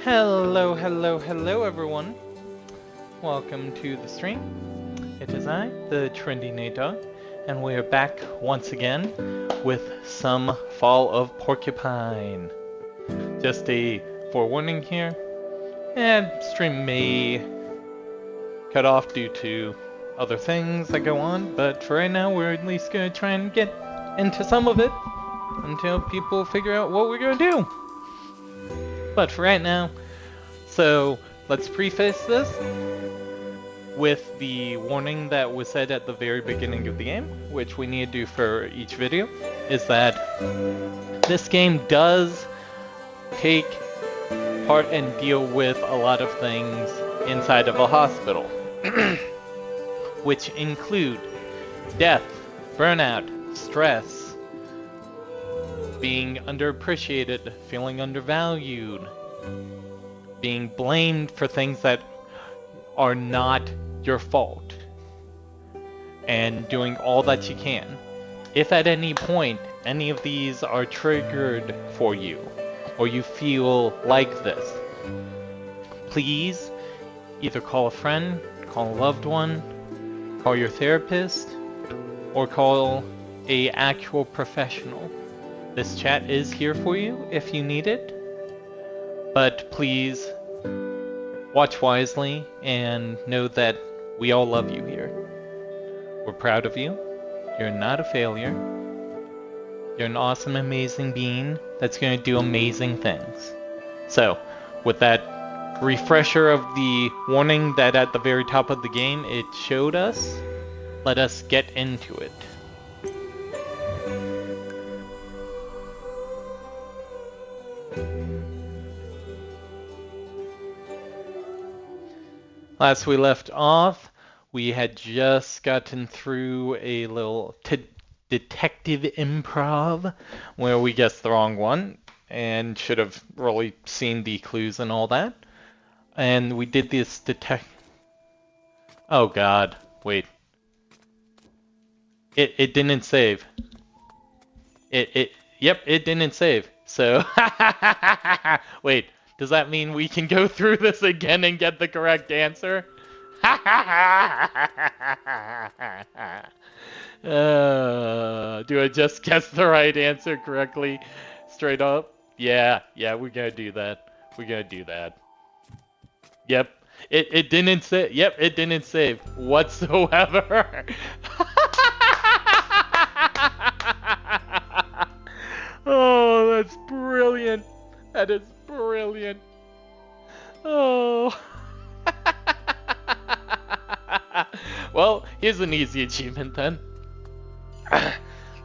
Hello everyone. Welcome to the stream. It is I, the Trendy Nate Dog, and we are back once again with some Fall of Porcupine. Just a forewarning here, and stream may cut off due to other things that go on, but for right now we're at least gonna try and get into some of it until people figure out what we're gonna do. But for right now, so let's preface this with the warning that was said at the very beginning of the game, which we need to do for each video, is that this game does take part and deal with a lot of things inside of a hospital, which include death, burnout, stress, being underappreciated, feeling undervalued, being blamed for things that are not your fault, and doing all that you can. If at any point any of these are triggered for you, or you feel like this, please either call a friend, call a loved one, call your therapist, or call an actual professional. This chat is here for you if you need it, but please watch wisely and know that we all love you here. We're proud of you. You're not a failure. You're an awesome, amazing being that's going to do amazing things. So, with that refresher of the warning that at the very top of the game it showed us, let us get into it. Last we left off, we had just gotten through a little detective improv where we guessed the wrong one and should have really seen the clues and all that. And we did this Oh god, wait. It didn't save. Yep, it didn't save. So, wait. Does that mean we can go through this again and get the correct answer? Do I just guess the right answer correctly? Straight up? Yeah, we're gonna do that. We're gonna do that. Yep. It didn't save. Yep, it didn't save whatsoever. Oh, that's brilliant. That is brilliant. Oh. Well, here's an easy achievement then.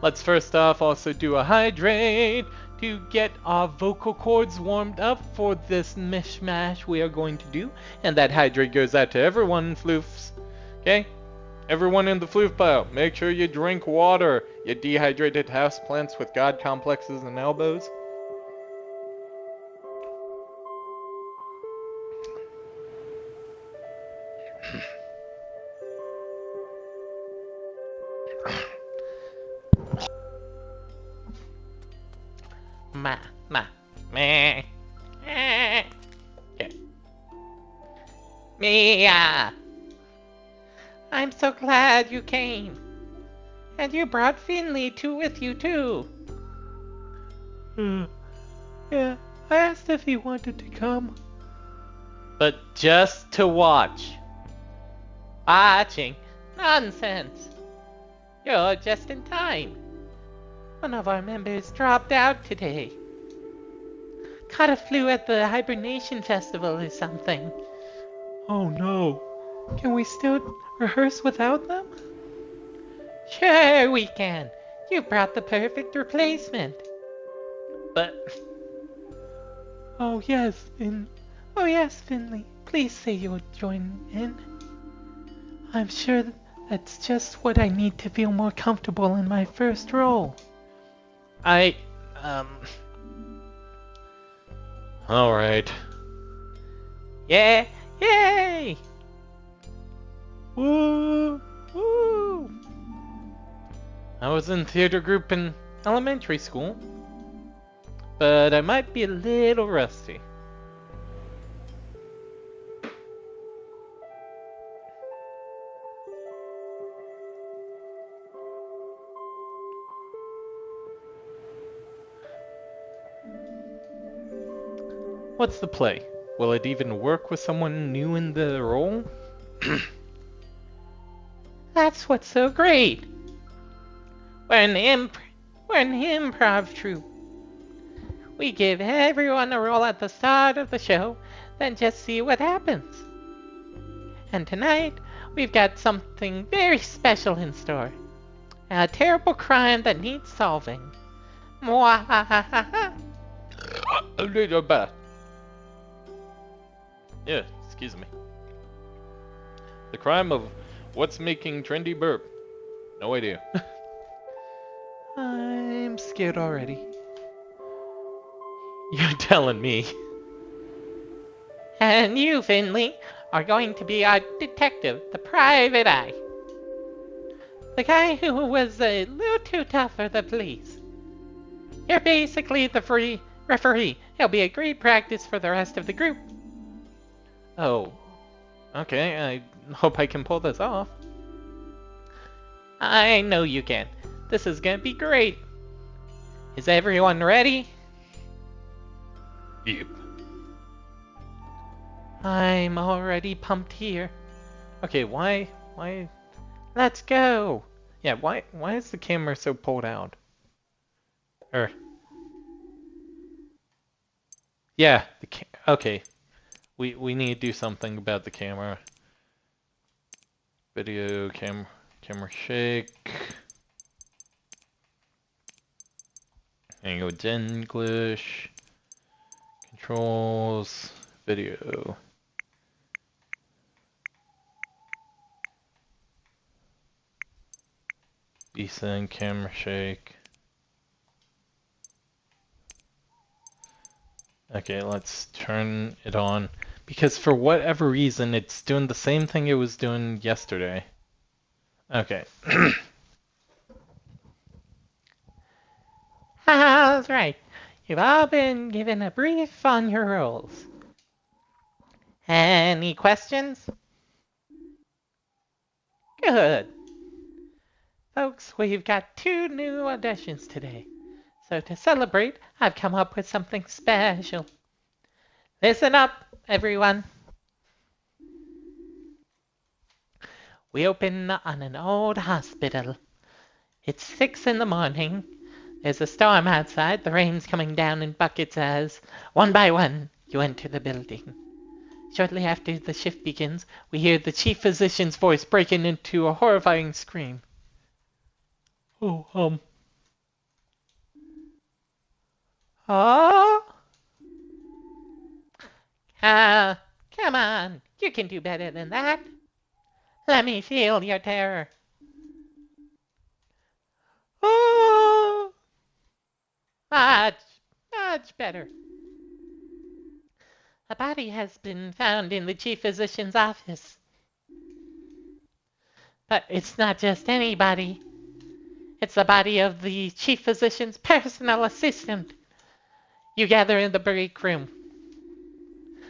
Let's first off also do a hydrate to get our vocal cords warmed up for this mishmash we are going to do. And that hydrate goes out to everyone in floofs. Okay? Everyone in the floof pile, make sure you drink water, you dehydrated houseplants with god complexes and elbows. Meh. Okay. Mia! I'm so glad you came. And you brought Finley with you too. Yeah, I asked if he wanted to come. But just to watch. Watching? Nonsense. You're just in time. One of our members dropped out today. Caught a flu at the hibernation festival or something. Oh no. Can we still rehearse without them? Sure we can. You brought the perfect replacement. But... Oh yes, Finley. Please say you'll join in. I'm sure that's just what I need to feel more comfortable in my first role. Alright. Yeah! Yay! Woo! Woo! I was in theater group in elementary school. but I might be a little rusty. What's the play? Will it even work with someone new in the role? That's what's so great. We're an improv troupe. We give everyone a role at the start of the show, then just see what happens. And tonight, we've got something very special in store. A terrible crime that needs solving. Mwahahaha. A little bit. Yeah, excuse me. The crime of what's making trendy burp? No idea. I'm scared already. You're telling me. And you, Finley, are going to be our detective, the private eye. The guy who was a little too tough for the police. You're basically the free referee. It'll be a great practice for the rest of the group. Oh, okay, I hope I can pull this off. I know you can. This is gonna be great. Is everyone ready? Yep. I'm already pumped here. Okay, why? Let's go. Yeah, why is the camera so pulled out? Yeah, okay. We need to do something about the camera. Video, camera shake. Language English. Controls. Video. Descend, camera shake. Okay, let's turn it on. Because for whatever reason, it's doing the same thing it was doing yesterday. Okay. That's right. You've all been given a brief on your roles. Any questions? Good. Folks, we've got 2 new auditions today. So to celebrate, I've come up with something special. Listen up, everyone. We open on an old hospital. It's 6 in the morning. There's a storm outside. The rain's coming down in buckets as, one by one, you enter the building. Shortly after the shift begins, we hear the chief physician's voice breaking into a horrifying scream. Oh, come on. You can do better than that. Let me feel your terror. Oh, much better. A body has been found in the chief physician's office. But it's not just any body. It's the body of the chief physician's personal assistant. You gather in the break room.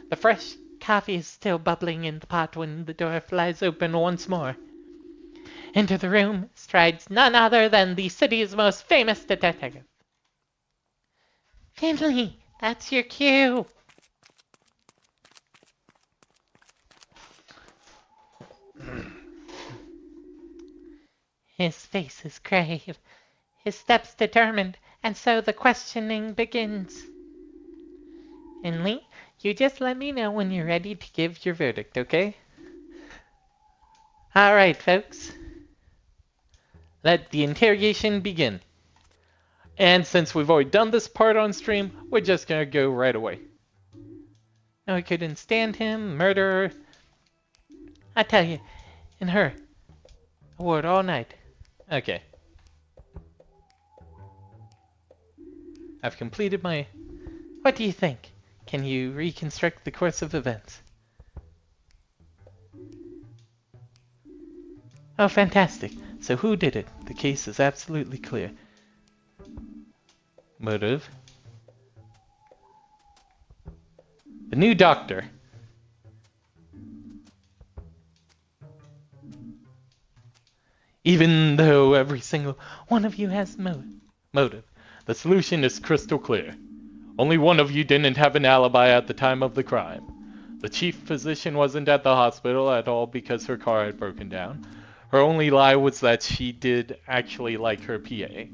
The fresh coffee is still bubbling in the pot when the door flies open once more. Into the room strides none other than the city's most famous detective. Finley, that's your cue. His face is grave, his steps determined, and so the questioning begins. Finley, you just let me know when you're ready to give your verdict, okay? All right, folks. Let the interrogation begin. And since we've already done this part on stream, we're just gonna go right away. No, I couldn't stand him, murderer. I tell you, and her. I wore it all night. Okay. I've completed my... What do you think? Can you reconstruct the course of events? Oh, fantastic. So who did it? The case is absolutely clear. Motive? The new doctor. Even though every single one of you has motive, the solution is crystal clear. Only one of you didn't have an alibi at the time of the crime. The chief physician wasn't at the hospital at all because her car had broken down. Her only lie was that she did actually like her PA.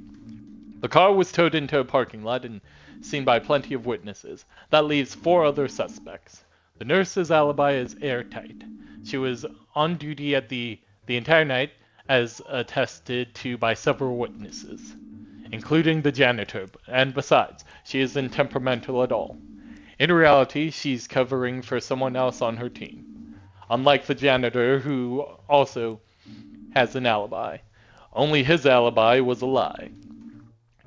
The car was towed into a parking lot and seen by plenty of witnesses. That leaves 4 other suspects. The nurse's alibi is airtight. She was on duty at the entire night, as attested to by several witnesses, including the janitor, and besides, she isn't temperamental at all. In reality, she's covering for someone else on her team. Unlike the janitor, who also has an alibi. Only his alibi was a lie.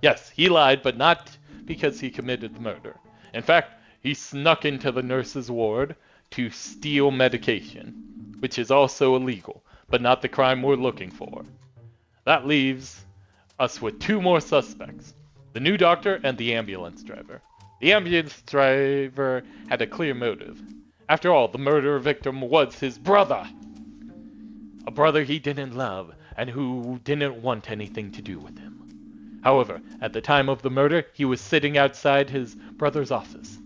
Yes, he lied, but not because he committed the murder. In fact, he snuck into the nurse's ward to steal medication, which is also illegal, but not the crime we're looking for. That leaves us with 2 more suspects, the new doctor and the ambulance driver. The ambulance driver had a clear motive. After all, the murder victim was his brother. A brother he didn't love, and who didn't want anything to do with him. However, at the time of the murder, he was sitting outside his brother's office,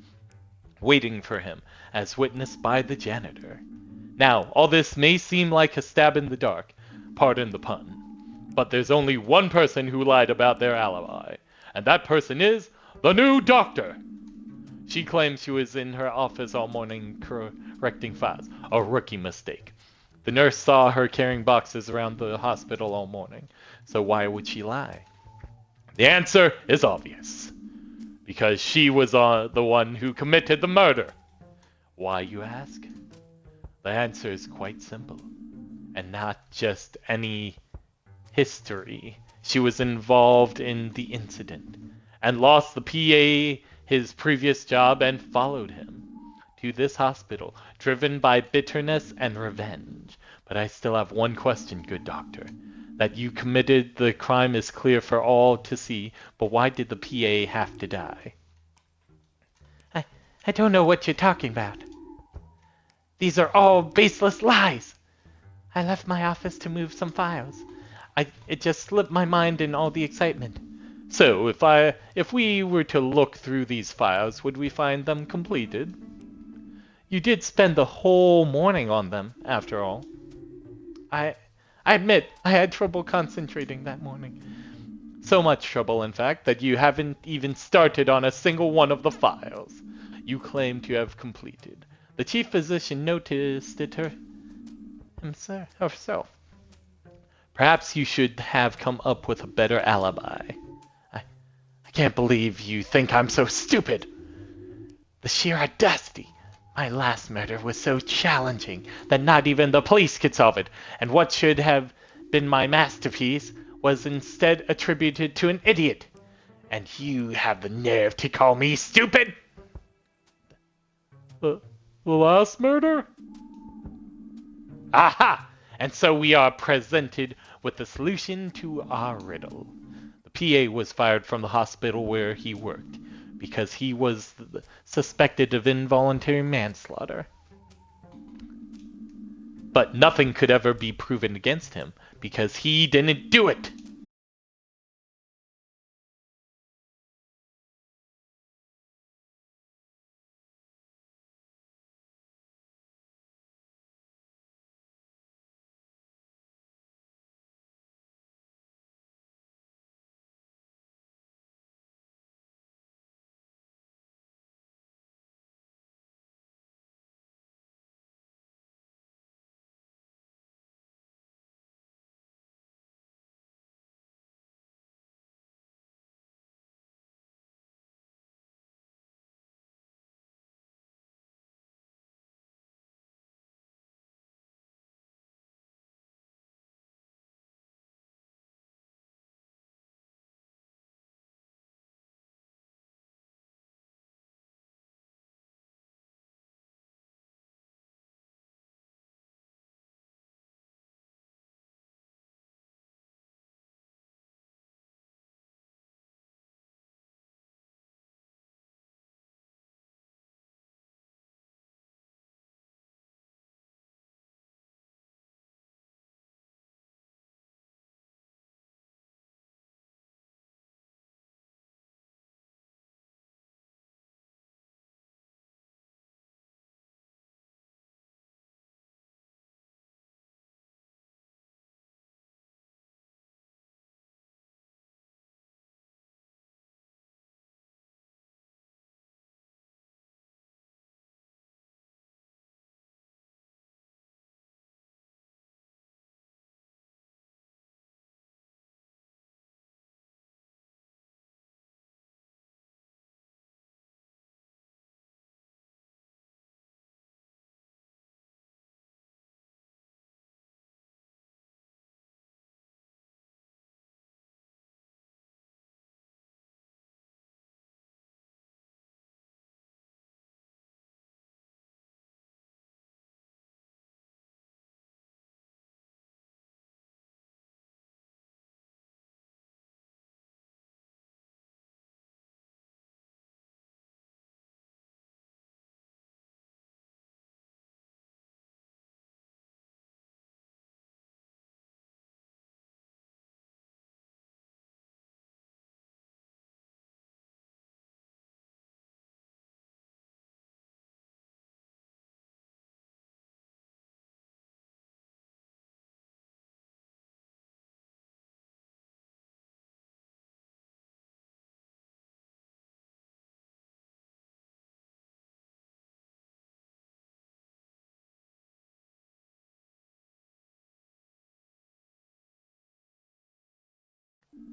waiting for him, as witnessed by the janitor. Now, all this may seem like a stab in the dark, pardon the pun, but there's only one person who lied about their alibi, and that person is the new doctor. She claims she was in her office all morning correcting files, a rookie mistake. The nurse saw her carrying boxes around the hospital all morning, so why would she lie? The answer is obvious. Because she was the one who committed the murder. Why, you ask? The answer is quite simple, and not just any history. She was involved in the incident, and lost the PA his previous job and followed him to this hospital, driven by bitterness and revenge. But I still have one question, good doctor. That you committed the crime is clear for all to see, but why did the PA have to die? I don't know what you're talking about. These are all baseless lies. I left my office to move some files. It just slipped my mind in all the excitement. So, if we were to look through these files, would we find them completed? You did spend the whole morning on them, after all. I admit I had trouble concentrating that morning. So much trouble, in fact, that you haven't even started on a single one of the files you claim to have completed. The chief physician noticed it herself. Perhaps you should have come up with a better alibi. I can't believe you think I'm so stupid. The sheer audacity. My last murder was so challenging that not even the police could solve it, and what should have been my masterpiece was instead attributed to an idiot. And you have the nerve to call me stupid? The last murder? Aha! And so we are presented with the solution to our riddle. The PA was fired from the hospital where he worked because he was suspected of involuntary manslaughter. But nothing could ever be proven against him because he didn't do it.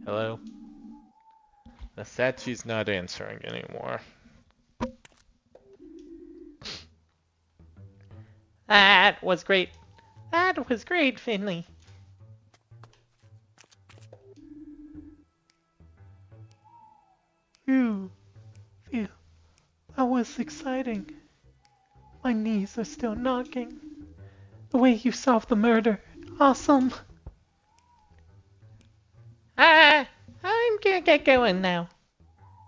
Hello? The statue's not answering anymore. That was great. That was great, Finley. Phew. Phew. That was exciting. My knees are still knocking. The way you solved the murder. Awesome. I'm gonna get going now.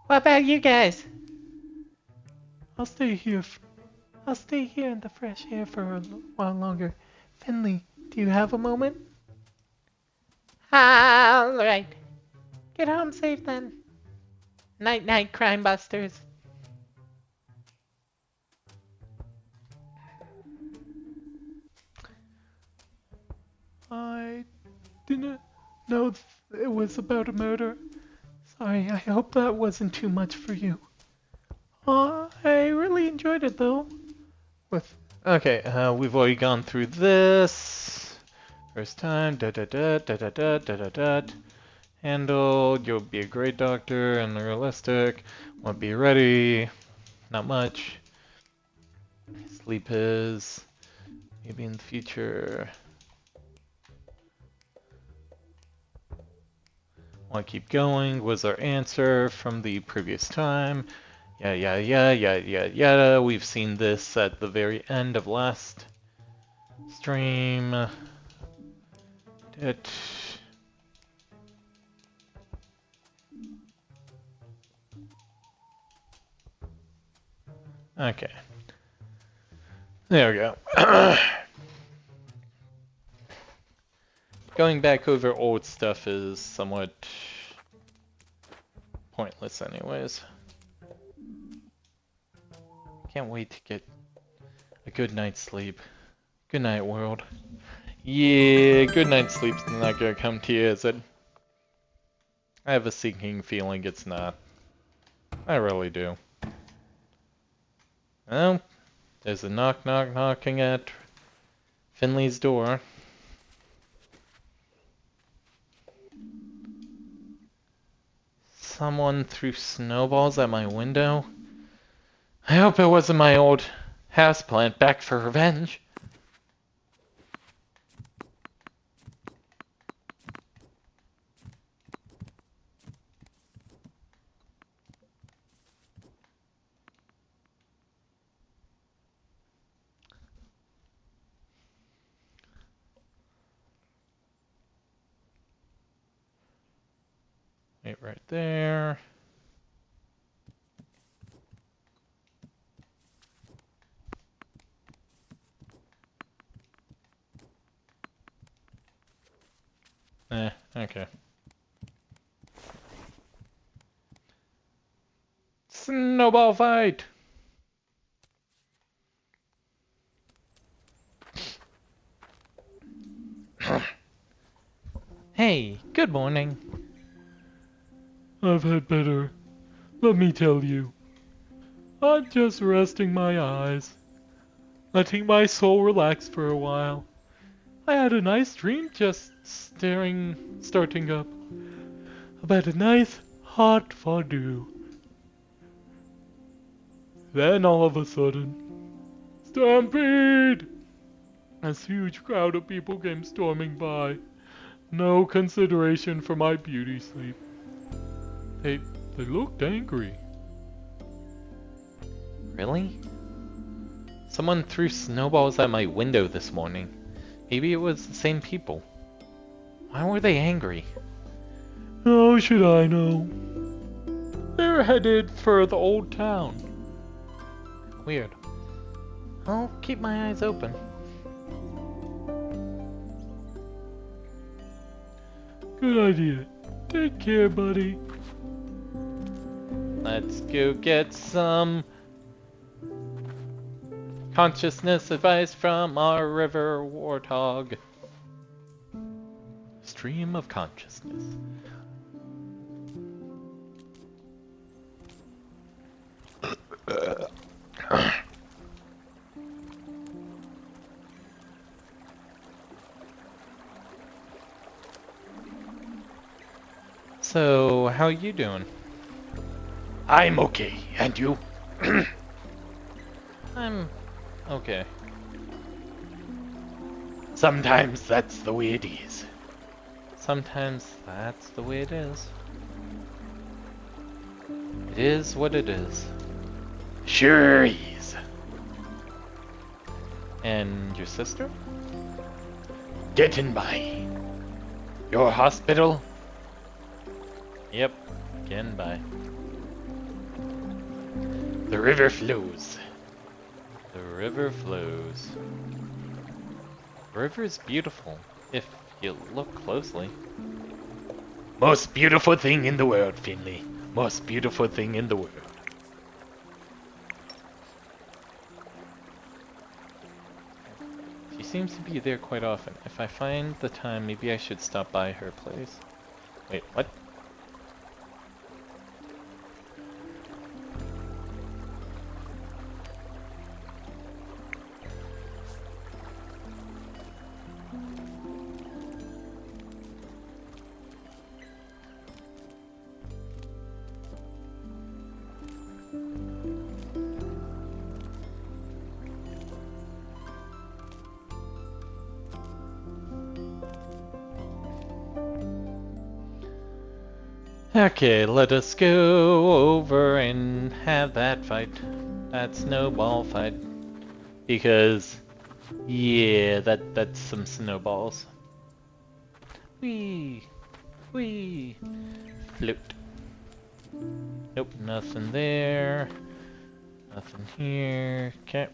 What about you guys? I'll stay here. I'll stay here in the fresh air for a while longer. Finley, do you have a moment? Alright. Get home safe then. Night night, crime busters. I didn't know it was about a murder. Sorry, I hope that wasn't too much for you. I really enjoyed it though. Okay, we've already gone through this. First time, da da da da da da da da da. Handled, you'll be a great doctor and realistic. Won't be ready. Not much. Sleep is. Maybe in the future. Want to keep going? Was our answer from the previous time? Yeah. We've seen this at the very end of last stream. Okay. There we go. Going back over old stuff is somewhat pointless anyways. Can't wait to get a good night's sleep. Good night, world. Yeah, good night's sleep's not gonna come to you, is it? I have a sinking feeling it's not. I really do. Well, there's a knocking at Finley's door. Someone threw snowballs at my window. I hope it wasn't my old houseplant back for revenge. Wait right there. Okay. Snowball fight! Hey, good morning. I've had better. Let me tell you. I'm just resting my eyes. Letting my soul relax for a while. I had a nice dream just starting up. About a nice hot fondue. Then all of a sudden, stampede! A huge crowd of people came storming by. No consideration for my beauty sleep. They looked angry. Really? Someone threw snowballs at my window this morning. Maybe it was the same people. Why were they angry? How should I know? They're headed for the old town. Weird. I'll keep my eyes open. Good idea. Take care, buddy. Let's go get some consciousness advice from our river warthog. Stream of consciousness. So, how you doing? I'm okay, and you? I'm okay. Sometimes that's the way it is. Sometimes that's the way it is. It is what it is. Sure is. And your sister? Getting by. Your hospital? Yep, getting by. The river flows. The river flows. The river is beautiful, if you look closely. Most beautiful thing in the world, Finley. Most beautiful thing in the world. She seems to be there quite often. If I find the time, maybe I should stop by her place. Wait, what? Okay, let us go over and have that fight. That snowball fight. Because, yeah, that's some snowballs. Whee! Whee! Float. Nope, nothing there. Nothing here. Okay.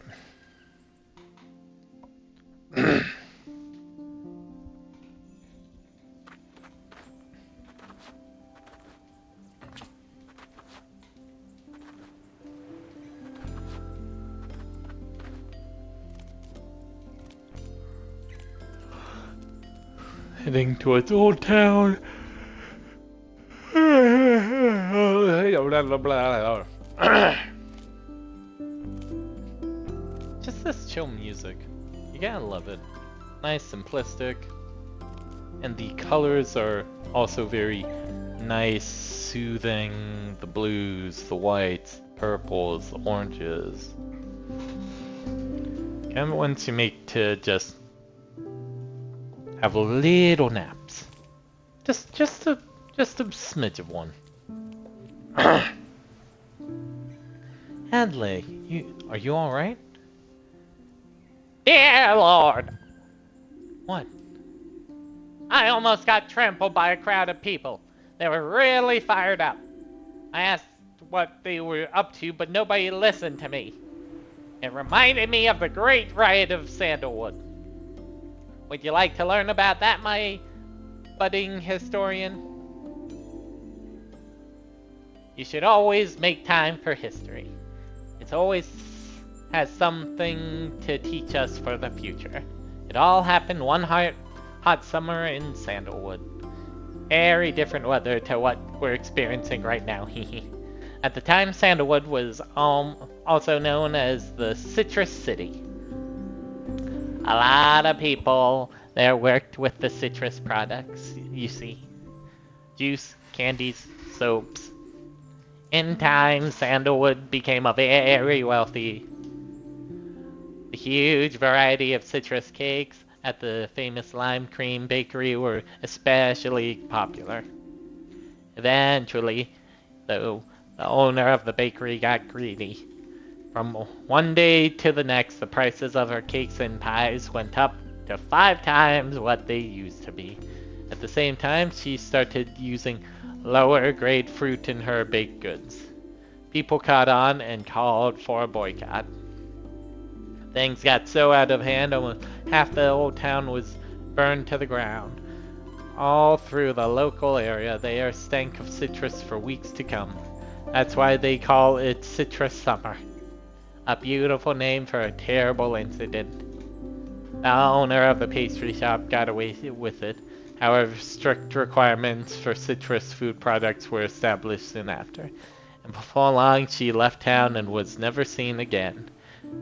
Heading towards Old Town. Just this chill music. You gotta love it. Nice, simplistic. And the colors are also very nice, soothing. The blues, the whites, the purples, the oranges. Kind of ones you make to just have little naps. Just a smidge of one. Hadley, are you all right? Dear Lord, What? I almost got trampled by a crowd of people. They were really fired up. I asked what they were up to, but nobody listened to me. It reminded me of the Great Riot of Sandalwood. Would you like to learn about that, my budding historian? You should always make time for history. It always has something to teach us for the future. It all happened one hot summer in Sandalwood. Very different weather to what we're experiencing right now. At the time, Sandalwood was also known as the Citrus City. A lot of people there worked with the citrus products, you see. Juice, candies, soaps. In time, Sandalwood became a very wealthy. The huge variety of citrus cakes at the famous Lime Cream Bakery were especially popular. Eventually, though, the owner of the bakery got greedy. From one day to the next, the prices of her cakes and pies went up to 5 times what they used to be. At the same time, she started using lower grade fruit in her baked goods. People caught on and called for a boycott. Things got so out of hand, almost half the old town was burned to the ground. All through the local area, there stank of citrus for weeks to come. That's why they call it Citrus Summer. A beautiful name for a terrible incident. The owner of the pastry shop got away with it. However, strict requirements for citrus food products were established soon after. And before long, she left town and was never seen again.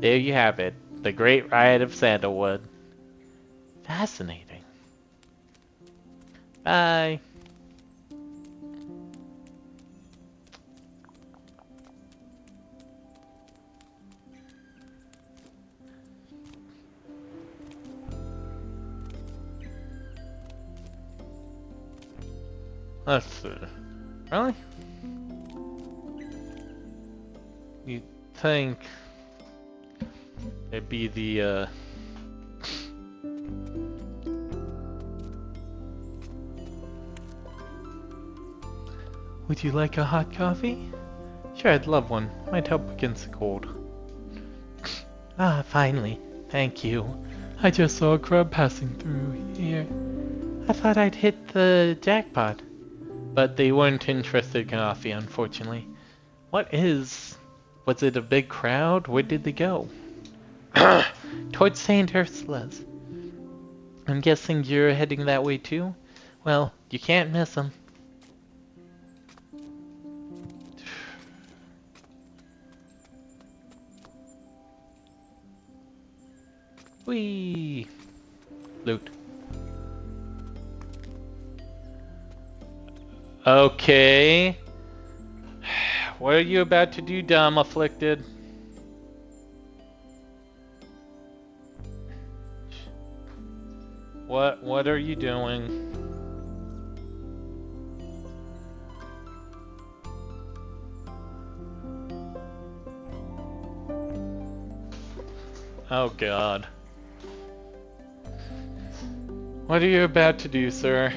There you have it, the Great Riot of Sandalwood. Fascinating. Bye. Let's see. Really? You think it'd be the, Would you like a hot coffee? Sure, I'd love one. Might help against the cold. Ah, finally. Thank you. I just saw a crab passing through here. I thought I'd hit the jackpot. But they weren't interested in coffee, unfortunately. Was it a big crowd? Where did they go? Towards St. Ursula's. I'm guessing you're heading that way too? Well, you can't miss them. Whee! Loot. Okay. What are you about to do, dumb afflicted? What are you doing? Oh God. What are you about to do, sir?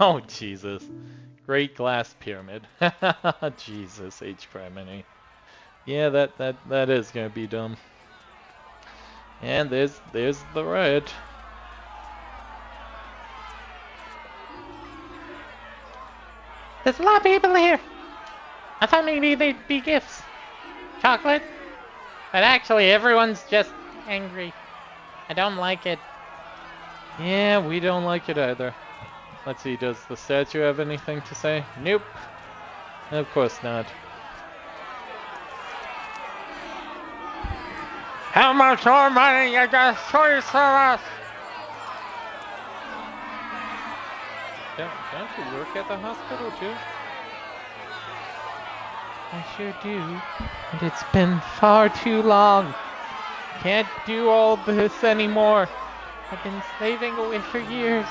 Oh, Jesus. Great glass pyramid. Jesus, H. Criminy. Yeah, that is gonna be dumb. And there's the riot. There's a lot of people here. I thought maybe they'd be gifts. Chocolate? But actually, everyone's just angry. I don't like it. Yeah, we don't like it either. Let's see, does the statue have anything to say? Nope. Of course not. How much more money you got choice for us? Don't you work at the hospital too? I sure do. And it's been far too long. Can't do all this anymore. I've been slaving away for years.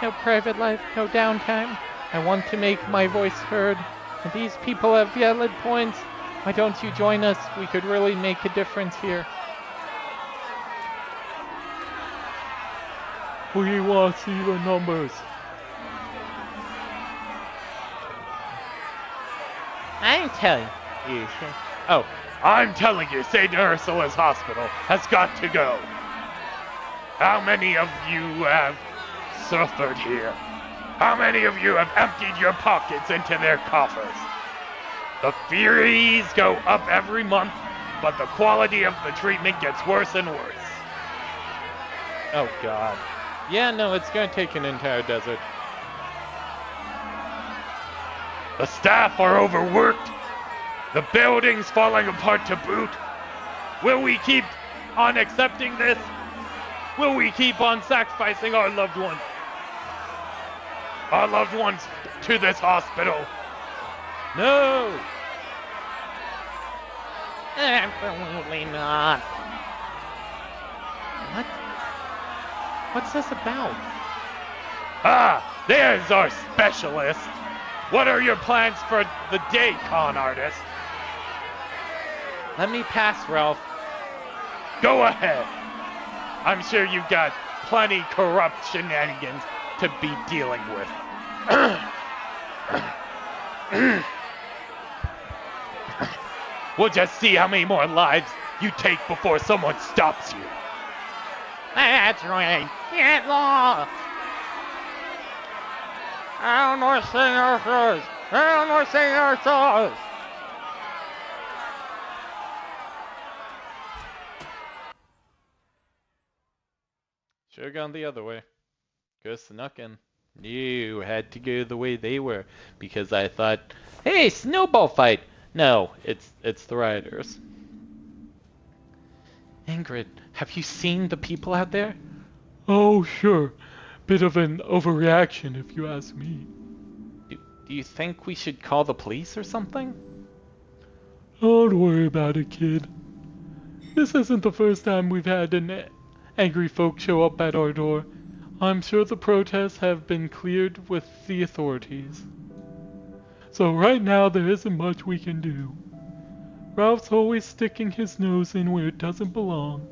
No private life, no downtime. I want to make my voice heard. And these people have valid points. Why don't you join us? We could really make a difference here. We want to see the numbers. I'm telling you. Oh, I'm telling you, St. Ursula's Hospital has got to go. How many of you have suffered here? How many of you have emptied your pockets into their coffers? The fees go up every month, but the quality of the treatment gets worse and worse. Oh God. Yeah, no, it's gonna take an entire desert. The staff are overworked. The building's falling apart to boot. Will we keep on accepting this? Will we keep on sacrificing our loved ones? Our loved ones to this hospital? No! Absolutely not. What? What's this about? Ah, there's our specialist. What are your plans for the day, con artist? Let me pass, Ralph. Go ahead. I'm sure you've got plenty corrupt shenanigans to be dealing with. We'll just see how many more lives you take before someone stops you. That's right. Get lost. I don't know what St. Ursula's. I don't know what St. Ursula's. Should've gone the other way. Could've snuck in. You had to go the way they were because I thought, hey, snowball fight. No, it's the rioters. Ingrid, have you seen the people out there? Oh, sure. Bit of an overreaction, if you ask me. Do you think we should call the police or something? Don't worry about it, kid. This isn't the first time we've had angry folk show up at our door. I'm sure the protests have been cleared with the authorities. So right now there isn't much we can do. Ralph's always sticking his nose in where it doesn't belong.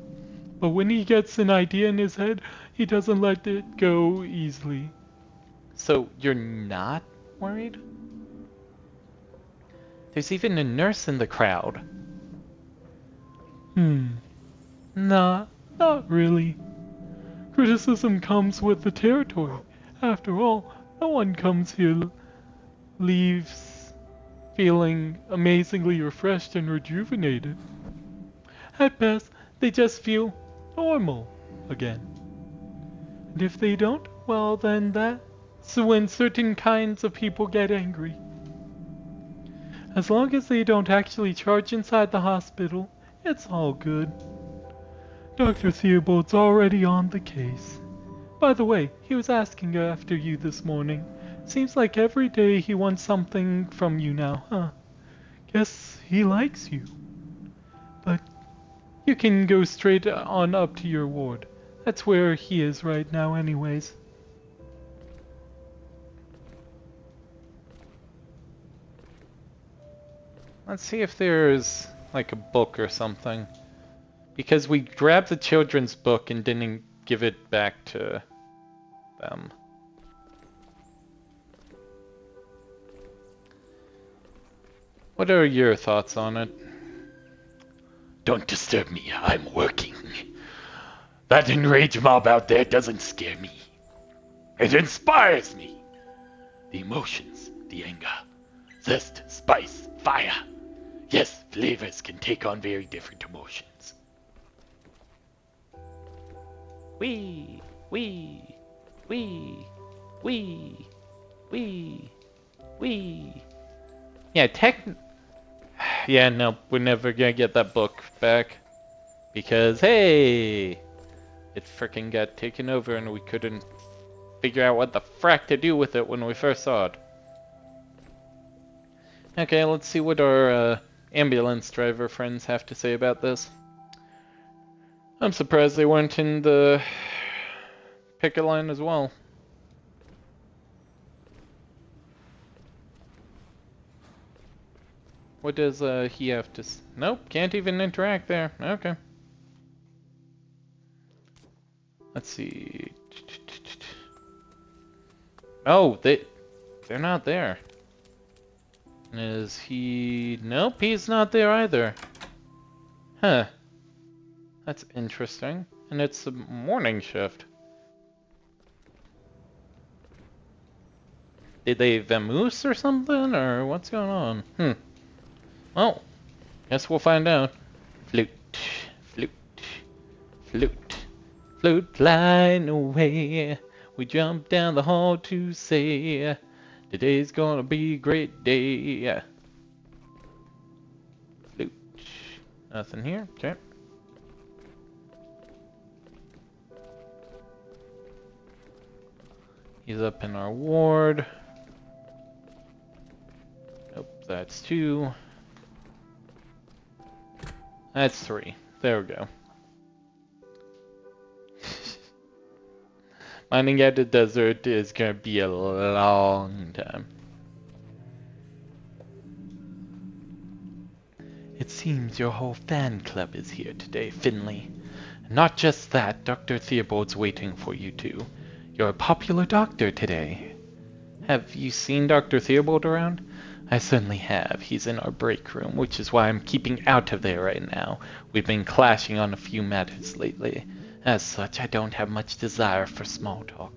But when he gets an idea in his head, he doesn't let it go easily. So you're not worried? There's even a nurse in the crowd. Nah, not really. Criticism comes with the territory. After all, no one comes here leaves feeling amazingly refreshed and rejuvenated. At best, they just feel normal again. And if they don't, well then that's when certain kinds of people get angry. As long as they don't actually charge inside the hospital, it's all good. Dr. Theobald's already on the case. By the way, he was asking after you this morning. Seems like every day he wants something from you now, huh? Guess he likes you. But you can go straight on up to your ward. That's where he is right now anyways. Let's see if there's like a book or something. Because we grabbed the children's book and didn't give it back to them. What are your thoughts on it? Don't disturb me, I'm working. That enraged mob out there doesn't scare me. It inspires me. The emotions, the anger, zest, spice, fire. Yes, flavors can take on very different emotions. Wee, wee, wee, wee, wee, wee. Yeah, no, we're never gonna get that book back. Because, hey, it frickin' got taken over and we couldn't figure out what the frack to do with it when we first saw it. Okay, let's see what our ambulance driver friends have to say about this. I'm surprised they weren't in the picket line as well. What does he have to Nope, can't even interact there. Okay. Let's see. Oh, they're not there. Is he... Nope, he's not there either. Huh. That's interesting. And it's a morning shift. Did they vamoose or something? Or what's going on? Well, guess we'll find out. Flute, flute, flute, flute flying away. We jump down the hall to say, today's gonna be a great day. Flute. Nothing here. Okay. He's up in our ward. Nope, that's 2. That's 3. There we go. Mining at the desert is gonna be a long time. It seems your whole fan club is here today, Finley. Not just that, Dr. Theobald's waiting for you too. You're a popular doctor today. Have you seen Dr. Theobald around? I certainly have. He's in our break room, which is why I'm keeping out of there right now. We've been clashing on a few matters lately. As such, I don't have much desire for small talk.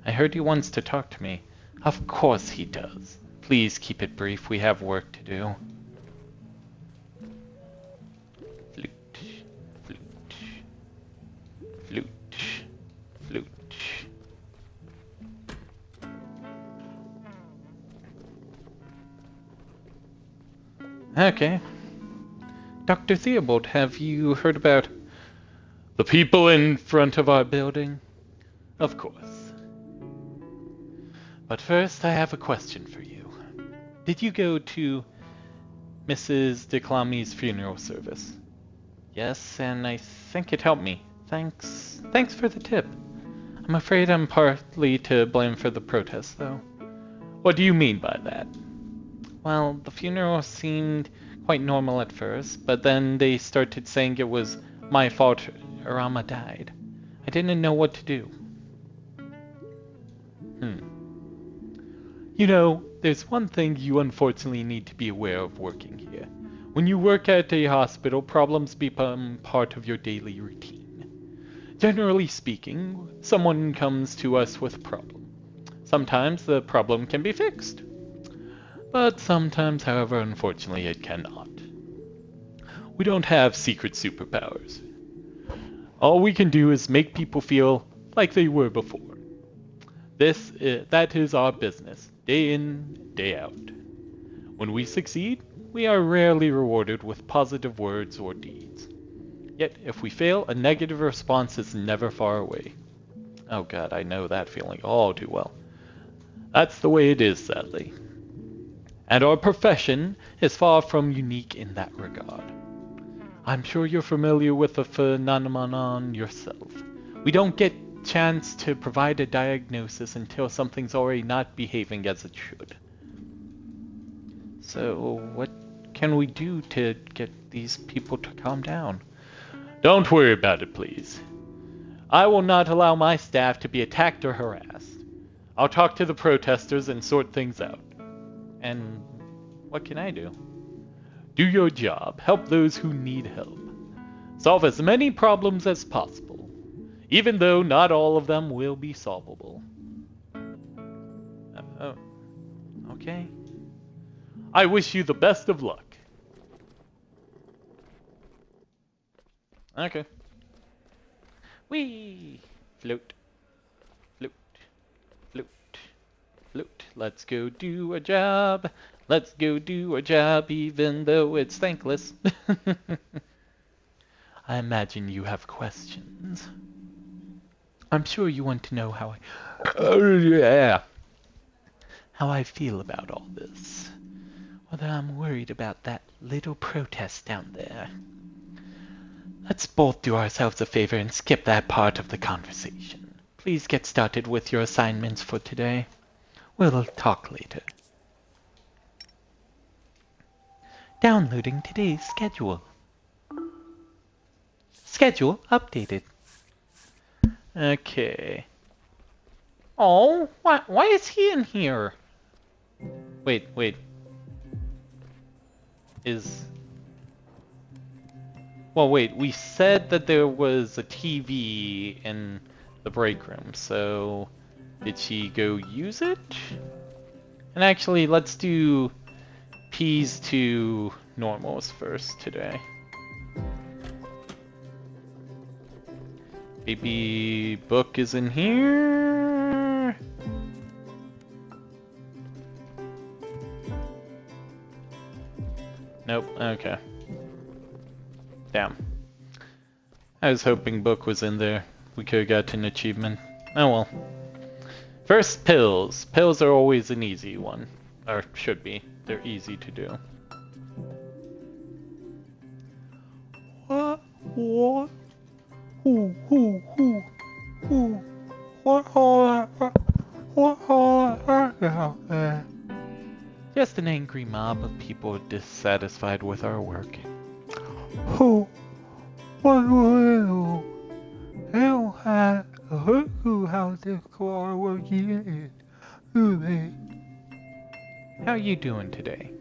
I heard he wants to talk to me. Of course he does. Please keep it brief. We have work to do. Flute, flute, flute, flute. Okay. Dr. Theobald, have you heard about the people in front of our building? Of course. But first, I have a question for you. Did you go to Mrs. DeClami's funeral service. Yes, and I think it helped me. Thanks for the tip. I'm afraid I'm partly to blame for the protest, though. What do you mean by that? Well, the funeral seemed quite normal at first, but then they started saying it was my fault Rama died. I didn't know what to do. You know, there's one thing you unfortunately need to be aware of working here. When you work at a hospital, problems become part of your daily routine. Generally speaking, someone comes to us with a problem. Sometimes the problem can be fixed. But sometimes, however, unfortunately, it cannot. We don't have secret superpowers. All we can do is make people feel like they were before. That is our business, day in, day out. When we succeed, we are rarely rewarded with positive words or deeds. Yet, if we fail, a negative response is never far away. Oh god, I know that feeling all too well. That's the way it is, sadly. And our profession is far from unique in that regard. I'm sure you're familiar with the phenomenon yourself. We don't get chance to provide a diagnosis until something's already not behaving as it should. So, what can we do to get these people to calm down? Don't worry about it, please. I will not allow my staff to be attacked or harassed. I'll talk to the protesters and sort things out. And what can I do? Do your job. Help those who need help. Solve as many problems as possible, even though not all of them will be solvable. Oh, okay. I wish you the best of luck. Okay. Whee! Float. Float. Float. Float. Let's go do a job. Let's go do a job even though it's thankless. I imagine you have questions. I'm sure you want to know how I feel about all this. Whether I'm worried about that little protest down there. Let's both do ourselves a favor and skip that part of the conversation. Please get started with your assignments for today. We'll talk later. Downloading today's schedule. Schedule updated. Okay. Oh, why is he in here? Wait. Well, wait, we said that there was a TV in the break room, so did she go use it? And actually, let's do P's to normals first today. Baby book is in here. Nope, okay. Damn. I was hoping book was in there. We could have got an achievement. Oh well. First, pills. Pills are always an easy one. Or should be. They're easy to do. What? Just an angry mob of people dissatisfied with our work. Who how's this car working? How are you doing today?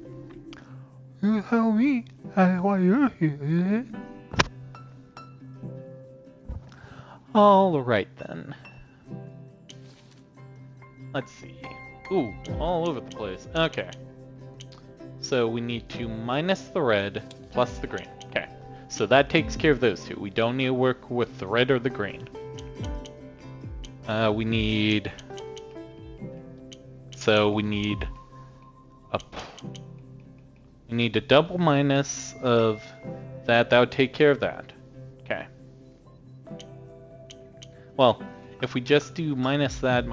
You tell me. That's why you're here. All right then. Let's see. Ooh, all over the place. Okay. So we need to minus the red plus the green. Okay. So that takes care of those two. We don't need to work with the red or the green. We need a double minus of that. That would take care of that. Okay. Well, if we just do minus that,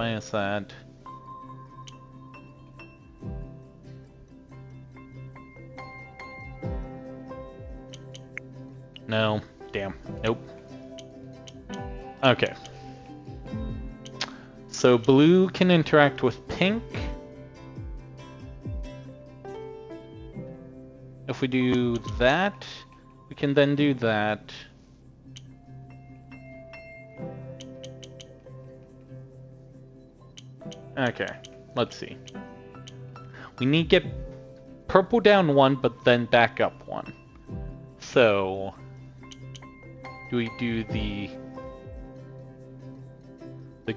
No. Damn. Nope. Okay. So blue can interact with pink. If we do that, we can then do that. Okay, let's see. We need to get purple down 1, but then back up 1. So, do we do the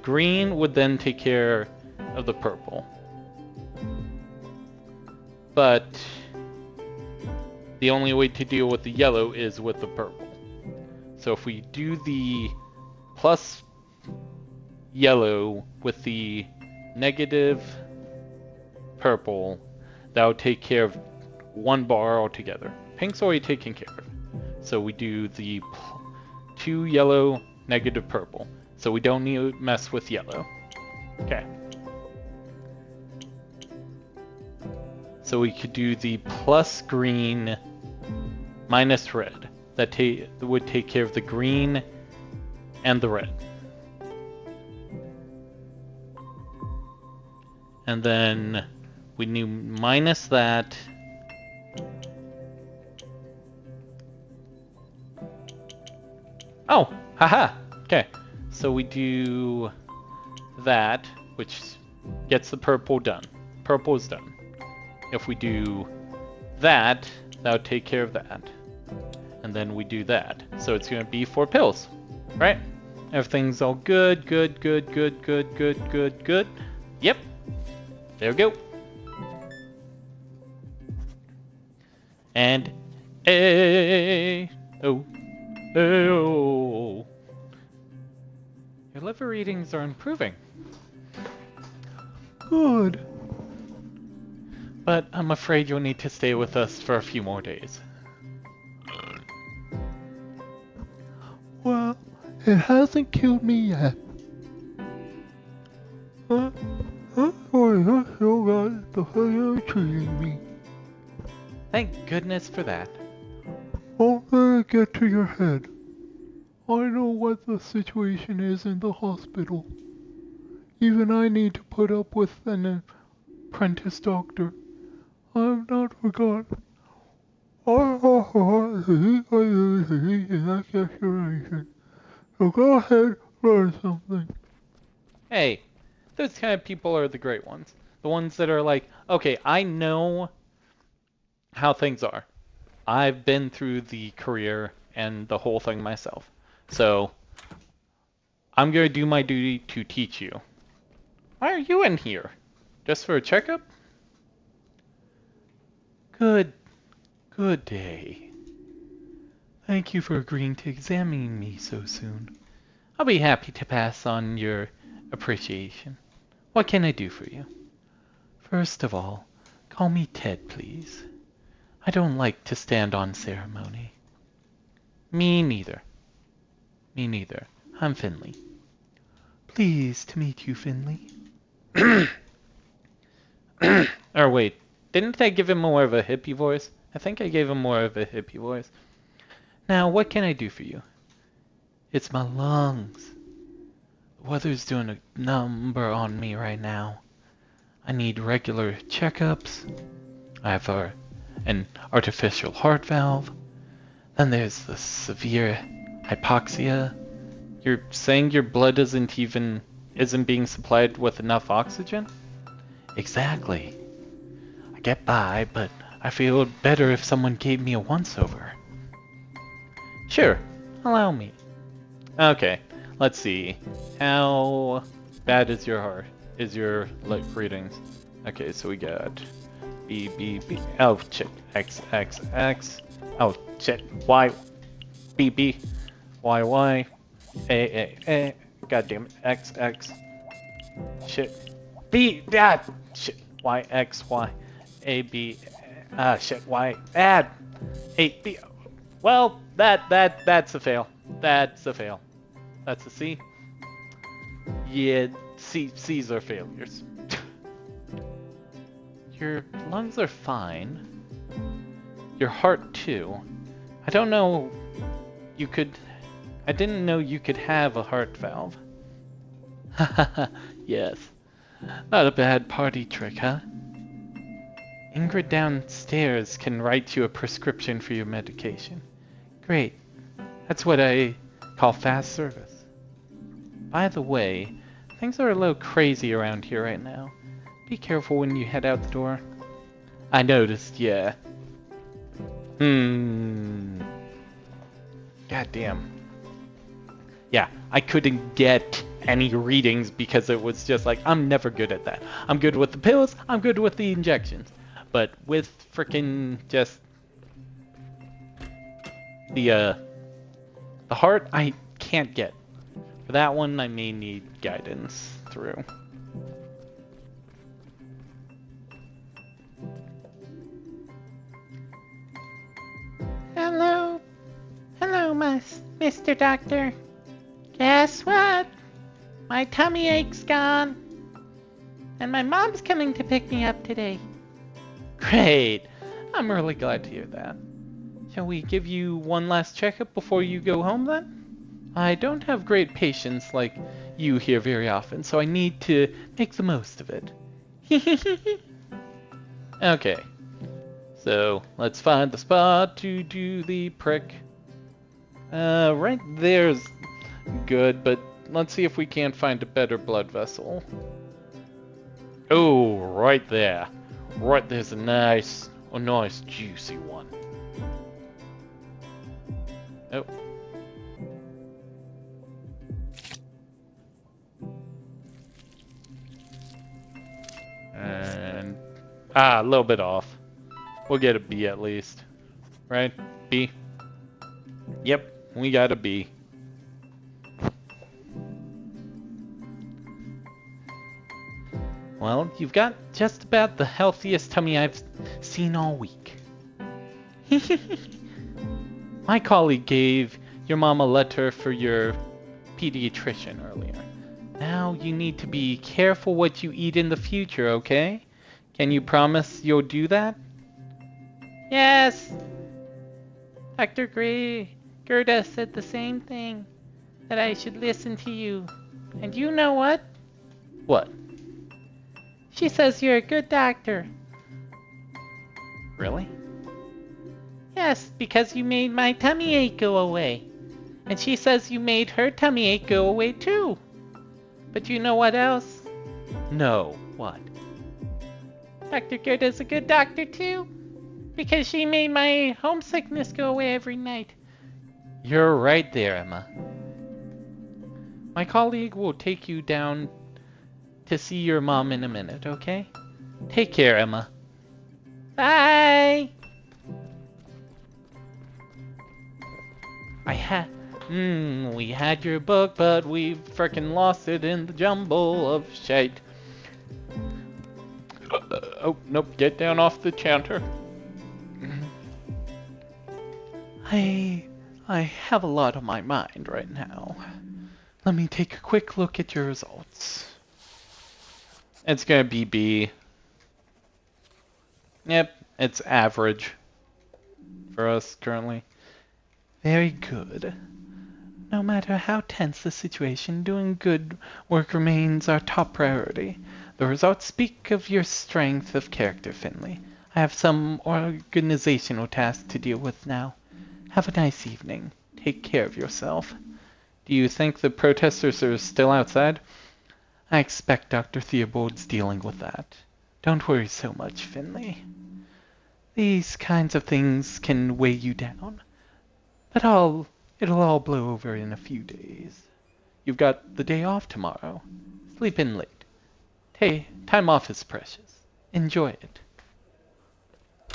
green would then take care of the purple. But the only way to deal with the yellow is with the purple. So if we do the plus yellow with the negative purple, that would take care of 1 bar altogether. Pink's already taken care of. So we do the 2 yellow, negative purple. So we don't need to mess with yellow. Okay. So we could do the plus green minus red. That would take care of the green and the red. And then we do minus that. Oh, haha. Okay. So we do that, which gets the purple done. Purple is done. If we do that, that would take care of that. And then we do that. So it's going to be 4 pills, right? Everything's all good, good, good, good, good, good, good, good. Yep. There we go. And oh. Your liver readings are improving. Good. But I'm afraid you'll need to stay with us for a few more days. Well, it hasn't killed me yet. I still got the way you're treating me. Thank goodness for that. Don't let it get to your head. I know what the situation is in the hospital. Even I need to put up with an apprentice doctor. I've not forgotten. In that situation. So go ahead, learn something. Hey, those kind of people are the great ones. The ones that are like, okay, I know how things are. I've been through the career and the whole thing myself. So, I'm going to do my duty to teach you. Why are you in here? Just for a checkup? Good day. Thank you for agreeing to examine me so soon. I'll be happy to pass on your appreciation. What can I do for you? First of all, call me Ted, please. I don't like to stand on ceremony. Me neither. I'm Finley. Pleased to meet you, Finley. Or wait, didn't I give him more of a hippie voice? I think I gave him more of a hippie voice. Now, what can I do for you? It's my lungs. The weather's doing a number on me right now. I need regular checkups. I have an artificial heart valve. Then there's the severe hypoxia. You're saying your blood isn't being supplied with enough oxygen? Exactly. I get by, but I feel better if someone gave me a once-over. Sure, allow me. Okay, let's see. How bad is your heart? Is your readings? Okay, so we got B, B, B. Oh, shit. X, X, X. Oh, shit. Y, B, B. Y, Y. A. God damn it. X, X. Shit. B, shit. Y, X, Y. A, B. Shit. Y. A, B. Well, that's a fail. That's a fail. That's a C. Yeah, C's are failures. Your lungs are fine. Your heart too. I don't know You could... I didn't know you could have a heart valve. Haha, yes. Not a bad party trick, huh? Ingrid downstairs can write you a prescription for your medication. Great. That's what I call fast service. By the way, things are a little crazy around here right now. Be careful when you head out the door. I noticed, yeah. Goddamn. Yeah, I couldn't get any readings because it was just like, I'm never good at that. I'm good with the pills, I'm good with the injections. But with frickin' just the heart, I can't get. For that one, I may need guidance through. Hello. Hello, Mr. Doctor. Guess what? My tummy ache's gone. And my mom's coming to pick me up today. Great! I'm really glad to hear that. Shall we give you one last checkup before you go home then? I don't have great patience like you here very often, so I need to make the most of it. Okay. So, let's find the spot to do the prick. Right there's good, but let's see if we can't find a better blood vessel. Oh, right there. Right there's a nice juicy one. Oh. And a little bit off. We'll get a B at least. Right? B? Yep, we got a B. Well, you've got just about the healthiest tummy I've seen all week. My colleague gave your mom a letter for your pediatrician earlier. Now you need to be careful what you eat in the future, okay? Can you promise you'll do that? Yes. Dr. Gerda said the same thing. That I should listen to you. And you know what? What? She says you're a good doctor. Really? Yes, because you made my tummy ache go away. And she says you made her tummy ache go away too. But you know what else? No, what? Dr. Gerda's a good doctor too. Because she made my homesickness go away every night. You're right there, Emma. My colleague will take you down to see your mom in a minute, okay? Take care, Emma. Bye! We had your book, but we frickin' lost it in the jumble of shite. Oh, nope, get down off the counter. I have a lot on my mind right now. Let me take a quick look at your results. It's gonna be B. Yep, it's average for us currently. Very good. No matter how tense the situation, doing good work remains our top priority. The results speak of your strength of character, Finley. I have some organizational tasks to deal with now. Have a nice evening. Take care of yourself. Do you think the protesters are still outside? I expect Dr. Theobald's dealing with that. Don't worry so much, Finley. These kinds of things can weigh you down. But it'll all blow over in a few days. You've got the day off tomorrow. Sleep in late. Hey, time off is precious. Enjoy it.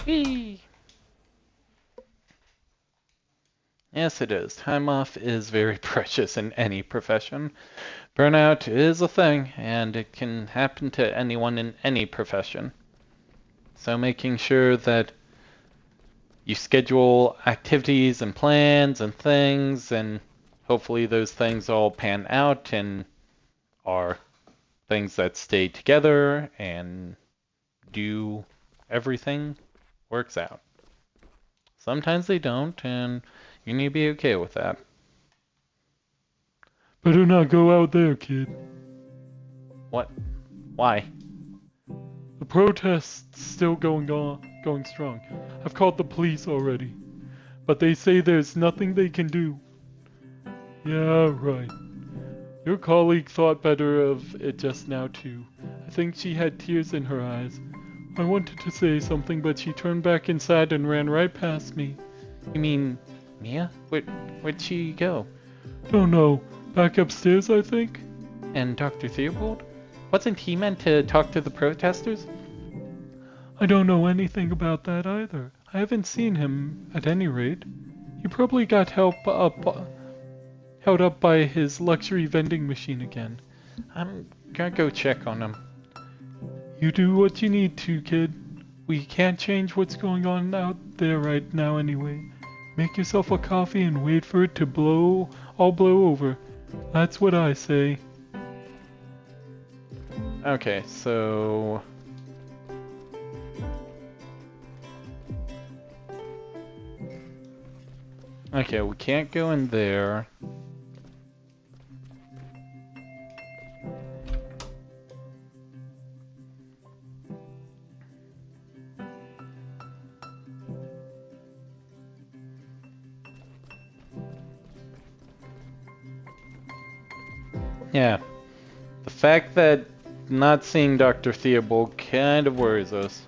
Whee! Yes, it is. Time off is very precious in any profession. Burnout is a thing, and it can happen to anyone in any profession. So making sure that you schedule activities and plans and things, and hopefully those things all pan out and are things that stay together and do everything works out. Sometimes they don't, and You need to be okay with that. Better not go out there, kid. What? Why? The protest's still going strong. I've called the police already, but they say there's nothing they can do. Yeah, right. Your colleague thought better of it just now too. I think she had tears in her eyes. I wanted to say something, but she turned back inside and ran right past me. You mean Mia? Where'd she go? Don't know. Back upstairs, I think? And Dr. Theobald? Wasn't he meant to talk to the protesters? I don't know anything about that either. I haven't seen him, at any rate. He probably got held up by his luxury vending machine again. I'm gonna go check on him. You do what you need to, kid. We can't change what's going on out there right now anyway. Make yourself a coffee and wait for it to blow over. That's what I say. Okay, so... Okay, we can't go in there. Yeah. The fact that not seeing Dr. Theobald kind of worries us.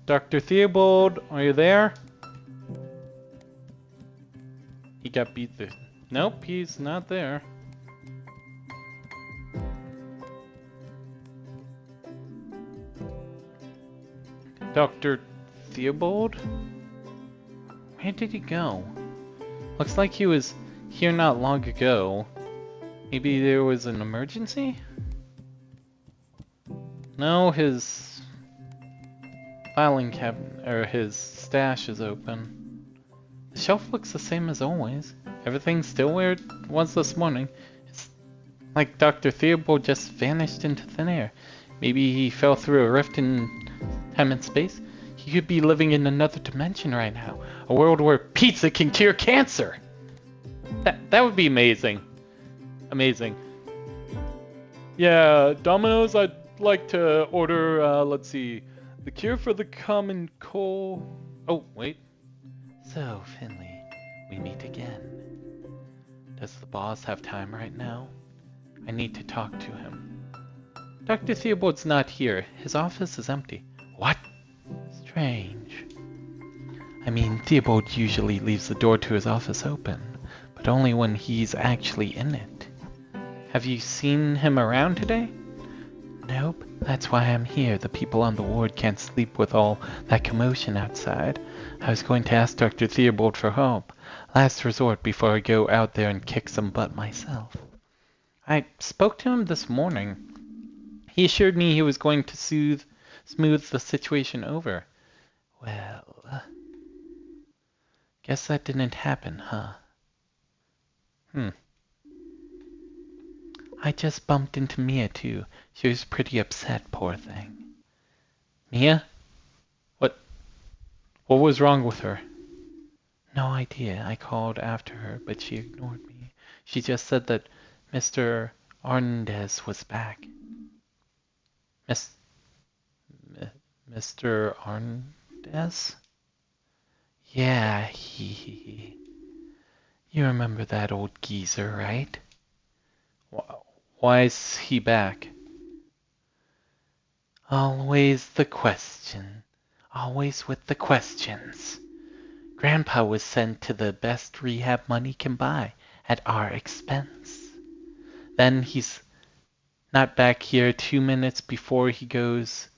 Dr. Theobald, are you there? He got beat there. Nope, he's not there. Dr. Theobald? Where did he go? Looks like he was here not long ago. Maybe there was an emergency? No, his filing cabinet, or his stash is open. The shelf looks the same as always. Everything's still where it was this morning. It's like Dr. Theobald just vanished into thin air. Maybe he fell through a rift in time and space. He could be living in another dimension right now. A world where pizza can cure cancer! That would be amazing. Amazing. Yeah, Domino's, I'd like to order, let's see, the cure for the common cold. Oh, wait. So, Finley, we meet again. Does the boss have time right now? I need to talk to him. Dr. Theobald's not here. His office is empty. What? Strange. I mean, Theobald usually leaves the door to his office open, but only when he's actually in it. Have you seen him around today? Nope, that's why I'm here. The people on the ward can't sleep with all that commotion outside. I was going to ask Dr. Theobald for help. Last resort before I go out there and kick some butt myself. I spoke to him this morning. He assured me he was going to smooth the situation over. Well, guess that didn't happen, huh? I just bumped into Mia too. She was pretty upset, poor thing. Mia? What was wrong with her? No idea. I called after her, but she ignored me. She just said that Mr. Arndez was back. Mr. Arndez? Yeah, he. You remember that old geezer, right? Why is he back? Always the question. Always with the questions. Grandpa was sent to the best rehab money can buy at our expense. Then he's not back here 2 minutes before he goes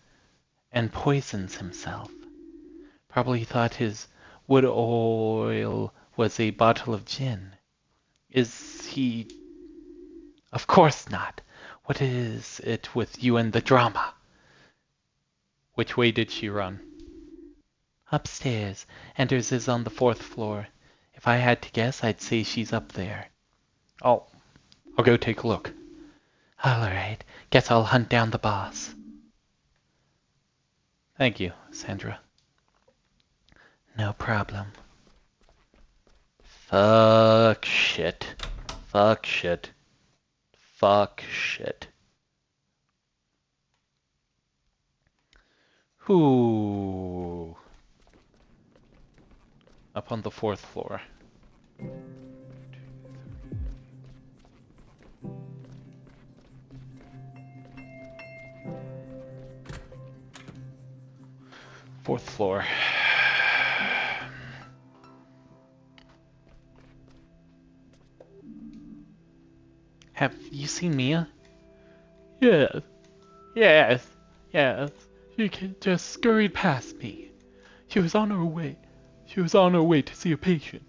and poisons himself. Probably thought his wood oil was a bottle of gin. Is he... Of course not. What is it with you and the drama? Which way did she run? Upstairs. Anders is on the 4th floor. If I had to guess, I'd say she's up there. Oh, I'll go take a look. Alright, guess I'll hunt down the boss. Thank you, Sandra. No problem. Fuck shit. Fuck shit. Fuck shit. Whoo. Up on the 4th floor. Fourth floor. Have you seen Mia? Yes. Yes. Yes. She just scurried past me. She was on her way. She was on her way to see a patient.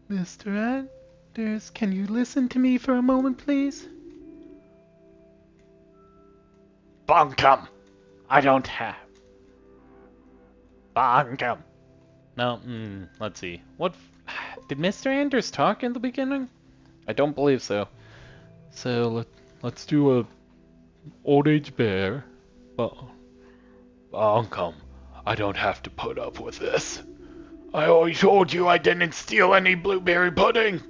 Mr. Anders, can you listen to me for a moment, please? Bunkum! I don't have. Bunkum! No, let's see. What did Mr. Anders talk in the beginning? I don't believe so. So let's do a old age bear. Bunkum, I don't have to put up with this. I always told you I didn't steal any blueberry pudding.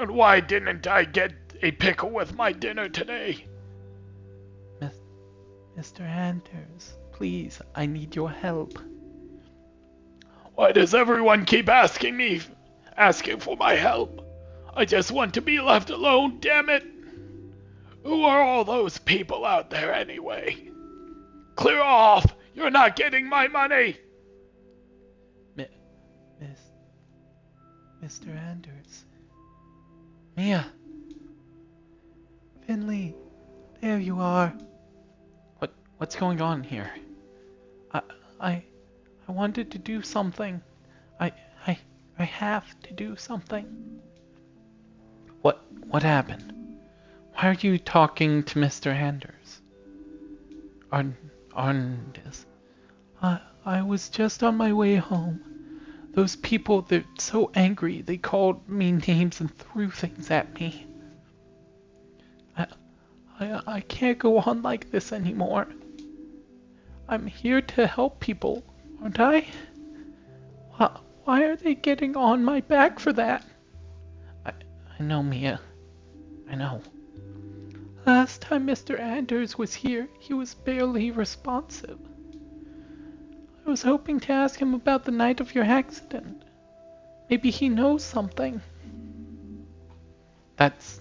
And why didn't I get a pickle with my dinner today? Mr. Anders, please, I need your help. Why does everyone keep asking for my help? I just want to be left alone, damn it. Who are all those people out there anyway? Clear off! You're not getting my money! Mr. Anders. Mia. Finley, there you are. What's going on here? I wanted to do something. I have to do something. What happened? Why are you talking to Mr. Anders? Anders. I was just on my way home. Those people, they're so angry. They called me names and threw things at me. I can't go on like this anymore. I'm here to help people, aren't I? Why are they getting on my back for that? I know, Mia. I know. Last time Mr. Anders was here, he was barely responsive. I was hoping to ask him about the night of your accident. Maybe he knows something. That's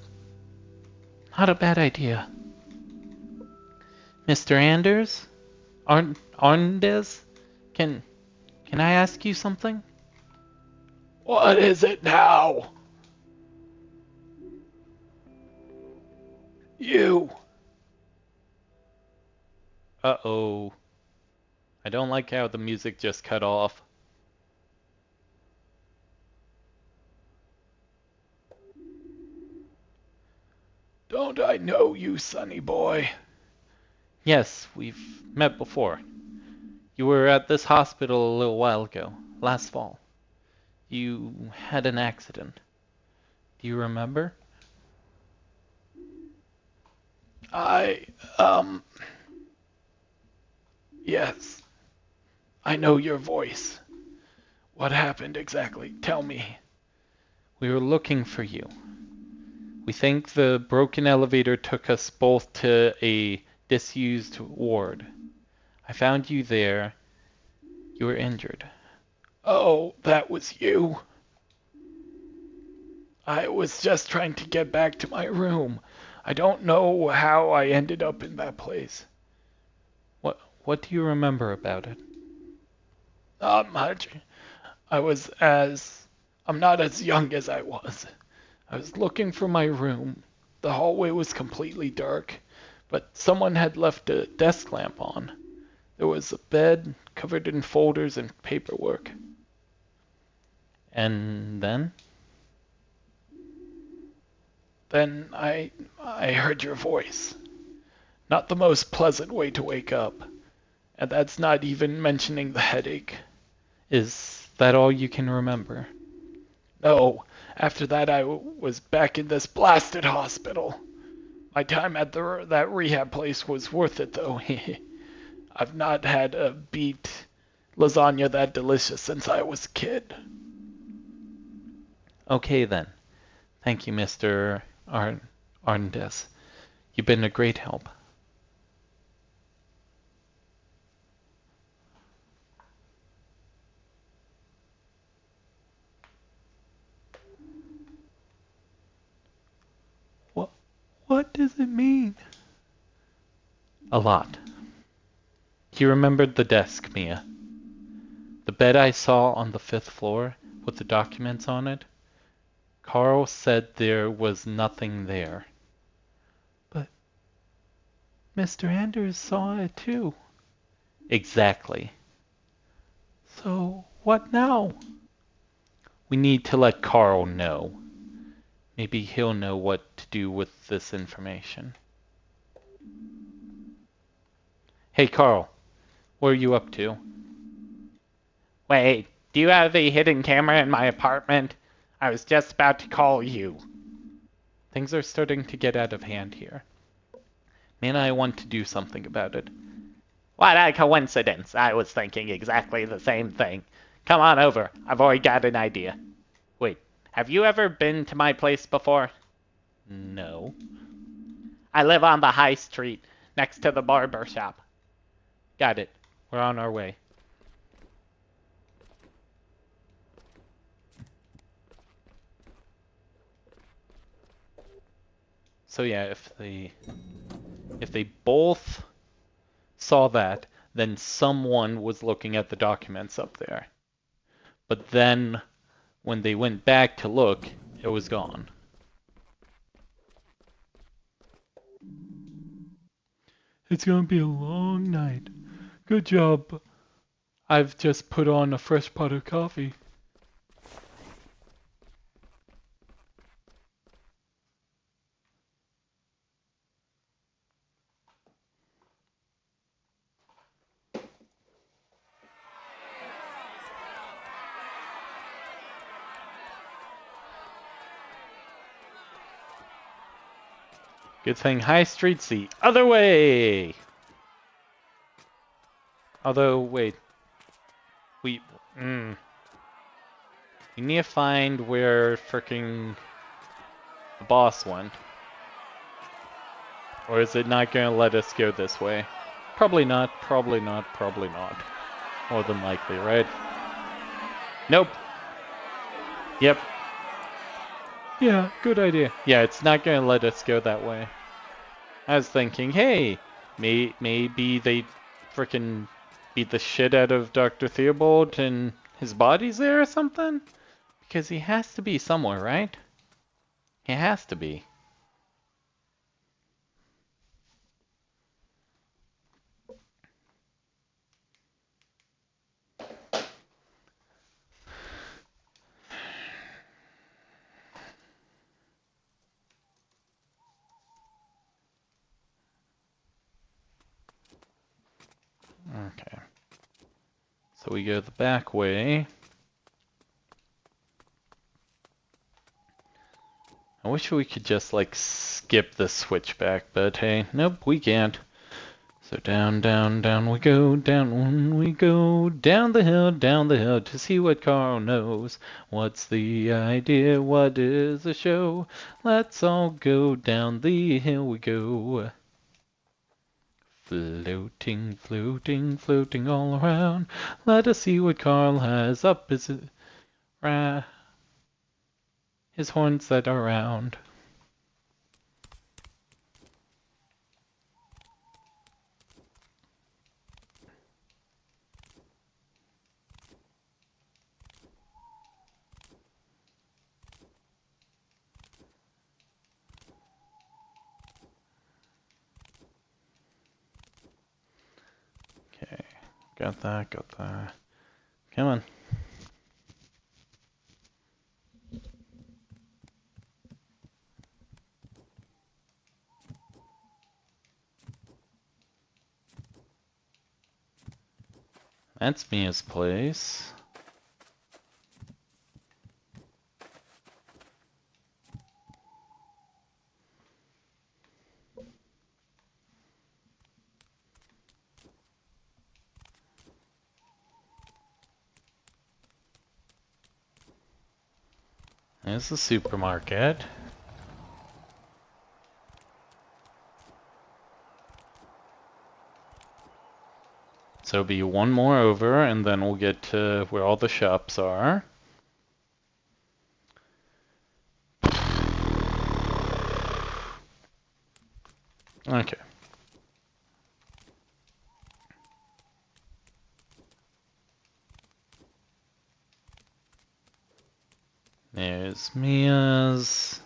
not a bad idea. Mr. Anders? Arndez? Can I ask you something? What is it now? You. Uh-oh. I don't like how the music just cut off. Don't I know you, sonny boy? Yes, we've met before. You were at this hospital a little while ago, last fall. You had an accident. Do you remember? Yes. I know your voice. What happened exactly? Tell me. We were looking for you. We think the broken elevator took us both to a disused ward. I found you there. You were injured. Oh, that was you. I was just trying to get back to my room. I don't know how I ended up in that place. What do you remember about it? Not much. I'm not as young as I was. I was looking for my room. The hallway was completely dark, but someone had left a desk lamp on. There was a bed covered in folders and paperwork. And then? Then I heard your voice. Not the most pleasant way to wake up. And that's not even mentioning the headache. Is that all you can remember? No, after that I was back in this blasted hospital. My time at that rehab place was worth it though. I've not had a beet lasagna that delicious since I was a kid. Okay then. Thank you, Mr. Arndes. You've been a great help. What does it mean? A lot. He remembered the desk, Mia. The bed I saw on the 5th floor with the documents on it. Carl said there was nothing there. But Mr. Anders saw it too. Exactly. So what now? We need to let Carl know. Maybe he'll know what to do with this information. Hey, Carl. What are you up to? Wait, do you have a hidden camera in my apartment? I was just about to call you. Things are starting to get out of hand here. Man, I want to do something about it. What a coincidence. I was thinking exactly the same thing. Come on over. I've already got an idea. Wait, have you ever been to my place before? No. I live on the high street, next to the barber shop. Got it. We're on our way. So yeah, if they both saw that, then someone was looking at the documents up there. But then when they went back to look, it was gone. It's gonna be a long night. Good job. I've just put on a fresh pot of coffee. Good thing High Street's the other way! Although, wait. We need to find where fricking the boss went. Or is it not gonna let us go this way? Probably not, probably not, probably not. More than likely, right? Nope. Yep. Yeah, good idea. Yeah, it's not gonna let us go that way. I was thinking, hey, maybe they frickin' beat the shit out of Dr. Theobald and his body's there or something? Because he has to be somewhere, right? He has to be. Okay. So we go the back way. I wish we could just like skip the switchback, but hey, nope, we can't. So down, down, down we go, down we go, down the hill to see what Carl knows. What's the idea? What is the show? Let's all go down the hill we go. Floating, floating, floating all around. Let us see what Carl has up his horns that are round. Okay, got that, got that. Come on. That's Mia's place. There's the supermarket. So it'll be one more over, and then we'll get to where all the shops are. Okay. There's Mia's.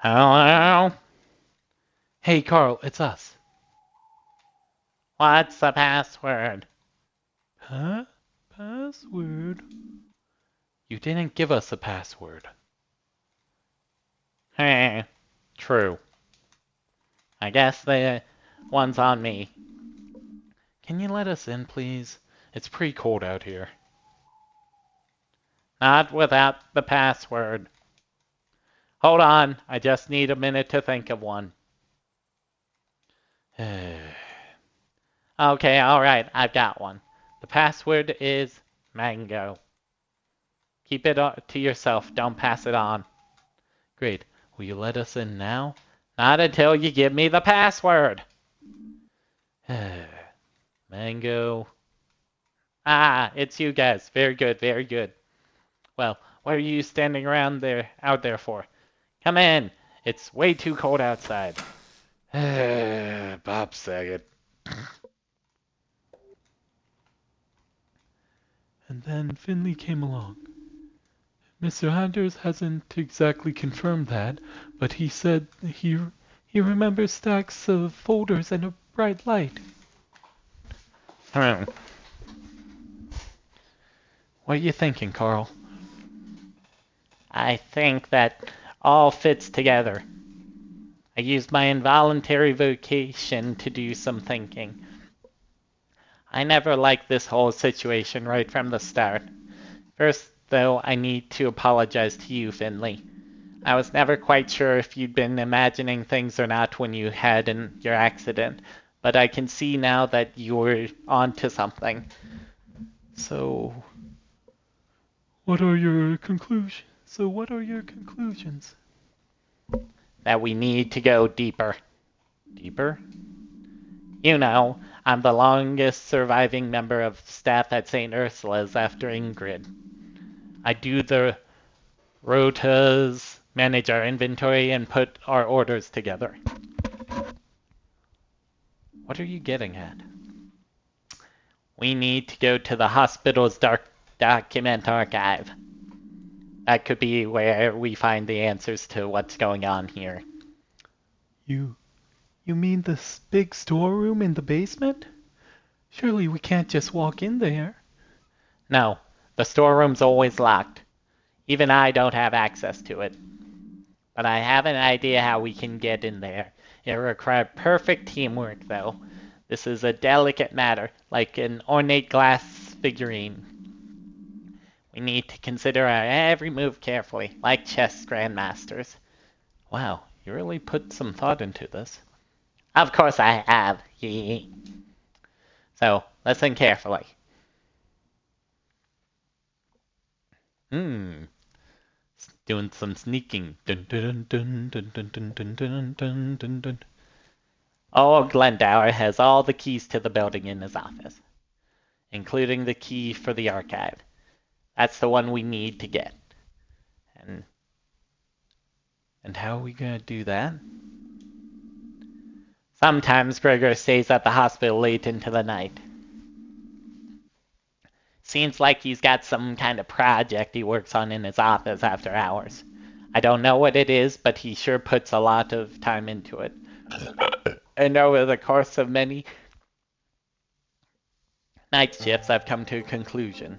Hello? Hey, Carl, it's us. What's the password? Huh? Password? You didn't give us a password. Hey, true. I guess the one's on me. Can you let us in, please? It's pretty cold out here. Not without the password. Hold on, I just need a minute to think of one. Okay, alright, I've got one. The password is mango. Keep it to yourself, don't pass it on. Great. Will you let us in now? Not until you give me the password. Mango. Ah, it's you guys. Very good, very good. Well, what are you standing around out there for? Come in. It's way too cold outside. Bob Saget. And then Finley came along. Mr. Anders hasn't exactly confirmed that, but he said he remembers stacks of folders and a bright light. What are you thinking, Carl? I think that all fits together. I used my involuntary vocation to do some thinking. I never liked this whole situation right from the start. First, though, I need to apologize to you, Finley. I was never quite sure if you'd been imagining things or not when you had your accident, but I can see now that you were onto something. So, What are your conclusions? That we need to go deeper. deeper? You know, I'm the longest surviving member of staff at St. Ursula's after Ingrid. I do the rotas, manage our inventory, and put our orders together. What are you getting at? We need to go to the hospital's document archive. That could be where we find the answers to what's going on here. You mean this big storeroom in the basement? Surely we can't just walk in there. No, the storeroom's always locked. Even I don't have access to it. But I have an idea how we can get in there. It requires perfect teamwork, though. This is a delicate matter, like an ornate glass figurine. We need to consider our every move carefully, like chess grandmasters. Wow, you really put some thought into this. Of course I have. So, listen carefully. Doing some sneaking. Dun, dun, dun, dun, dun, dun, dun, dun, dun, dun, dun. Old Glendower has all the keys to the building in his office, including the key for the archive. That's the one we need to get. And how are we gonna do that? Sometimes Gregor stays at the hospital late into the night. Seems like he's got some kind of project he works on in his office after hours. I don't know what it is, but he sure puts a lot of time into it. And over the course of many night shifts, I've come to a conclusion.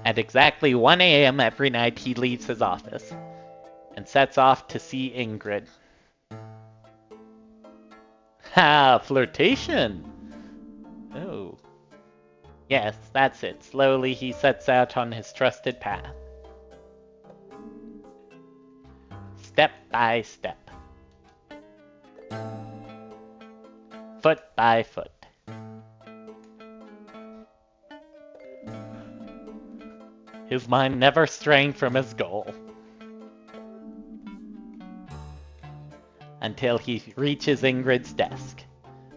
At exactly 1 a.m. every night, he leaves his office and sets off to see Ingrid. Ha! Flirtation! Oh. Yes, that's it. Slowly he sets out on his trusted path. Step by step. Foot by foot. His mind never straying from his goal. Until he reaches Ingrid's desk.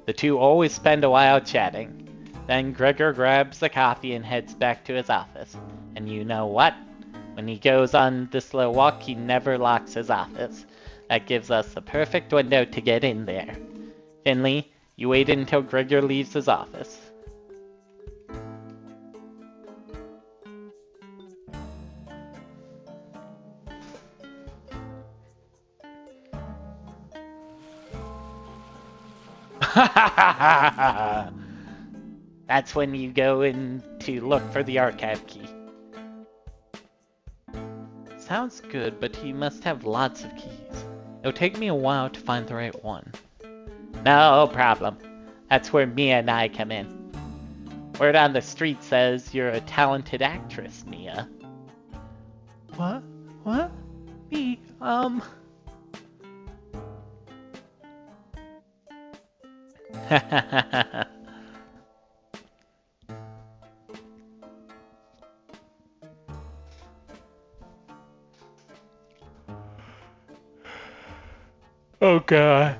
The two always spend a while chatting. Then Gregor grabs the coffee and heads back to his office. And you know what? When he goes on this slow walk, he never locks his office. That gives us the perfect window to get in there. Finley, you wait until Gregor leaves his office. That's when you go in to look for the archive key. Sounds good, but he must have lots of keys. It'll take me a while to find the right one. No problem. That's where Mia and I come in. Word on the street says you're a talented actress, Mia. What? What? Me? Oh god.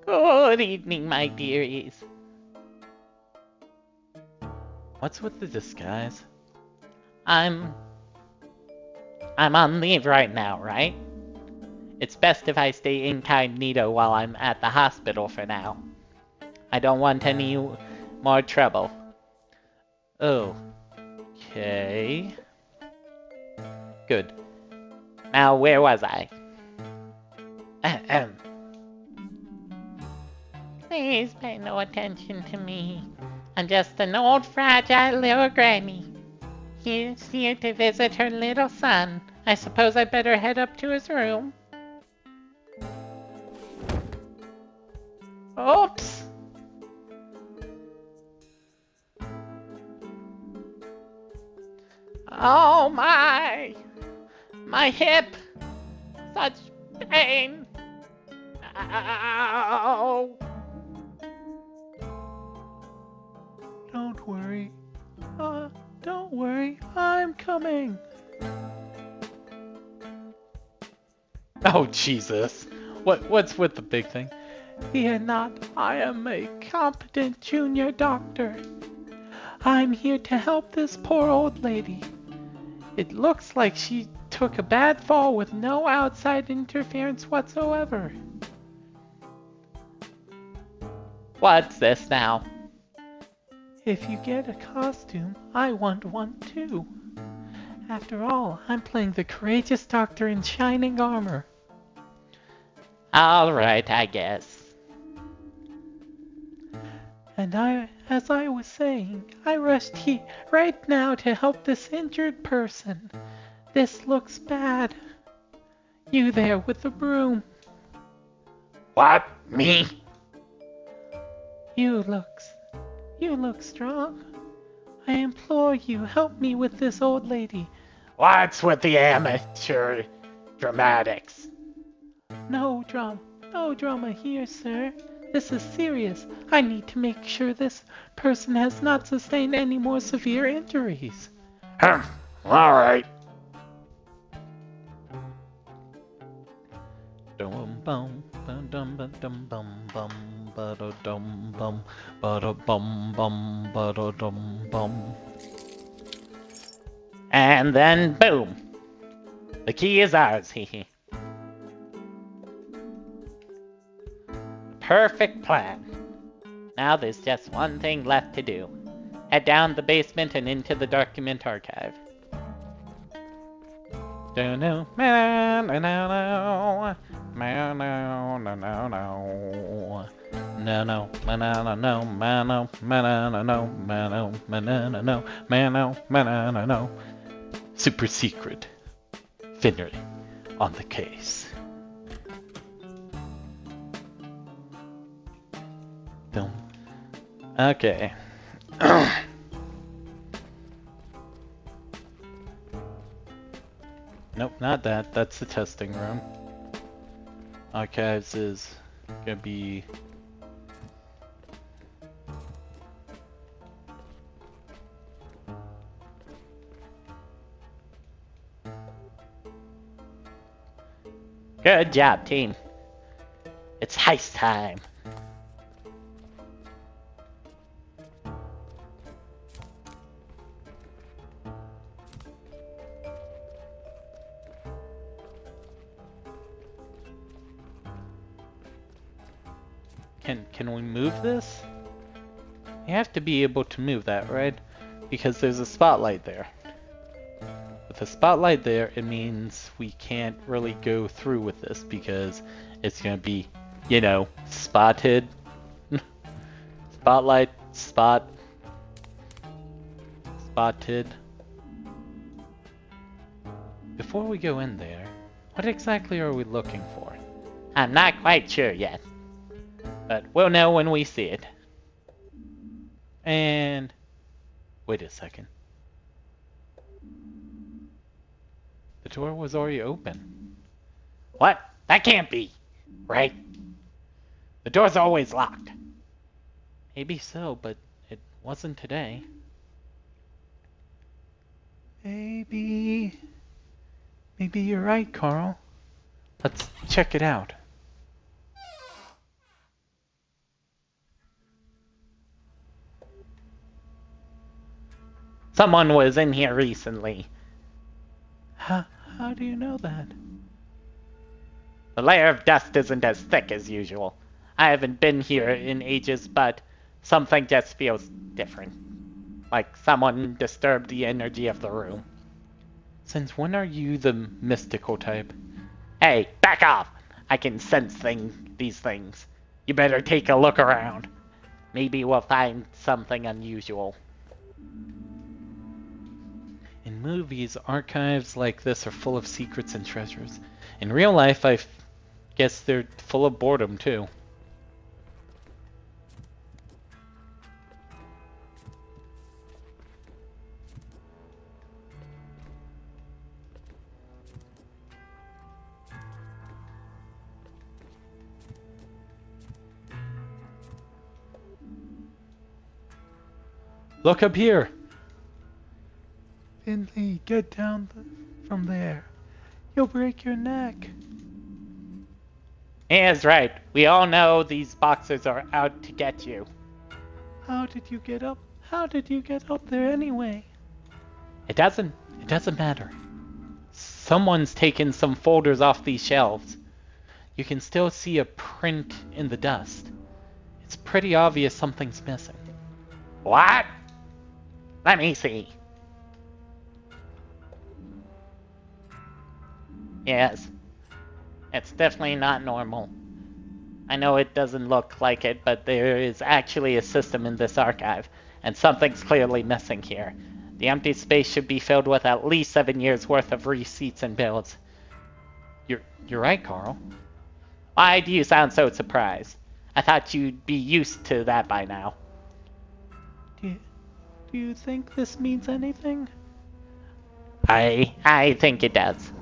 Good evening, my dearies. What's with the disguise? I'm on leave right now, right? It's best if I stay incognito while I'm at the hospital for now. I don't want any more trouble. Oh. Okay. Good. Now, where was I? Please pay no attention to me. I'm just an old fragile little granny. She's here to visit her little son. I suppose I'd better head up to his room. Oops! Oh my! My hip! Such pain! Ow! Don't worry. Don't worry. I'm coming. Oh Jesus. What's with the big thing? Fear not. I am a competent junior doctor. I'm here to help this poor old lady. It looks like she took a bad fall with no outside interference whatsoever. What's this now? If you get a costume, I want one too. After all, I'm playing the courageous doctor in shining armor. Alright, I guess. And as I was saying, I rushed here right now to help this injured person. This looks bad. You there with the broom. What? Me? You look strong. I implore you, help me with this old lady. What's with the amateur dramatics? No drama here, sir. This is serious. I need to make sure this person has not sustained any more severe injuries. Alright. Dum bum bum dum bum dum bum bum ba dum bum ba bum bum ba dum bum. And then boom! The key is ours, hehe. Perfect plan. Now there's just one thing left to do. Head down the basement and into the document archive. No, no, no, no, no. No, no, no, no, no, no, no, no, no, no, no, no, no. Super secret. Finnery on the case. Film. Okay. Nope, not that. That's the testing room. Archives is gonna be... Good job, team. It's heist time. Can we move this? You have to be able to move that, right? Because there's a spotlight there. With a spotlight there, it means we can't really go through with this because it's gonna be, you know, spotted. Spotlight, spotted. Before we go in there, what exactly are we looking for? I'm not quite sure yet, but we'll know when we see it. And wait a second. The door was already open. What? That can't be, right? The door's always locked. Maybe so, but it wasn't today. Maybe you're right, Carl. Let's check it out. Someone was in here recently. How do you know that? The layer of dust isn't as thick as usual. I haven't been here in ages, but something just feels different. Like someone disturbed the energy of the room. Since when are you the mystical type? Hey, back off! I can sense these things. You better take a look around. Maybe we'll find something unusual. In movies, archives like this are full of secrets and treasures. In real life, I guess they're full of boredom too. Look up here! Finley, get down from there. You'll break your neck. Is right. We all know these boxers are out to get you. How did you get up? How did you get up there anyway? It doesn't matter. Someone's taken some folders off these shelves. You can still see a print in the dust. It's pretty obvious something's missing. What? Let me see. Yes. It's definitely not normal. I know it doesn't look like it, but there is actually a system in this archive, and something's clearly missing here. The empty space should be filled with at least 7 years worth of receipts and bills. You're right, Carl. Why do you sound so surprised? I thought you'd be used to that by now. Do you think this means anything? I think it does.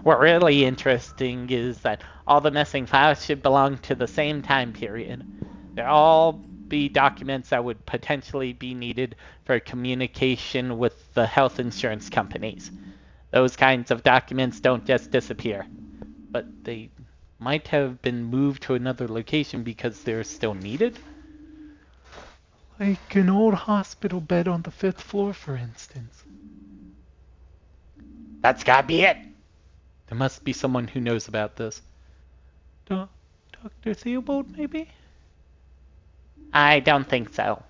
What really interesting is that all the missing files should belong to the same time period. They'll all be documents that would potentially be needed for communication with the health insurance companies. Those kinds of documents don't just disappear, but they might have been moved to another location because they're still needed? Like an old hospital bed on the 5th floor, for instance. That's gotta be it. There must be someone who knows about this. Dr. Theobald, maybe? I don't think so.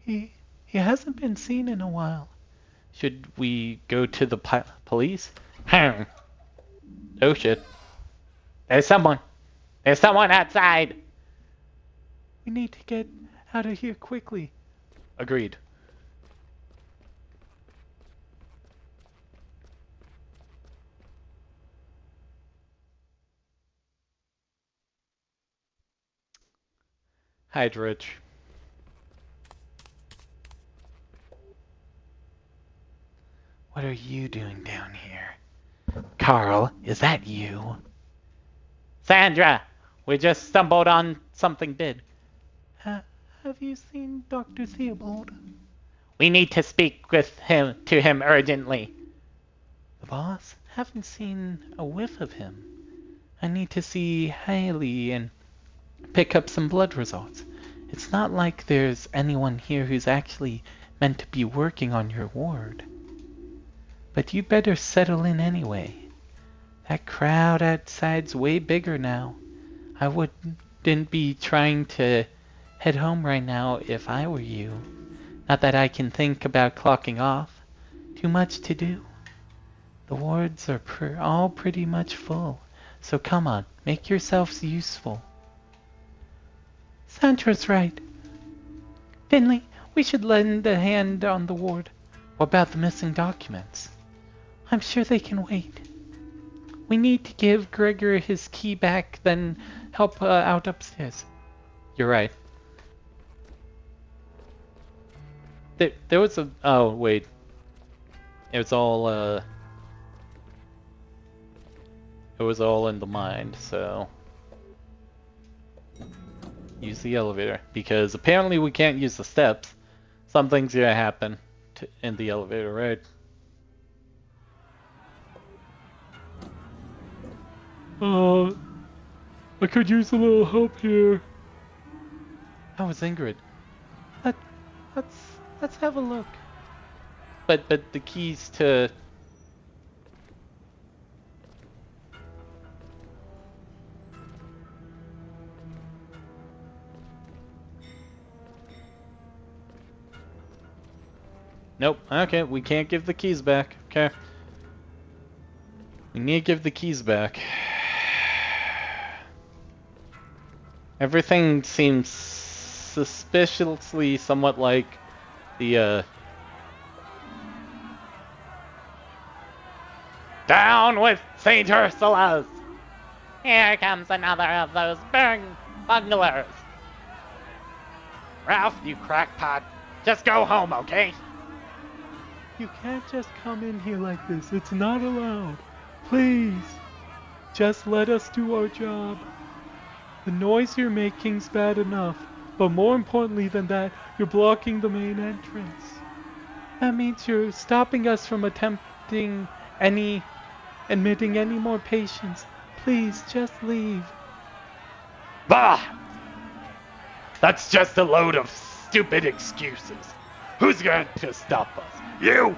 He hasn't been seen in a while. Should we go to the police? Oh shit. There's someone. There's someone outside. We need to get out of here quickly. Agreed. Hide, Rich. What are you doing down here? Carl, is that you? Sandra, we just stumbled on something big. Have you seen Dr. Theobald? We need to speak to him urgently. The boss? Haven't seen a whiff of him. I need to see Haley and pick up some blood results. It's not like there's anyone here who's actually meant to be working on your ward. But you better settle in anyway. That crowd outside's way bigger now. I wouldn't be trying to head home right now if I were you. Not that I can think about clocking off. Too much to do. The wards are all pretty much full. So come on, make yourselves useful. Sandra's right. Finley, we should lend a hand on the ward. What about the missing documents? I'm sure they can wait. We need to give Gregor his key back, then help out upstairs. You're right. There was a... Oh, wait. It was all, It was all in the mind, so... Use the elevator, because apparently we can't use the steps. Something's gonna happen in the elevator, right? I could use a little help here. How was Ingrid? Let's have a look. But the keys to... Nope. Okay, we can't give the keys back. Okay. We need to give the keys back. Everything seems suspiciously somewhat like the, Down with St. Ursula's! Here comes another of those bunglers! Ralph, you crackpot. Just go home, okay? You can't just come in here like this. It's not allowed. Please. Just let us do our job. The noise you're making's bad enough, but more importantly than that, you're blocking the main entrance. That means you're stopping us from admitting any more patients. Please, just leave. Bah! That's just a load of stupid excuses. Who's going to stop us? You!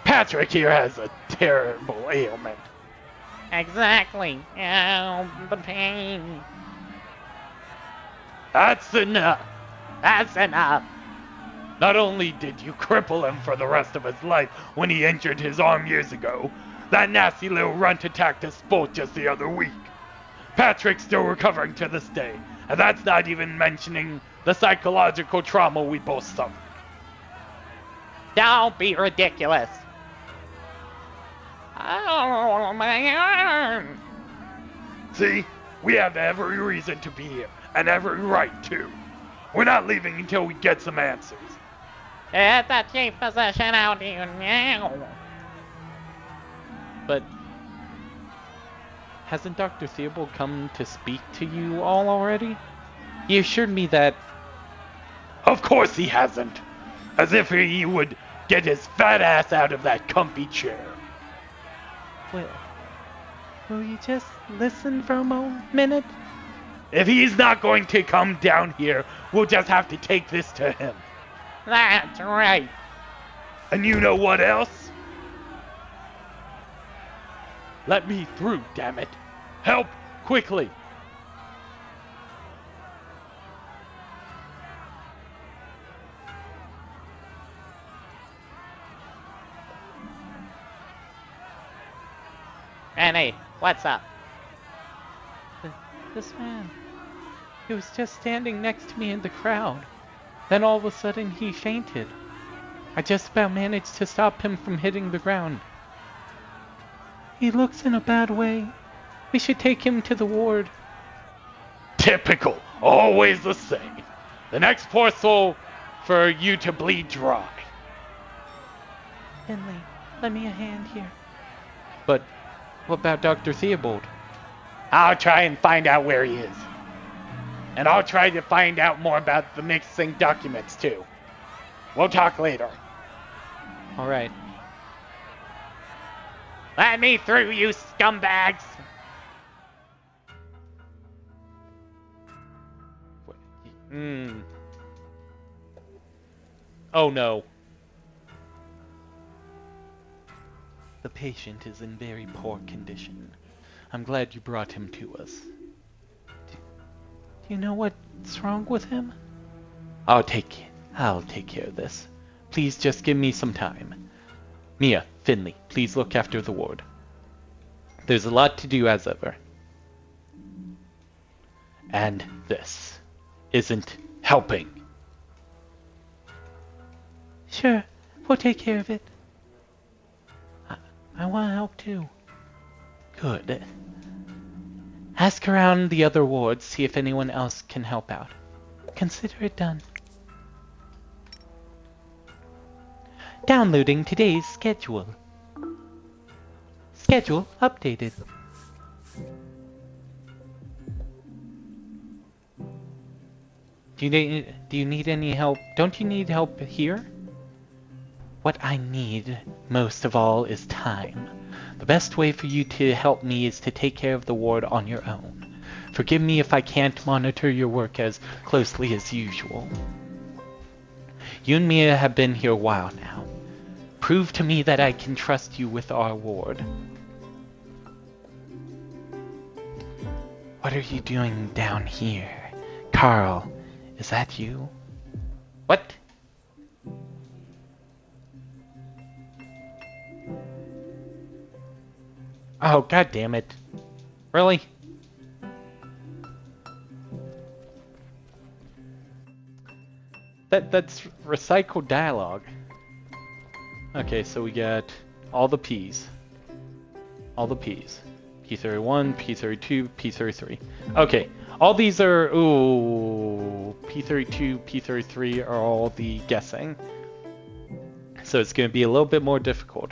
Patrick here has a terrible ailment. Exactly. Oh, the pain. That's enough. That's enough. Not only did you cripple him for the rest of his life when he injured his arm years ago, that nasty little runt attacked us both just the other week. Patrick's still recovering to this day, and that's not even mentioning the psychological trauma we both suffered. Don't be ridiculous. Oh, my arm. See? We have every reason to be here, and every right to. We're not leaving until we get some answers. Get the chief physician out here now. But hasn't Dr. Theobald come to speak to you all already? He assured me that... Of course he hasn't. As if he would get his fat ass out of that comfy chair. Will you just listen for a minute? If he's not going to come down here, we'll just have to take this to him. That's right. And you know what else? Let me through, damn it. Help, quickly. Annie, what's up? This man. He was just standing next to me in the crowd. Then all of a sudden he fainted. I just about managed to stop him from hitting the ground. He looks in a bad way. We should take him to the ward. Typical. Always the same. The next poor soul for you to bleed dry. Finley, lend me a hand here. But what about Dr. Theobald? I'll try and find out where he is. And I'll try to find out more about the missing documents, too. We'll talk later. All right. Let me through, you scumbags! Oh no. The patient is in very poor condition. I'm glad you brought him to us. Do you know what's wrong with him? I'll take care of this. Please just give me some time. Mia, Finley, please look after the ward. There's a lot to do as ever. And this isn't helping. Sure, we'll take care of it. I want to help too. Good. Ask around the other wards, see if anyone else can help out. Consider it done. Downloading today's schedule. Schedule updated. Do you need any help? Don't you need help here? What I need most of all is time. The best way for you to help me is to take care of the ward on your own. Forgive me if I can't monitor your work as closely as usual. You and Mia have been here a while now. Prove to me that I can trust you with our ward. What are you doing down here? Carl, is that you? What? Oh, god damn it. Really? That's recycled dialogue. Okay, so we got all the P's. All the P's. P31, P32, P33. Okay, all these are, ooh, P32, P33 are all the guessing. So it's going to be a little bit more difficult.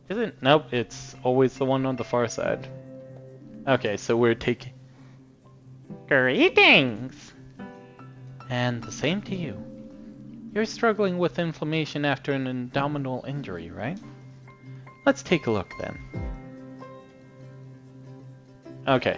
Is it? Nope, it's always the one on the far side. Okay, so we're taking... Greetings! And the same to you. You're struggling with inflammation after an abdominal injury, right? Let's take a look then. Okay.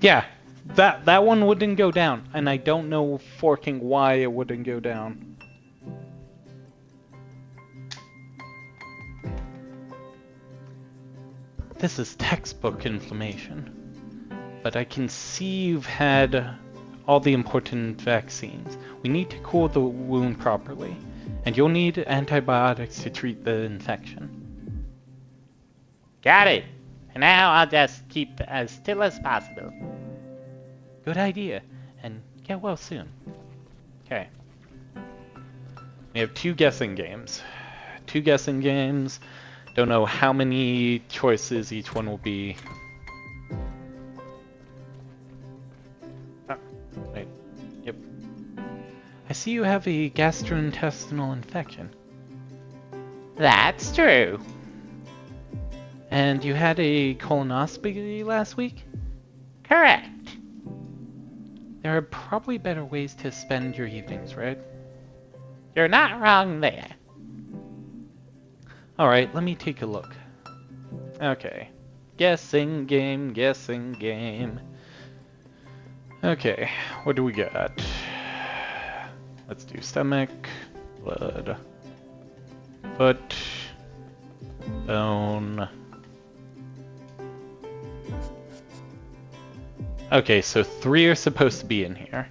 Yeah, that one wouldn't go down, and I don't know forking why it wouldn't go down. This is textbook inflammation, but I can see you've had all the important vaccines. We need to cool the wound properly, and you'll need antibiotics to treat the infection. Got it. And now I'll just keep as still as possible. Good idea, and get well soon. Okay. We have two guessing games. Two guessing games. Don't know how many choices each one will be. Oh, wait. Yep. I see you have a gastrointestinal infection. That's true. And you had a colonoscopy last week? Correct. There are probably better ways to spend your evenings, right? You're not wrong there. Alright, let me take a look. Okay. Guessing game, guessing game. Okay, what do we got? Let's do stomach, blood, foot, bone. Okay, so 3 are supposed to be in here.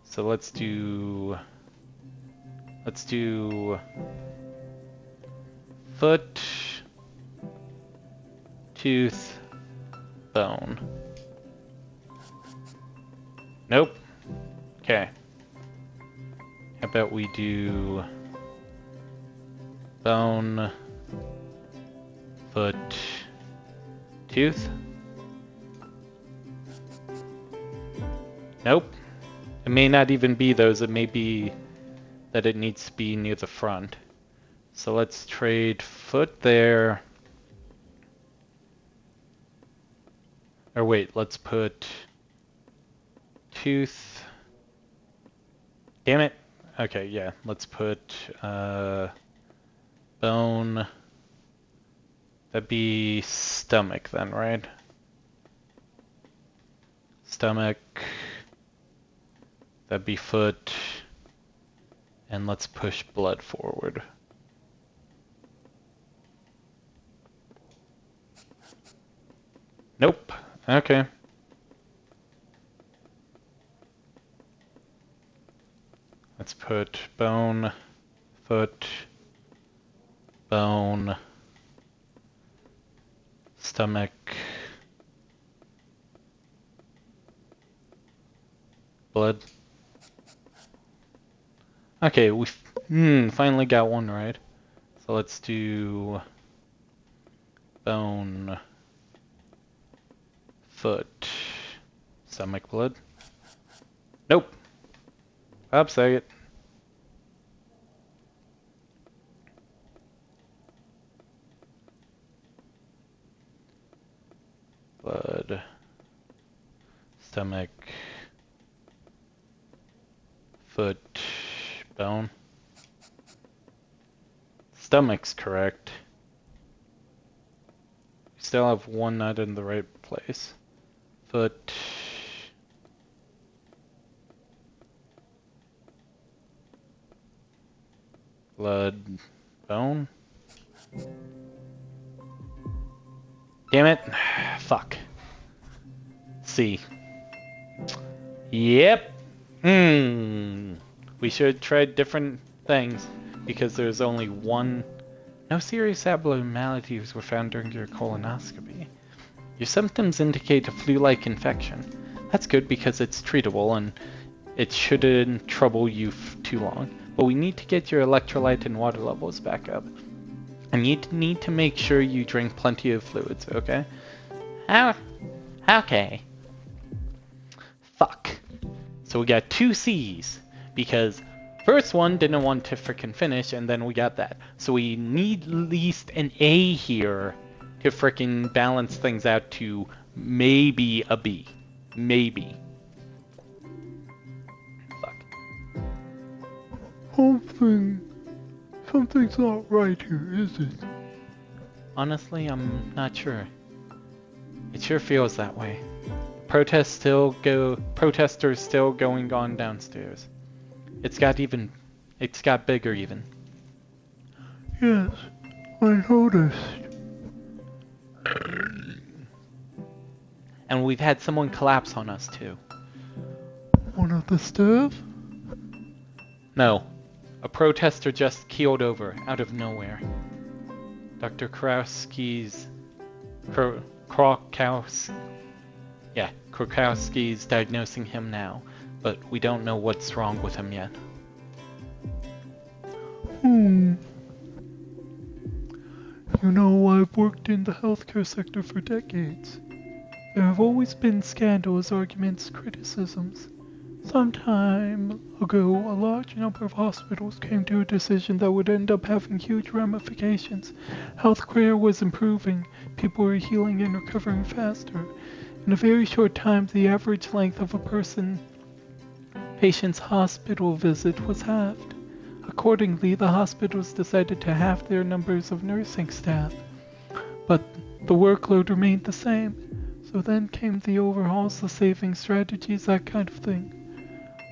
So let's do foot, tooth, bone. Nope. Okay. How about we do bone, foot, tooth? Nope. It may not even be those, it may be that it needs to be near the front. So let's trade foot there. Or wait, let's put tooth. Damn it. Okay, yeah, let's put bone. That'd be stomach then, right? Stomach. That'd be foot. And let's push blood forward. Nope. Okay. Let's put bone, foot, bone, stomach, blood. Okay, we finally got one right. So let's do bone, foot, stomach, blood. Nope. Upside it. Blood, stomach, foot, bone. Stomach's correct. We still have one not in the right place. Foot. Blood, bone. Damn it. Fuck. C. Yep. We should have tried different things because there's only one. No serious abnormalities were found during your colonoscopy. Your symptoms indicate a flu-like infection. That's good because it's treatable and it shouldn't trouble you too long. But we need to get your electrolyte and water levels back up. And you need to make sure you drink plenty of fluids, okay? Okay. Fuck. So we got 2 C's, because first one didn't want to frickin' finish, and then we got that. So we need at least an A here to frickin' balance things out to maybe a B. Maybe. Fuck. Something's not right here, is it? Honestly, I'm not sure. It sure feels that way. Protesters still going on downstairs. It's got bigger even. Yes, I noticed. And we've had someone collapse on us too. One of the staff? No. A protester just keeled over out of nowhere. Dr. Krakowski's diagnosing him now, but we don't know what's wrong with him yet. You know, I've worked in the healthcare sector for decades. There have always been scandals, arguments, criticisms. Some time ago, a large number of hospitals came to a decision that would end up having huge ramifications. Healthcare was improving, people were healing and recovering faster. In a very short time, the average length of a patient's hospital visit was halved. Accordingly, the hospitals decided to halve their numbers of nursing staff. But the workload remained the same. So then came the overhauls, the saving strategies, that kind of thing.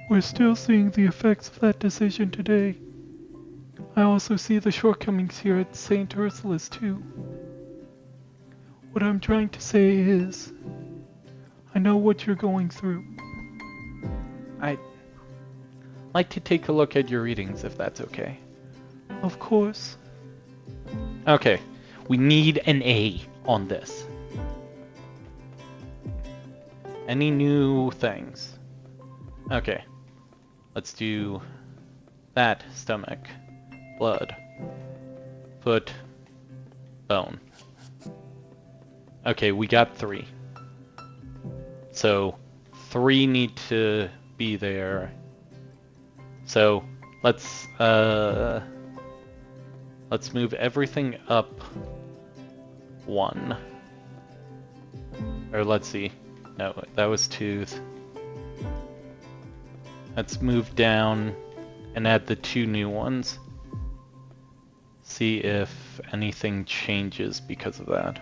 We're still seeing the effects of that decision today. I also see the shortcomings here at St. Ursula's too. What I'm trying to say is, I know what you're going through. I'd like to take a look at your readings if that's okay. Of course. Okay, we need an A on this. Any new things? Okay, let's do that. Stomach, blood, foot, bone. Okay, we got 3. So 3 need to be there. So let's move everything up 1. Or let's see. No, that was tooth. Let's move down and add the 2 new ones. See if anything changes because of that.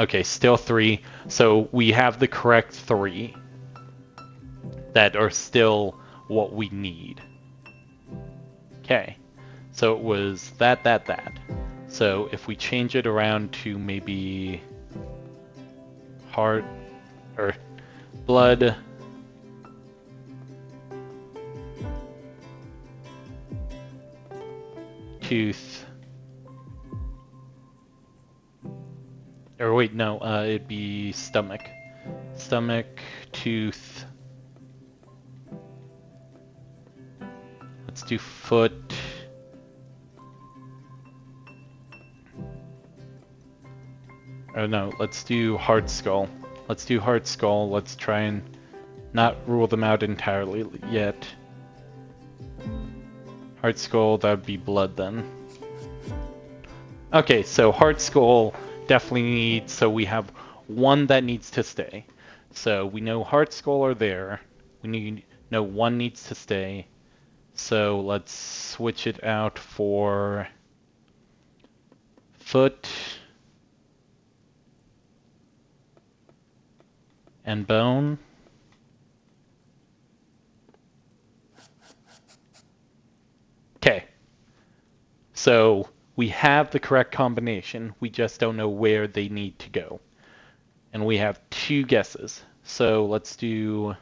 Okay, still 3. So we have the correct 3 that are still what we need. Okay, so it was that. So if we change it around to maybe heart or blood, tooth, or wait, no, it'd be stomach, tooth. Let's do foot. Oh no, let's do heart skull. Let's try and not rule them out entirely yet. Heart skull, that would be blood then. Okay, so heart skull definitely needs, so we have 1 that needs to stay. So we know heart skull are there. We know 1 needs to stay. So let's switch it out for foot and bone. Okay. So we have the correct combination. We just don't know where they need to go. And we have 2 guesses. So let's do...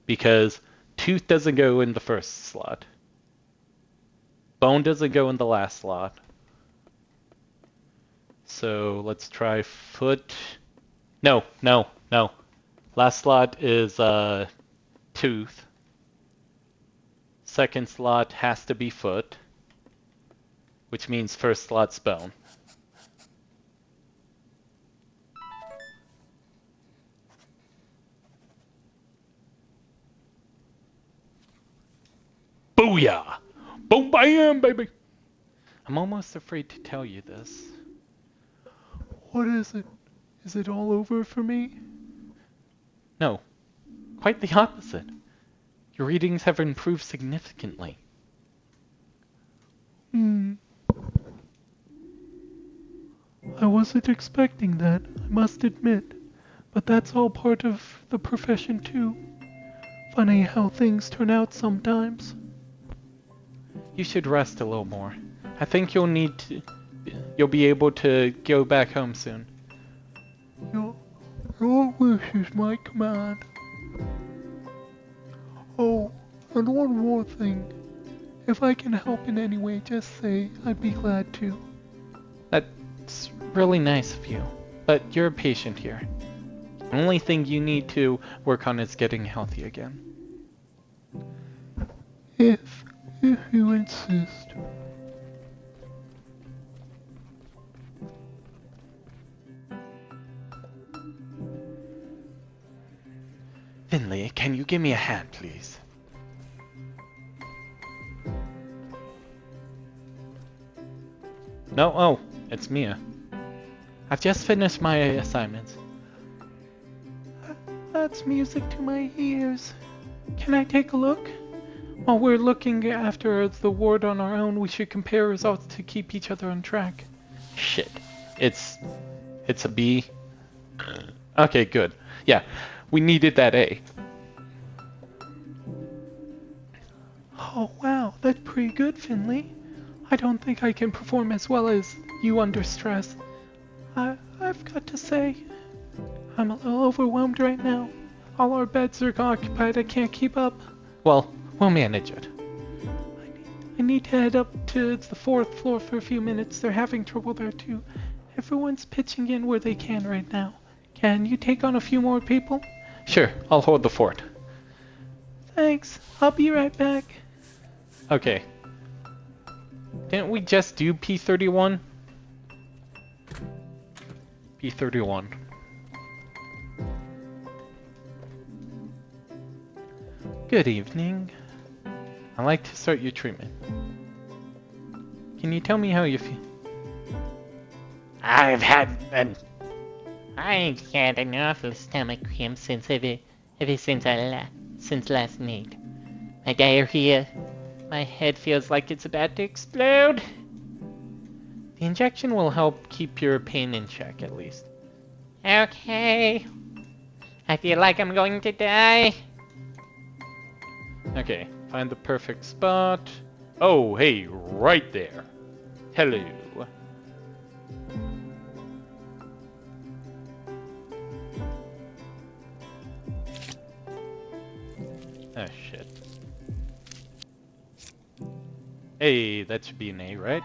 Because tooth doesn't go in the first slot. Bone doesn't go in the last slot. So let's try foot. No. Last slot is tooth. Second slot has to be foot, which means first slot's bone. Booyah! Boom bam, baby! I'm almost afraid to tell you this. What is it? Is it all over for me? No, quite the opposite. Your readings have improved significantly. I wasn't expecting that, I must admit. But that's all part of the profession too. Funny how things turn out sometimes. You should rest a little more. I think you'll be able to go back home soon. Your wish is my command. Oh, and one more thing. If I can help in any way, just say I'd be glad to. That's really nice of you, but you're a patient here. The only thing you need to work on is getting healthy again. If you insist. Finley, can you give me a hand, please? No, oh, it's Mia. I've just finished my assignments. That's music to my ears. Can I take a look? While we're looking after the ward on our own, we should compare results to keep each other on track. Shit. It's a B. Okay, good. Yeah, we needed that A. Oh wow, that's pretty good, Finley. I don't think I can perform as well as you under stress. I've got to say, I'm a little overwhelmed right now. All our beds are occupied, I can't keep up. Well, we'll manage it. I need to head up to the 4th floor for a few minutes. They're having trouble there too. Everyone's pitching in where they can right now. Can you take on a few more people? Sure, I'll hold the fort. Thanks, I'll be right back. Okay. Didn't we just do P31? P31. Good evening. I'd like to start your treatment. Can you tell me how you feel? I ain't had enough of stomach cramps since since last night. My diarrhea. My head feels like it's about to explode. The injection will help keep your pain in check, at least. Okay. I feel like I'm going to die. Okay, find the perfect spot. Oh, hey, right there. Hello. Oh, shit. Hey, that should be an A, right?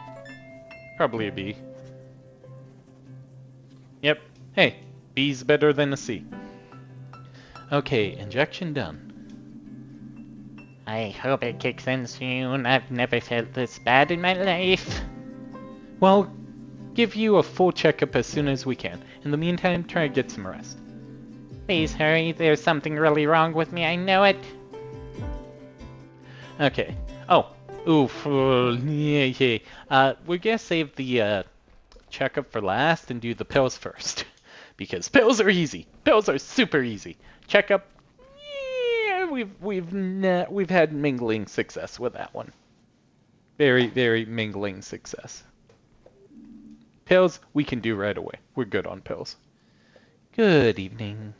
Probably a B. Yep. Hey, B's better than a C. Okay, injection done. I hope it kicks in soon. I've never felt this bad in my life. Well, give you a full checkup as soon as we can. In the meantime, try to get some rest. Please hurry. There's something really wrong with me. I know it. Okay. Oh. Oof. Yeah. We're gonna save the checkup for last and do the pills first. Because pills are easy. Pills are super easy. Checkup. Yeah, we've had mingling success with that one. Very, very mingling success. Pills, we can do right away. We're good on pills. Good evening.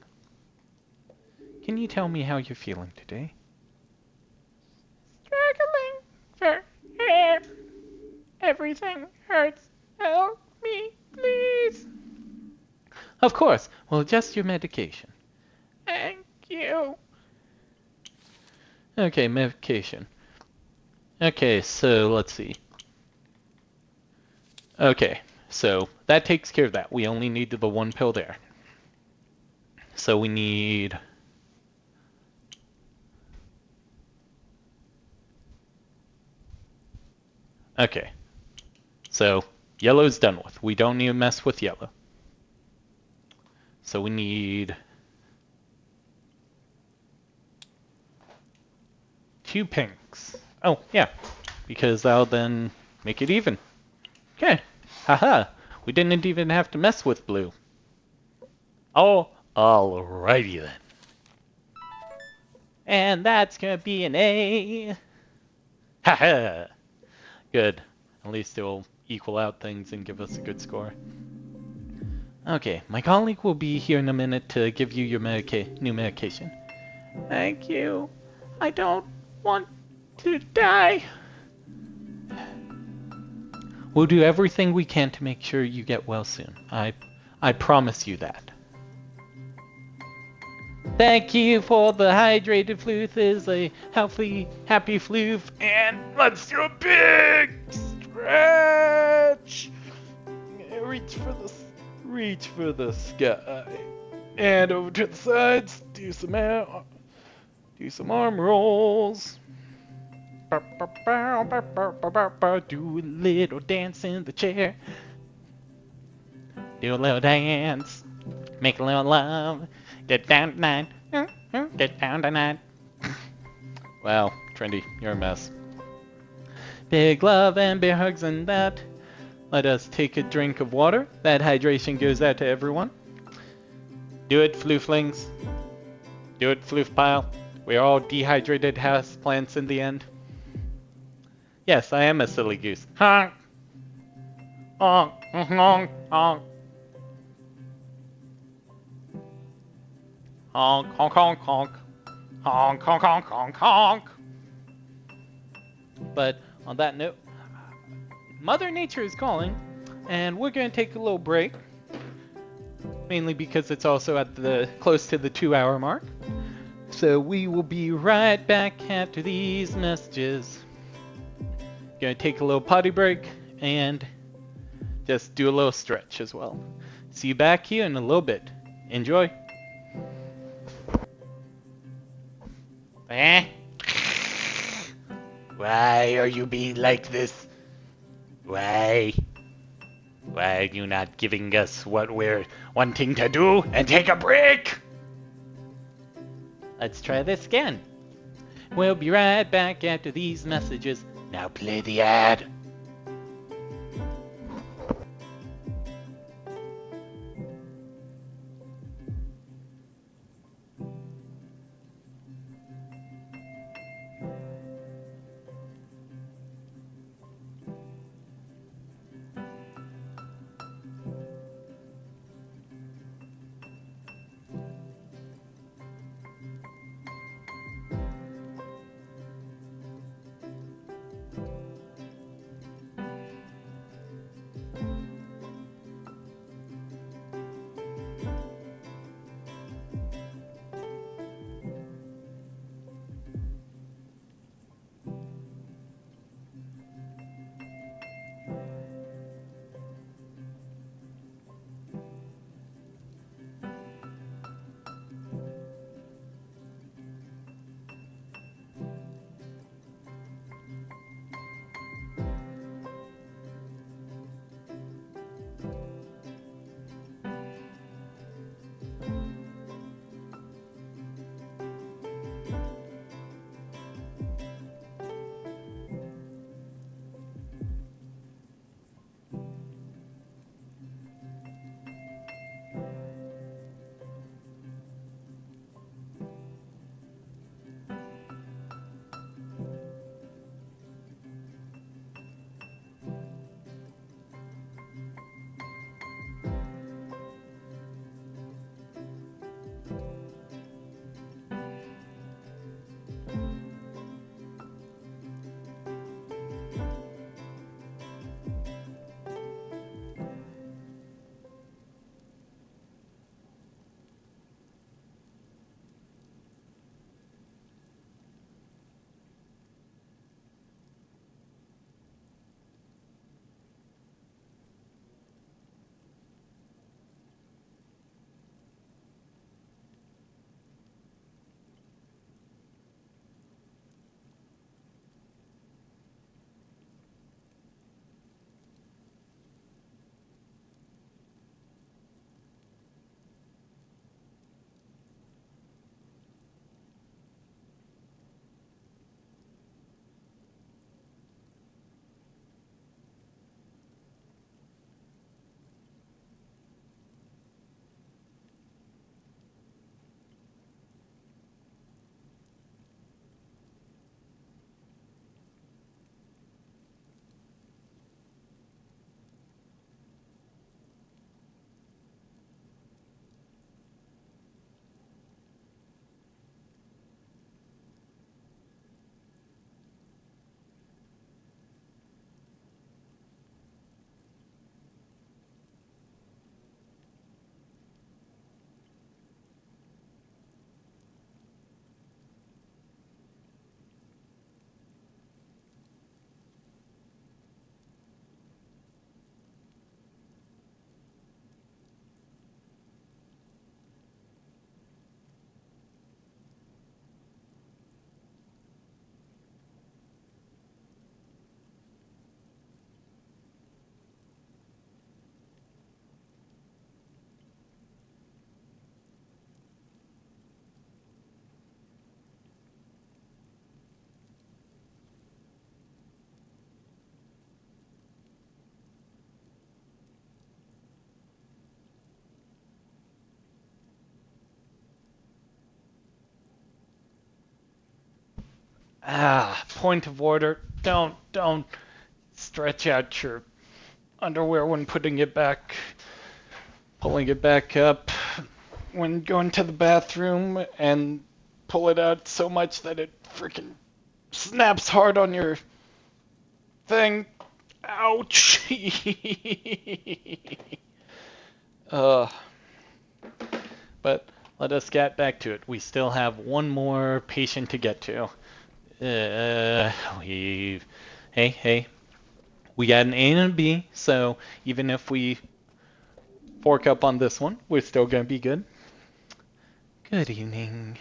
Can you tell me how you're feeling today? Struggling for air. Everything hurts. Help me, please. Of course. We'll adjust your medication. Thank you. Okay, medication. Okay, so let's see. Okay, so that takes care of that. We only need the one pill there. So we need... Okay. So, yellow's done with. We don't need to mess with yellow. So we need... 2 pinks. Oh, yeah. Because that'll then make it even. Okay. Haha. We didn't even have to mess with blue. Oh, alrighty then. And that's gonna be an A. Haha. Good. At least it'll equal out things and give us a good score. Okay, my colleague will be here in a minute to give you your new medication. Thank you. I don't want to die. We'll do everything we can to make sure you get well soon. I promise you that. Thank you for the hydrated floof is a healthy, happy floof. And let's do a big stretch. Reach for the sky. And over to the sides. Do some arm rolls. Do a little dance in the chair. Do a little dance. Make a little love. Get pound on that. Well, Trendy, you're a mess. Big love and bear hugs and that. Let us take a drink of water. That hydration goes out to everyone. Do it, flooflings. Do it, floofpile. We're all dehydrated house plants in the end. Yes, I am a silly goose. Honk. Honk. Honk. Honk. Honk. Honk. Honk. Honk. Honk. Honk. Honk. Honk. Honk. But on that note, Mother Nature is calling, and we're going to take a little break. Mainly because it's also at the close to the 2-hour mark. So we will be right back after these messages. Gonna take a little potty break and just do a little stretch as well. See you back here in a little bit. Enjoy. Eh? Why are you being like this? Why? Why are you not giving us what we're wanting to do and take a break? Let's try this again. We'll be right back after these messages. Now play the ad. Point of order. Don't stretch out your underwear when putting it back. Pulling it back up when going to the bathroom and pull it out so much that it freaking snaps hard on your thing. Ouch. uh, but let us get back to it. We still have one more patient to get to. Hey, we got an A and a B, so even if we fork up on this one, we're still gonna be good. Good evening.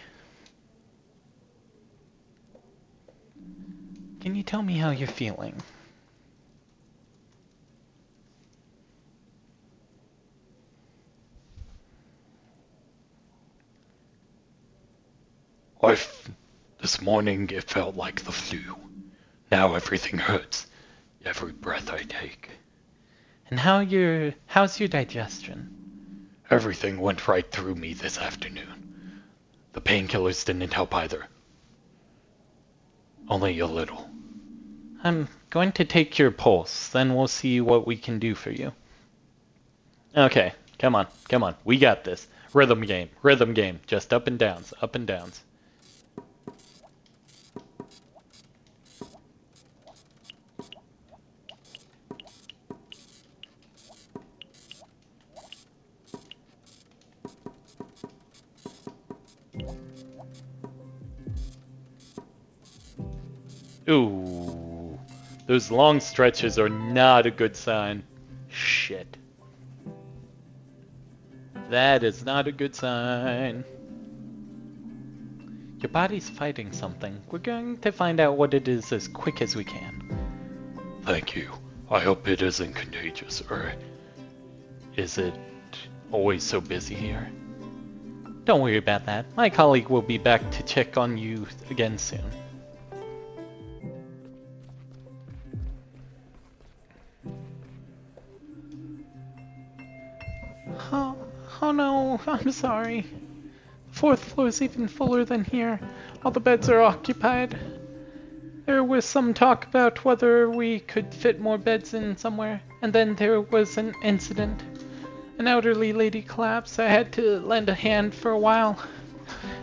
Can you tell me how you're feeling? This morning it felt like the flu. Now everything hurts. Every breath I take. And how's your digestion? Everything went right through me this afternoon. The painkillers didn't help either. Only a little. I'm going to take your pulse, then we'll see what we can do for you. Okay, come on. We got this. Rhythm game. Just up and downs. Ooh, those long stretches are not a good sign. Shit. That is not a good sign. Your body's fighting something. We're going to find out what it is as quick as we can. Thank you. I hope it isn't contagious, or is it always so busy here? Don't worry about that. My colleague will be back to check on you again soon. Oh no, I'm sorry. The fourth floor is even fuller than here. All the beds are occupied. There was some talk about whether we could fit more beds in somewhere, and then there was an incident. An elderly lady collapsed. I had to lend a hand for a while.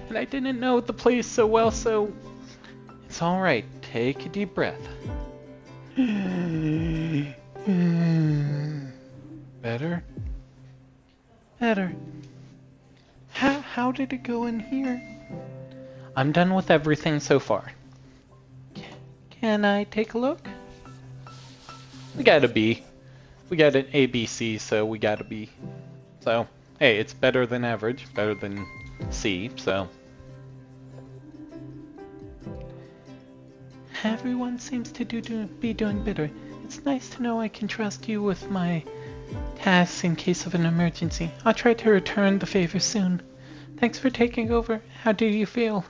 And I didn't know the place so well, so it's alright. Take a deep breath. Better? Better. How did it go in here? I'm done with everything so far. Can I take a look? We got a B. We got an A, B, C, so we got a B. So, hey, it's better than average, better than C, so. Everyone seems to be doing better. It's nice to know I can trust you with my tasks in case of an emergency. I'll try to return the favor soon. Thanks for taking over. How do you feel?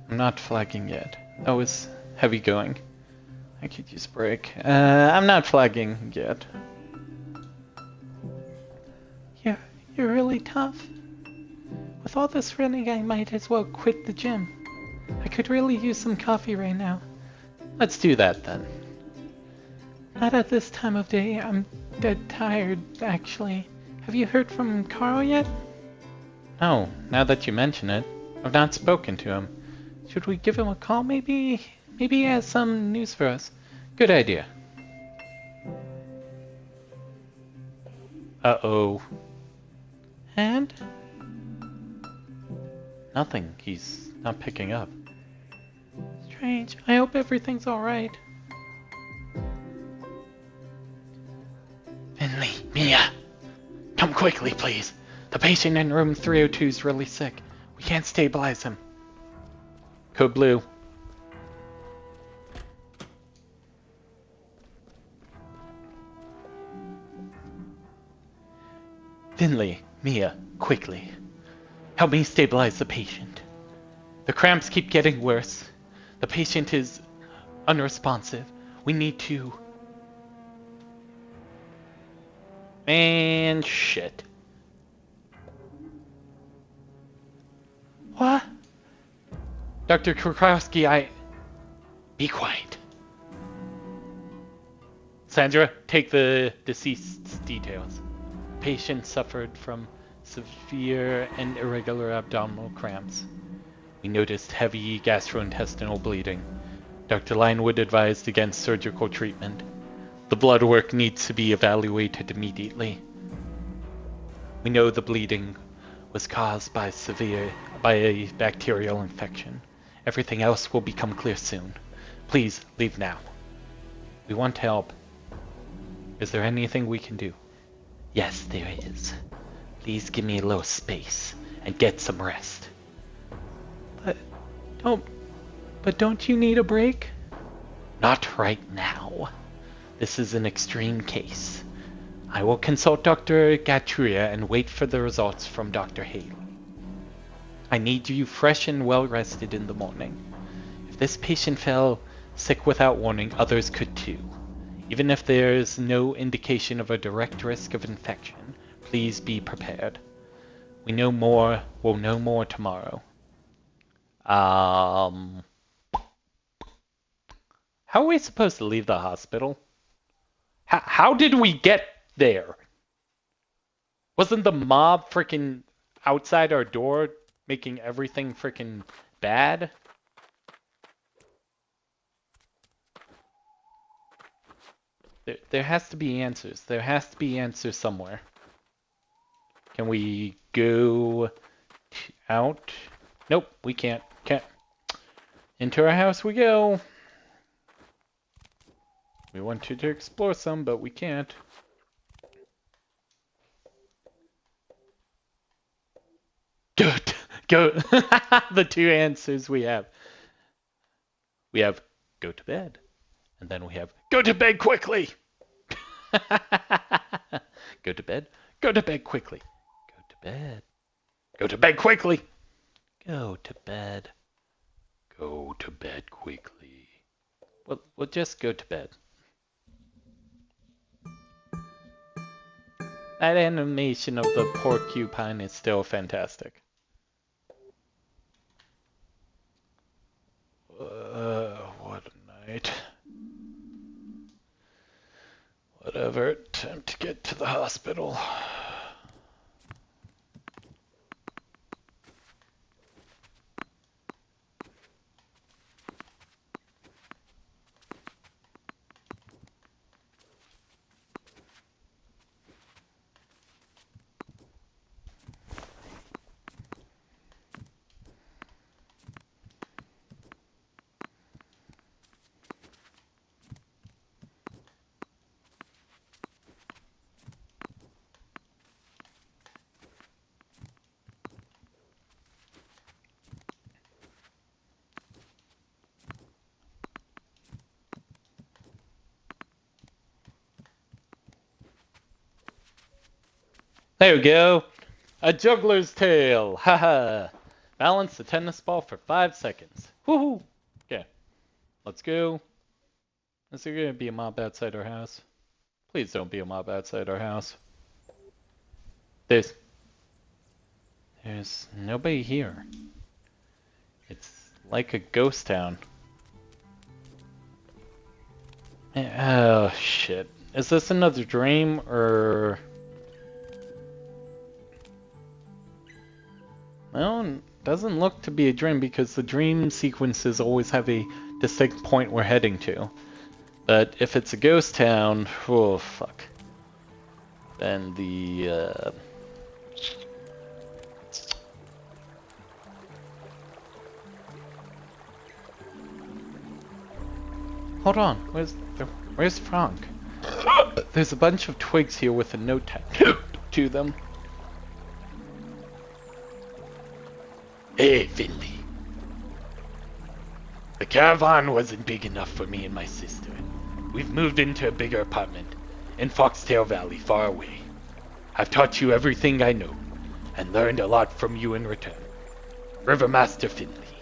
I'm not flagging yet. That was heavy going. I could use a break. I'm not flagging yet. You're really tough. With all this running, I might as well quit the gym. I could really use some coffee right now. Let's do that then. Not at this time of day. I'm dead tired, actually. Have you heard from Carl yet? No, now that you mention it. I've not spoken to him. Should we give him a call, maybe? Maybe he has some news for us. Good idea. Uh-oh. And? Nothing. He's not picking up. Strange. I hope everything's alright. Finley, Mia! Come quickly, please. The patient in room 302 is really sick. We can't stabilize him. Code Blue. Finley, Mia, quickly. Help me stabilize the patient. The cramps keep getting worse. The patient is unresponsive. We need to... And shit. What? Dr. Krakowski, Be quiet. Sandra, take the deceased's details. Patient suffered from severe and irregular abdominal cramps. We noticed heavy gastrointestinal bleeding. Dr. Linewood advised against surgical treatment. The blood work needs to be evaluated immediately. We know the bleeding was caused by a bacterial infection. Everything else will become clear soon. Please leave now. We want to help. Is there anything we can do? Yes, there is. Please give me a little space and get some rest. But don't you need a break? Not right now. This is an extreme case. I will consult Dr. Gatruya and wait for the results from Dr. Haley. I need you fresh and well rested in the morning. If this patient fell sick without warning, others could too. Even if there is no indication of a direct risk of infection, please be prepared. We'll know more tomorrow. How are we supposed to leave the hospital? How did we get there? Wasn't the mob freaking outside our door making everything freaking bad? There has to be answers. There has to be answers somewhere. Can we go out? Nope, we can't. Can't. Into our house we go. We want to explore some, but we can't. Go. The two answers we have. We have go to bed. And then we have go to bed quickly. Go to bed. Go to bed quickly. Go to bed. Go to bed quickly. Go to bed. Go to bed quickly. We'll just go to bed. That animation of the porcupine is still fantastic. What a night. Whatever, time to get to the hospital. There we go. A juggler's tail. Haha. Balance the tennis ball for 5 seconds. Woohoo. Okay. Let's go. Is there gonna be a mob outside our house? Please don't be a mob outside our house. There's nobody here. It's like a ghost town. Oh shit. Is this another dream or... Well, doesn't look to be a dream because the dream sequences always have a distinct point we're heading to. But if it's a ghost town, oh fuck. Then the Hold on, where's Frank? There's a bunch of twigs here with a note tattooed to them. Hey, Finley. The caravan wasn't big enough for me and my sister. We've moved into a bigger apartment in Foxtail Valley, far away. I've taught you everything I know, and learned a lot from you in return. Rivermaster Finley.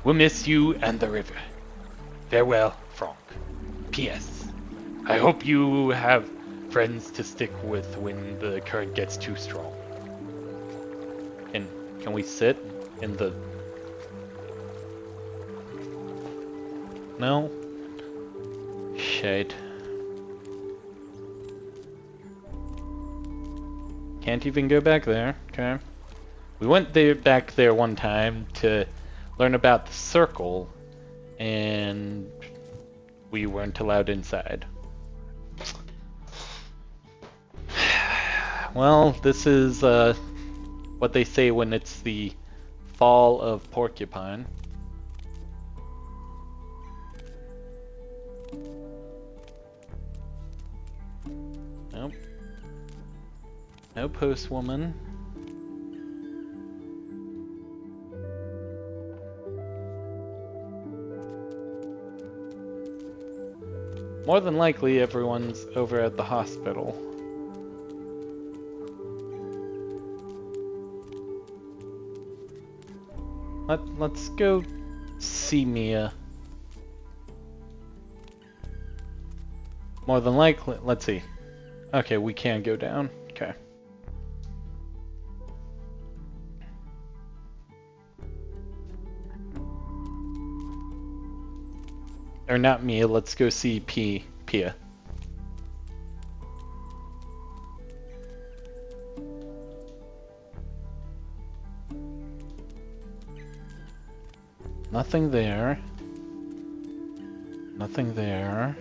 We'll miss you and the river. Farewell, Frank. P.S. I hope you have friends to stick with when the current gets too strong. Can we sit in the No? Shite. Can't even go back there. Okay. We went back there one time to learn about the circle, and we weren't allowed inside. Well, this is what they say when it's the fall of Porcupine. Nope. No postwoman. More than likely, everyone's over at the hospital. Let's go see Mia. More than likely, let's see. Okay, we can go down. Okay. Or not Mia, let's go see Pia. Nothing there. Nothing there.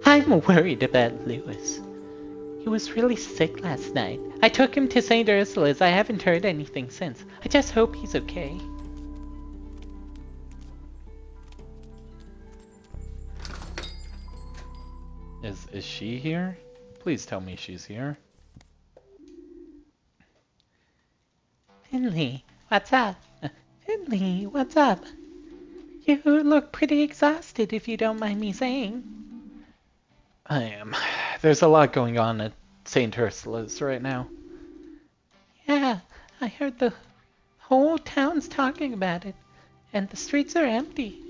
I'm worried about Lewis. He was really sick last night. I took him to St. Ursula's. I haven't heard anything since. I just hope he's okay. Is she here? Please tell me she's here. Finley, what's up? Finley, what's up? You look pretty exhausted, if you don't mind me saying. I am. There's a lot going on at St. Ursula's right now. Yeah, I heard the whole town's talking about it, and the streets are empty.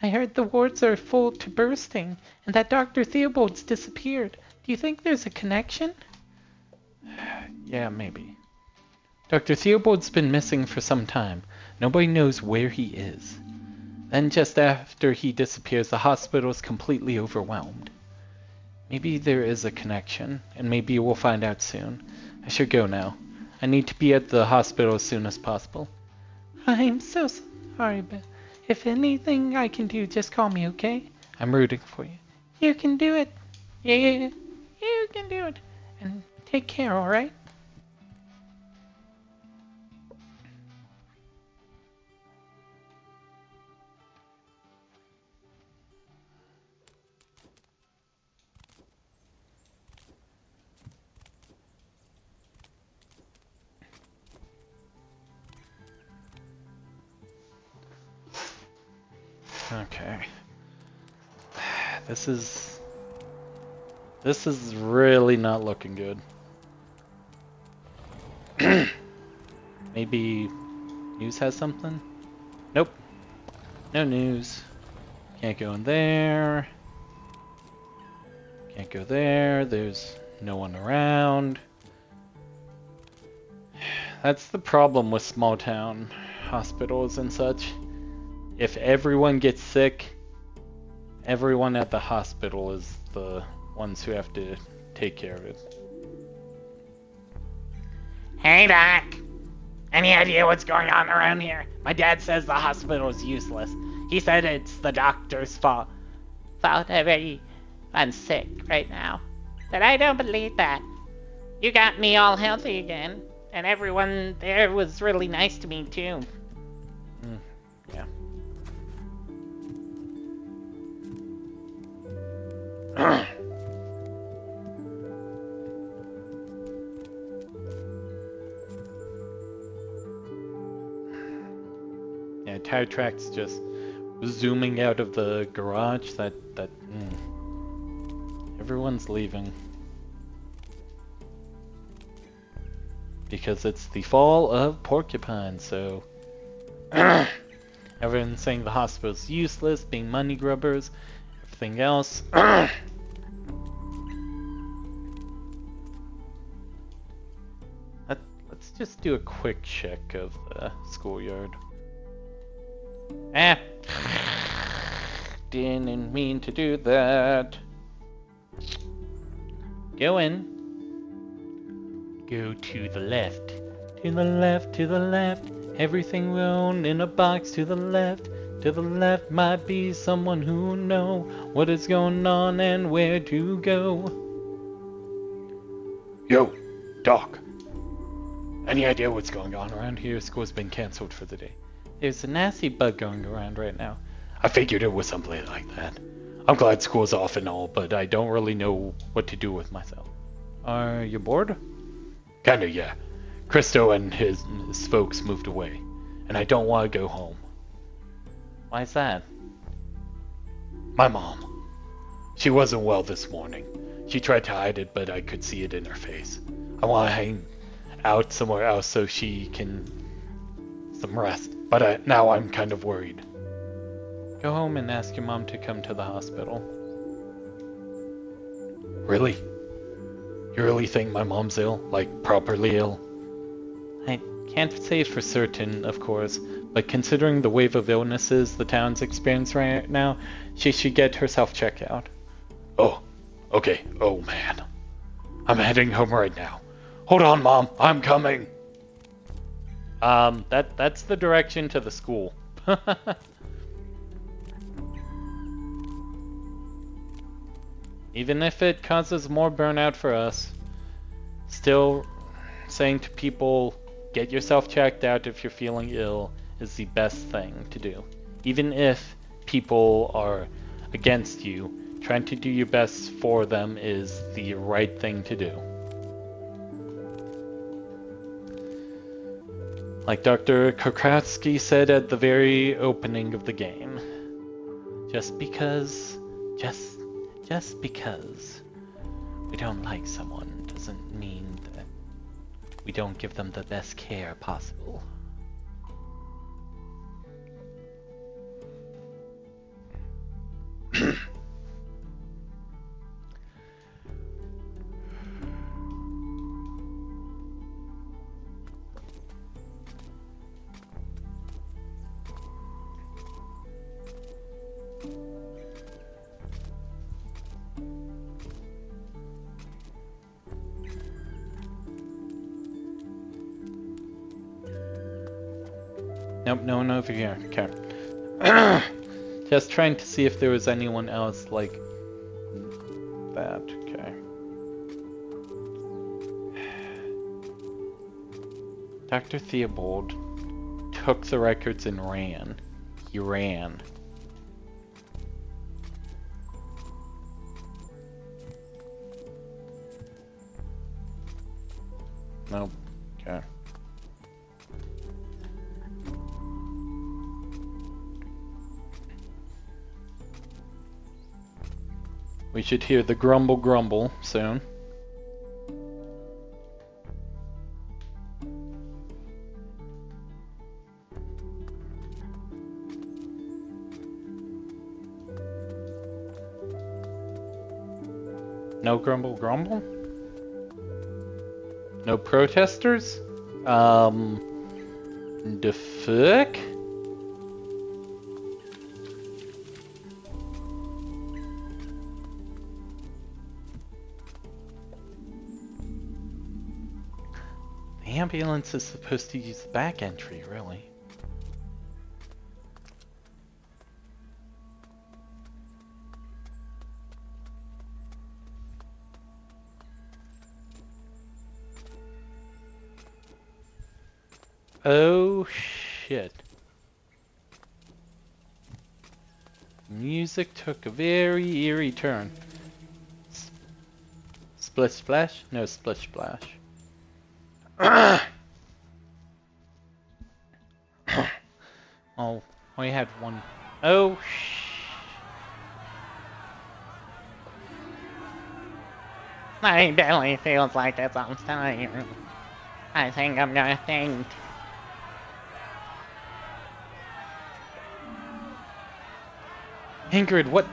I heard the wards are full to bursting, and that Dr. Theobald's disappeared. Do you think there's a connection? Yeah, maybe. Dr. Theobald's been missing for some time. Nobody knows where he is. Then just after he disappears, the hospital's completely overwhelmed. Maybe there is a connection, and maybe we'll find out soon. I should go now. I need to be at the hospital as soon as possible. I'm so sorry, but if anything I can do, just call me, okay? I'm rooting for you. You can do it. Yeah, you can do it. And take care, alright? Okay. This is really not looking good. Maybe news has something? Nope. No news. Can't go in there. Can't go there. There's no one around. That's the problem with small town hospitals and such. If everyone gets sick, everyone at the hospital is the ones who have to take care of it. Hey, Doc. Any idea what's going on around here? My dad says the hospital is useless. He said it's the doctor's fault. I'm sick right now. But I don't believe that. You got me all healthy again. And everyone there was really nice to me, too. Yeah. Yeah, tire tracks just zooming out of the garage. Everyone's leaving. Because it's the fall of Porcupine, so everyone's saying the hospital's useless, being money grubbers, everything else. Let's just do a quick check of the schoolyard. Ah, didn't mean to do that. Go in. Go to the left. To the left, to the left. Everything we own in a box to the left. To the left might be someone who know what is going on and where to go. Yo, Doc. Any idea what's going on around here? School's been cancelled for the day. There's a nasty bug going around right now. I figured it was something like that. I'm glad school's off and all, but I don't really know what to do with myself. Are you bored? Kinda, yeah. Christo and his folks moved away, and I don't want to go home. Why's that? My mom. She wasn't well this morning. She tried to hide it, but I could see it in her face. I want to hang out somewhere else so she can some rest, but now I'm kind of worried. Go home and ask your mom to come to the hospital. Really? You really think my mom's ill? Like, properly ill? I can't say for certain, of course, but considering the wave of illnesses the town's experiencing right now, she should get herself checked out. Oh, okay. Oh, man. I'm heading home right now. Hold on, Mom. I'm coming. That's the direction to the school. Even if it causes more burnout for us, still saying to people, get yourself checked out if you're feeling ill is the best thing to do. Even if people are against you, trying to do your best for them is the right thing to do. Like Dr. Kokratsky said at the very opening of the game, just because we don't like someone doesn't mean that we don't give them the best care possible. Nope, no one over here. Okay. Just trying to see if there was anyone else like that. Okay. Dr. Theobald took the records and ran. He ran. Nope. Okay. We should hear the grumble grumble soon. No grumble grumble? No protesters? The fuck? The ambulance is supposed to use the back entry, really. Oh shit. Music took a very eerie turn. Splish splash? No splish splash. Oh, we had one. Oh My belly feels like it's on fire. I think I'm gonna faint. Ingrid, what?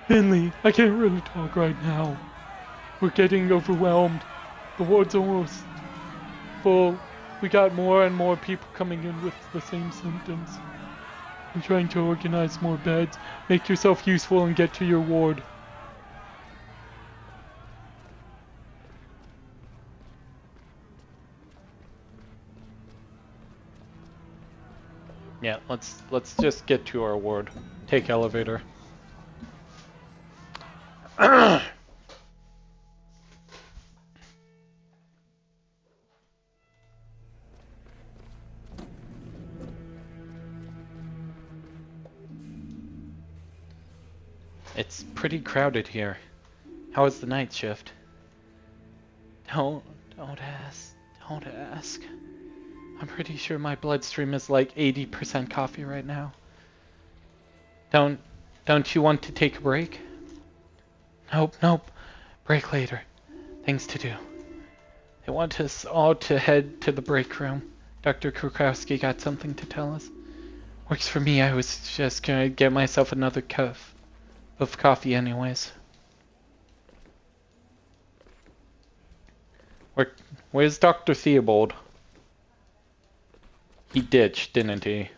Finley, I can't really talk right now. We're getting overwhelmed. The ward's almost full. We got more and more people coming in with the same symptoms. We're trying to organize more beds. Make yourself useful and get to your ward. Yeah, let's just get to our ward. Take elevator. It's pretty crowded here. How was the night shift? Don't ask. Don't ask. I'm pretty sure my bloodstream is like 80% coffee right now. Don't you want to take a break? Nope. Break later. Things to do. They want us all to head to the break room. Dr. Krukowski got something to tell us. Works for me. I was just gonna get myself another cup of coffee anyways. Where's Dr. Theobald? He ditched, didn't he?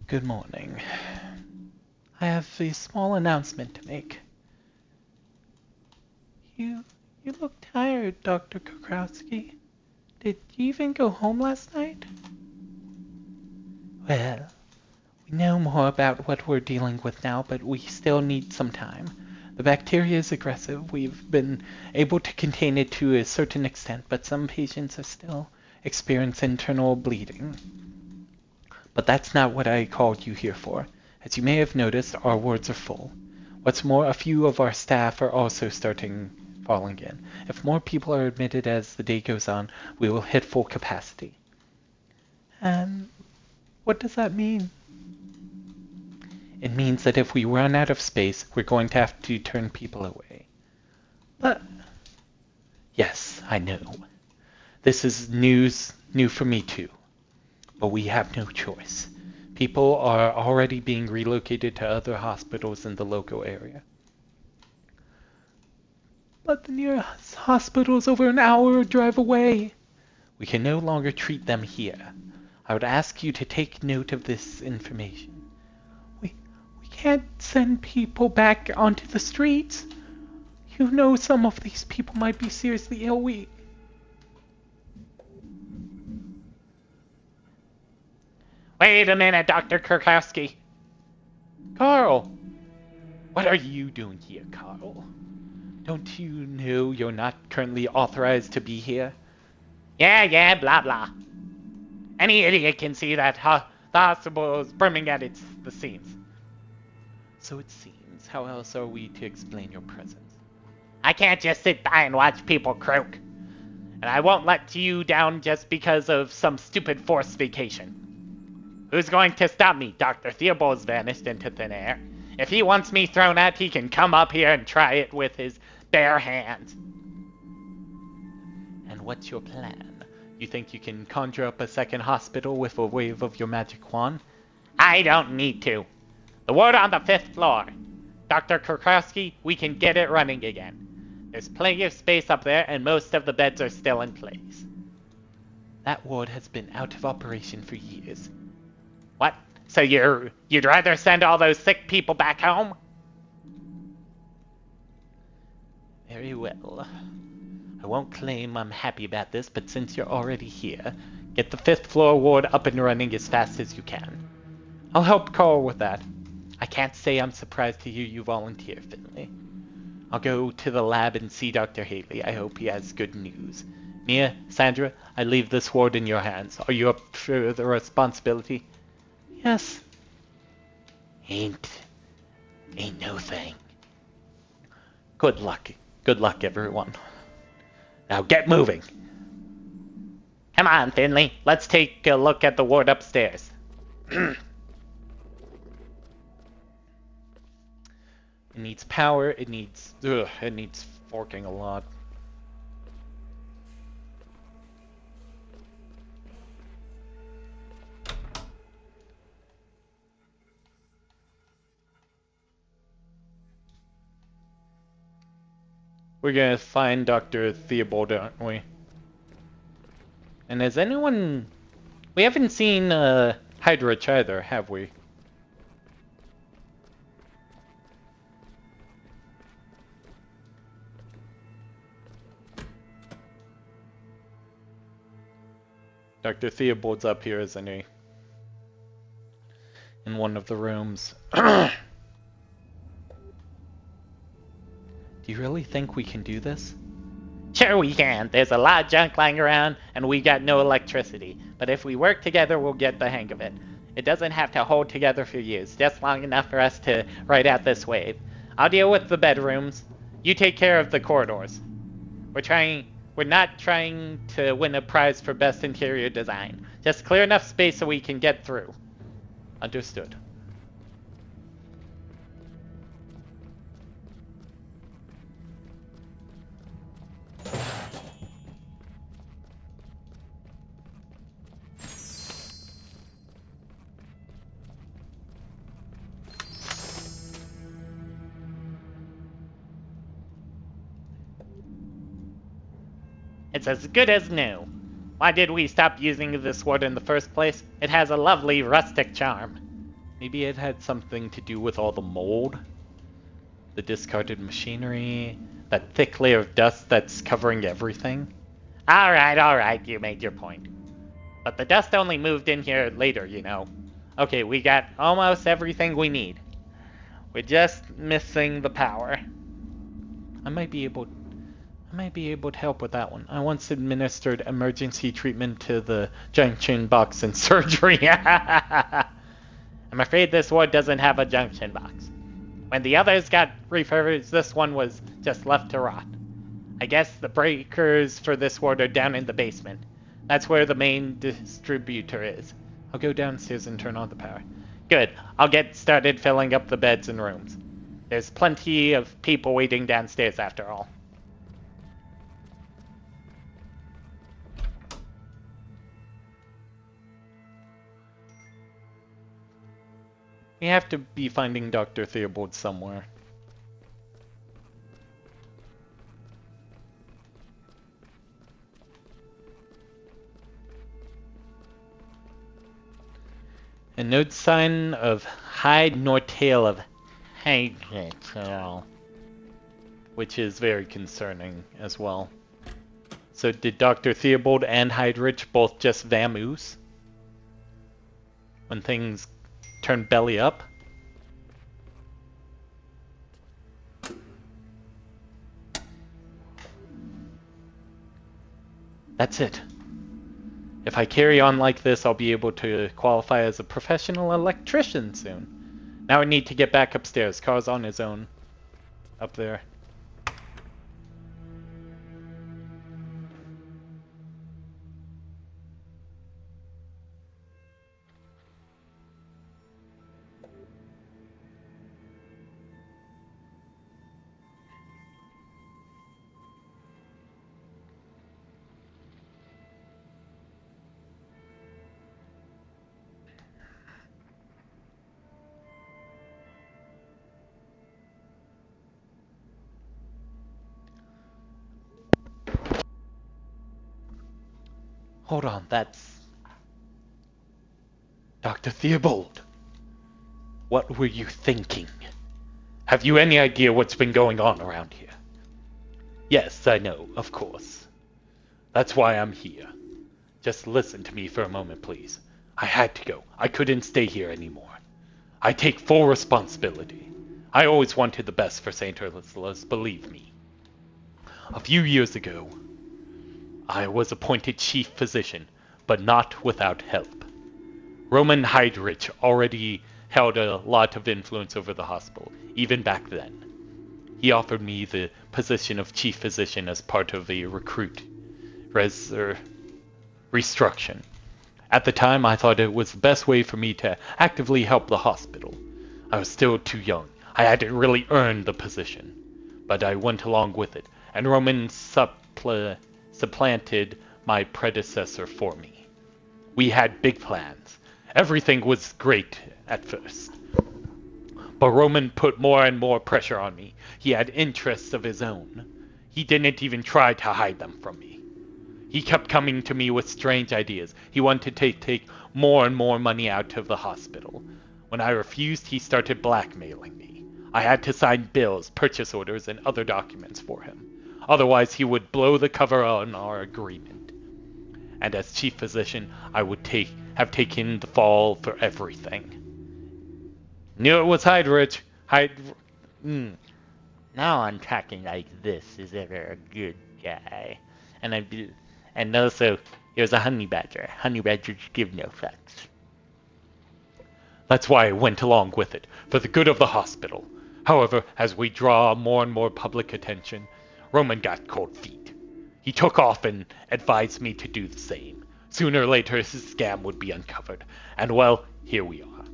Good morning. I have a small announcement to make. You look tired, Dr. Krukowski. Did you even go home last night? Well, we know more about what we're dealing with now, but we still need some time. The bacteria is aggressive. We've been able to contain it to a certain extent, but some patients are still experiencing internal bleeding. But that's not what I called you here for. As you may have noticed, our wards are full. What's more, a few of our staff are also falling in. If more people are admitted as the day goes on, we will hit full capacity. And what does that mean? It means that if we run out of space, we're going to have to turn people away. But yes, I know. This is new for me too. But we have no choice. People are already being relocated to other hospitals in the local area. But the nearest hospital is over an hour drive away. We can no longer treat them here. I would ask you to take note of this information. We can't send people back onto the streets. You know some of these people might be seriously ill. Wait a minute, Dr. Krukowski. Carl! What are you doing here, Carl? Don't you know you're not currently authorized to be here? Yeah, blah blah. Any idiot can see that the hospital is brimming at the seams. So it seems. How else are we to explain your presence? I can't just sit by and watch people croak. And I won't let you down just because of some stupid forced vacation. Who's going to stop me? Dr. Theobald's vanished into thin air. If he wants me thrown out, he can come up here and try it with his bare hands. And what's your plan? You think you can conjure up a second hospital with a wave of your magic wand? I don't need to. The ward on the 5th floor. Dr. Krukowski, we can get it running again. There's plenty of space up there, and most of the beds are still in place. That ward has been out of operation for years. What? So you'd rather send all those sick people back home? Very well. I won't claim I'm happy about this, but since you're already here, get the 5th floor ward up and running as fast as you can. I'll help Carl with that. I can't say I'm surprised to hear you volunteer, Finley. I'll go to the lab and see Dr. Haley. I hope he has good news. Mia, Sandra, I leave this ward in your hands. Are you up for the responsibility? Yes. Ain't no thing. Good luck. Good luck, everyone. Now get moving. Come on, Finley. Let's take a look at the ward upstairs. It needs power. It needs forking a lot. We're gonna find Dr. Theobald, aren't we? And has anyone... We haven't seen Hydrich either, have we? Dr. Theobald's up here, isn't he? In one of the rooms. Do you really think we can do this? Sure we can. There's a lot of junk lying around, and we got no electricity. But if we work together, we'll get the hang of it. It doesn't have to hold together for years, just long enough for us to ride out this wave. I'll deal with the bedrooms. You take care of the corridors. We're not trying to win a prize for best interior design. Just clear enough space so we can get through. Understood. It's as good as new. Why did we stop using this wood in the first place? It has a lovely rustic charm. Maybe it had something to do with all the mold? The discarded machinery? That thick layer of dust that's covering everything? Alright, you made your point. But the dust only moved in here later, you know. Okay, we got almost everything we need. We're just missing the power. I might be able to help with that one. I once administered emergency treatment to the junction box in surgery. I'm afraid this ward doesn't have a junction box. When the others got refurbished, this one was just left to rot. I guess the breakers for this ward are down in the basement. That's where the main distributor is. I'll go downstairs and turn on the power. Good. I'll get started filling up the beds and rooms. There's plenty of people waiting downstairs after all. We have to be finding Dr. Theobald somewhere. And no sign of hide nor tail of Hydrich, which is very concerning as well. So did Dr. Theobald and Hydrich both just vamoose? When things turn belly up? That's it. If I carry on like this, I'll be able to qualify as a professional electrician soon. Now I need to get back upstairs. Car's on his own. Up there. Hold on, that's... Dr. Theobald. What were you thinking? Have you any idea what's been going on around here? Yes, I know, of course. That's why I'm here. Just listen to me for a moment, please. I had to go. I couldn't stay here anymore. I take full responsibility. I always wanted the best for St. Ursula's, believe me. A few years ago, I was appointed chief physician, but not without help. Roman Hydrich already held a lot of influence over the hospital, even back then. He offered me the position of chief physician as part of a restructuring. At the time, I thought it was the best way for me to actively help the hospital. I was still too young. I hadn't really earned the position. But I went along with it, and Roman supplanted my predecessor for me. We had big plans. Everything was great at first. But Roman put more and more pressure on me. He had interests of his own. He didn't even try to hide them from me. He kept coming to me with strange ideas. He wanted to take more and more money out of the hospital. When I refused, he started blackmailing me. I had to sign bills, purchase orders, and other documents for him. Otherwise, he would blow the cover on our agreement. And as chief physician, I would have taken the fall for everything. Knew it was Hydrich. Now I'm talking like this is ever a good guy. And also, he was a honey badger. Honey badgers give no fucks. That's why I went along with it, for the good of the hospital. However, as we draw more and more public attention, Roman got cold feet. He took off and advised me to do the same. Sooner or later, his scam would be uncovered. And well, here we are.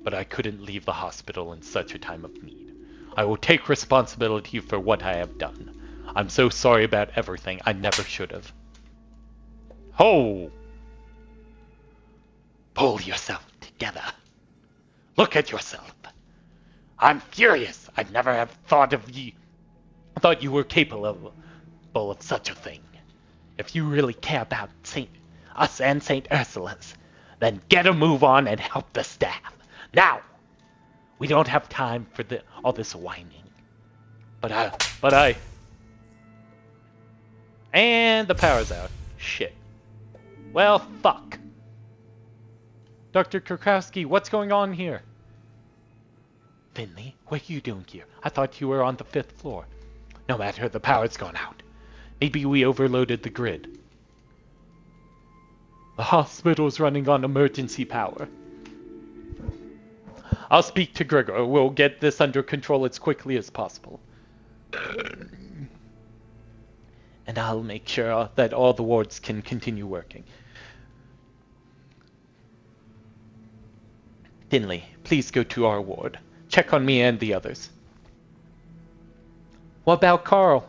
But I couldn't leave the hospital in such a time of need. I will take responsibility for what I have done. I'm so sorry about everything. I never should have. Ho! Pull yourself together. Look at yourself. I'm furious. I'd never have thought of you. I thought you were capable of such a thing. If you really care about us and St. Ursula's, then get a move on and help the staff. Now! We don't have time for all this whining. But I... And the power's out. Shit. Well, fuck. Dr. Krakowski, what's going on here? Finley, what are you doing here? I thought you were on the 5th floor. No matter, the power's gone out. Maybe we overloaded the grid. The hospital's running on emergency power. I'll speak to Gregor. We'll get this under control as quickly as possible. And I'll make sure that all the wards can continue working. Finley, please go to our ward. Check on me and the others. What about Carl?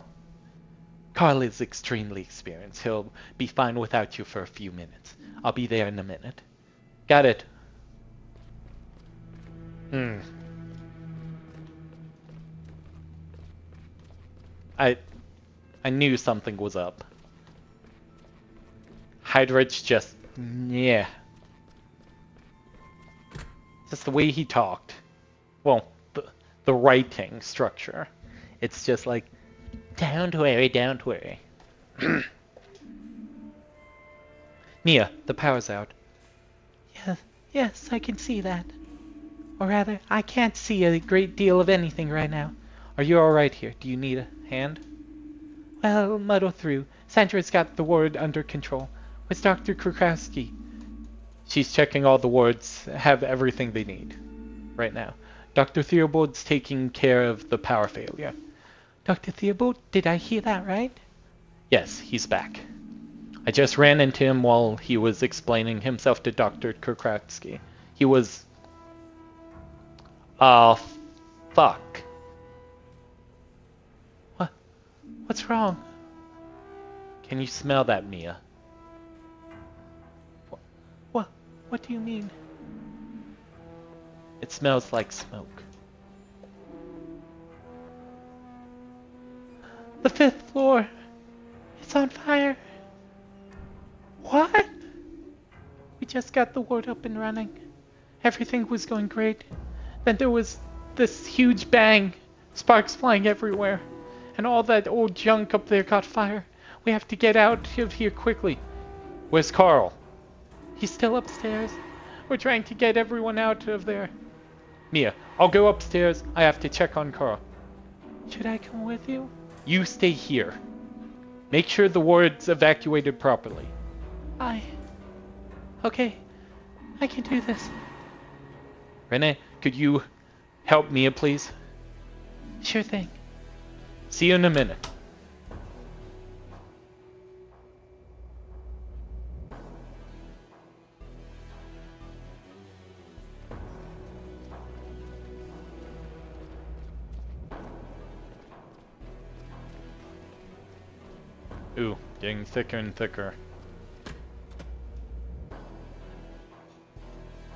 Carl is extremely experienced. He'll be fine without you for a few minutes. I'll be there in a minute. Got it. I knew something was up. Hydrich just... yeah. Just the way he talked. Well, the writing structure. It's just like, don't worry, don't worry. Nia, the power's out. Yes, I can see that. Or rather, I can't see a great deal of anything right now. Are you alright here? Do you need a hand? Well, muddle through. Sandra's got the ward under control. Where's Dr. Krakowski? She's checking all the wards, have everything they need right now. Dr. Theobald's taking care of the power failure. Dr. Theobald, did I hear that right? Yes, he's back. I just ran into him while he was explaining himself to Dr. Krakowski. He was... fuck. What's wrong? Can you smell that, Mia? What do you mean? It smells like smoke. The 5th floor. It's on fire. What? We just got the ward up and running. Everything was going great. Then there was this huge bang. Sparks flying everywhere. And all that old junk up there caught fire. We have to get out of here quickly. Where's Carl? He's still upstairs. We're trying to get everyone out of there. Mia, I'll go upstairs. I have to check on Carl. Should I come with you? You stay here. Make sure the ward's evacuated properly. Okay. I can do this. Renee, could you help Mia, please? Sure thing. See you in a minute. Ooh, getting thicker and thicker.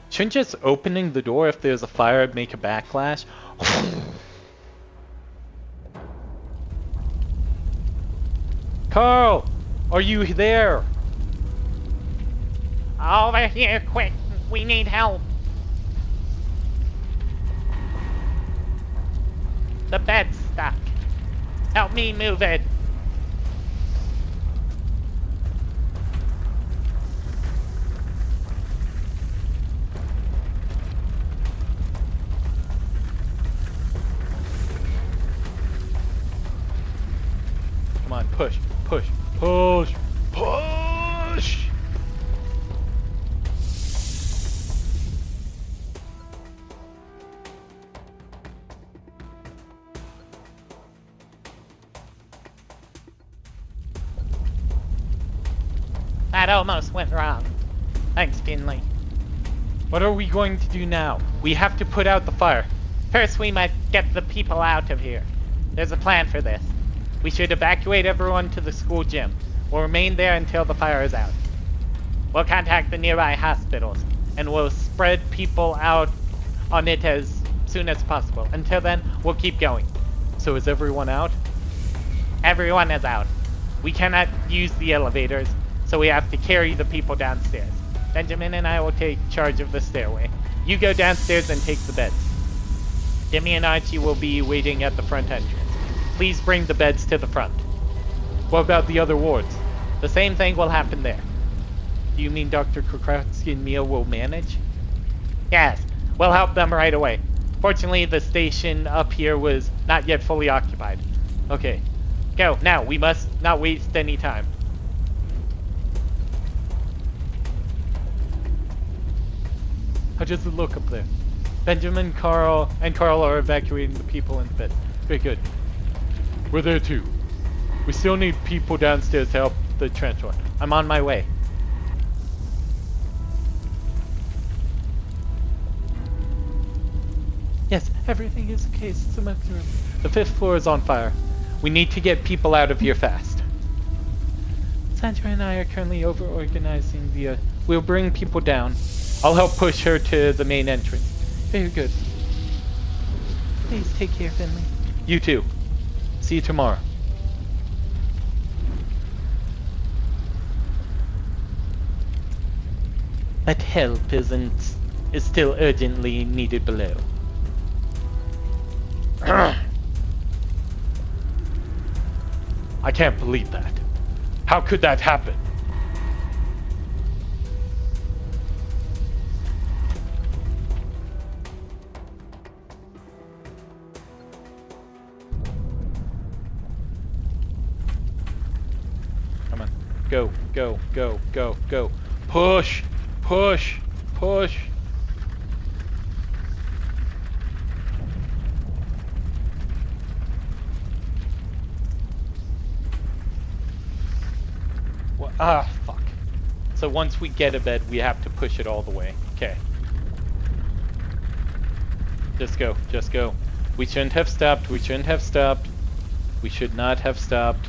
Shouldn't just opening the door if there's a fire make a backlash? Carl, are you there? Over here, quick. We need help. The bed's stuck. Help me move it. Come on, push, push, push, push! That almost went wrong. Thanks, Finley. What are we going to do now? We have to put out the fire. First, we must get the people out of here. There's a plan for this. We should evacuate everyone to the school gym. We'll remain there until the fire is out. We'll contact the nearby hospitals, and we'll spread people out on it as soon as possible. Until then, we'll keep going. So is everyone out? Everyone is out. We cannot use the elevators, so we have to carry the people downstairs. Benjamin and I will take charge of the stairway. You go downstairs and take the beds. Demi and Archie will be waiting at the front entrance. Please bring the beds to the front. What about the other wards? The same thing will happen there. Do you mean Dr. Krakowski and Mia will manage? Yes, we'll help them right away. Fortunately, the station up here was not yet fully occupied. Okay. Go, now, we must not waste any time. How does it look up there? Benjamin, Carl, and Carl are evacuating the people in the bed. Very good. We're there too. We still need people downstairs to help the trench run. I'm on my way. Yes, everything is okay. The 5th floor is on fire. We need to get people out of here fast. Sandra and I are currently over-organizing the... We'll bring people down. I'll help push her to the main entrance. Very good. Please take care, Finley. You too. See you tomorrow. But help is still urgently needed below. I can't believe that. How could that happen? Come on. Go, go, go, go, go. Push, push, push. Ah, fuck. So once we get a bed, we have to push it all the way. Okay. Just go, just go. We shouldn't have stopped, we shouldn't have stopped. We should not have stopped.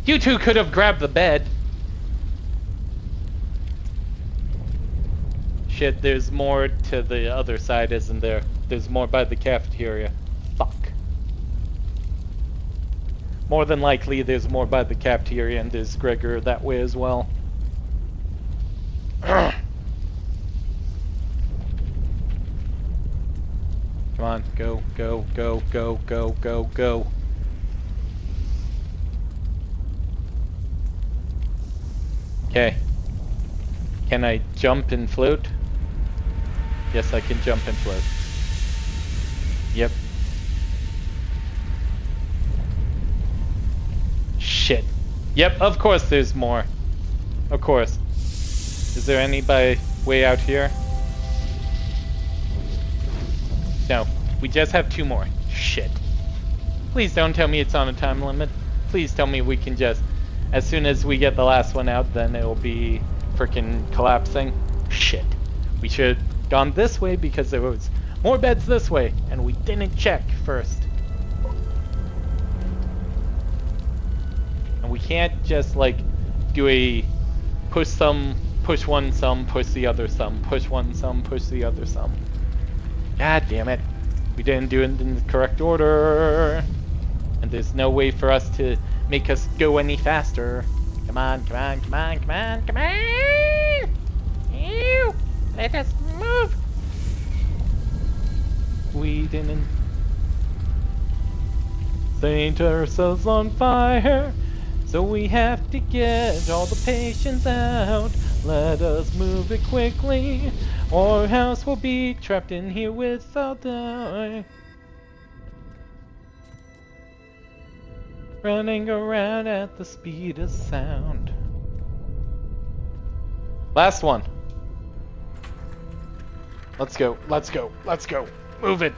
You two could have grabbed the bed. Shit, there's more to the other side, isn't there? There's more by the cafeteria. Fuck. More than likely, there's more by the cafeteria, and there's Gregor that way as well. Come on, go, go, go, go, go, go, go. Okay. Can I jump and float? Yes, I can jump and float. Yep. Shit. Yep, of course there's more. Of course. Is there any way out here? No. We just have 2 more. Shit. Please don't tell me it's on a time limit. Please tell me we can just... As soon as we get the last one out, then it'll be frickin' collapsing. Shit. We should have gone this way because there was more beds this way, and we didn't check first. And We can't just like do a push some, push one some, push the other some, push one some, push the other some. God damn it. We didn't do it in the correct order. And there's no way for us to make us go any faster. Come on, come on, come on, come on, come on! Ew! Let us move! We didn't Saint Ursa's on fire, so we have to get all the patients out. Let us move it quickly, or else we'll be trapped in here without die. Running around at the speed of sound. Last one. Let's go, let's go, let's go. Move it.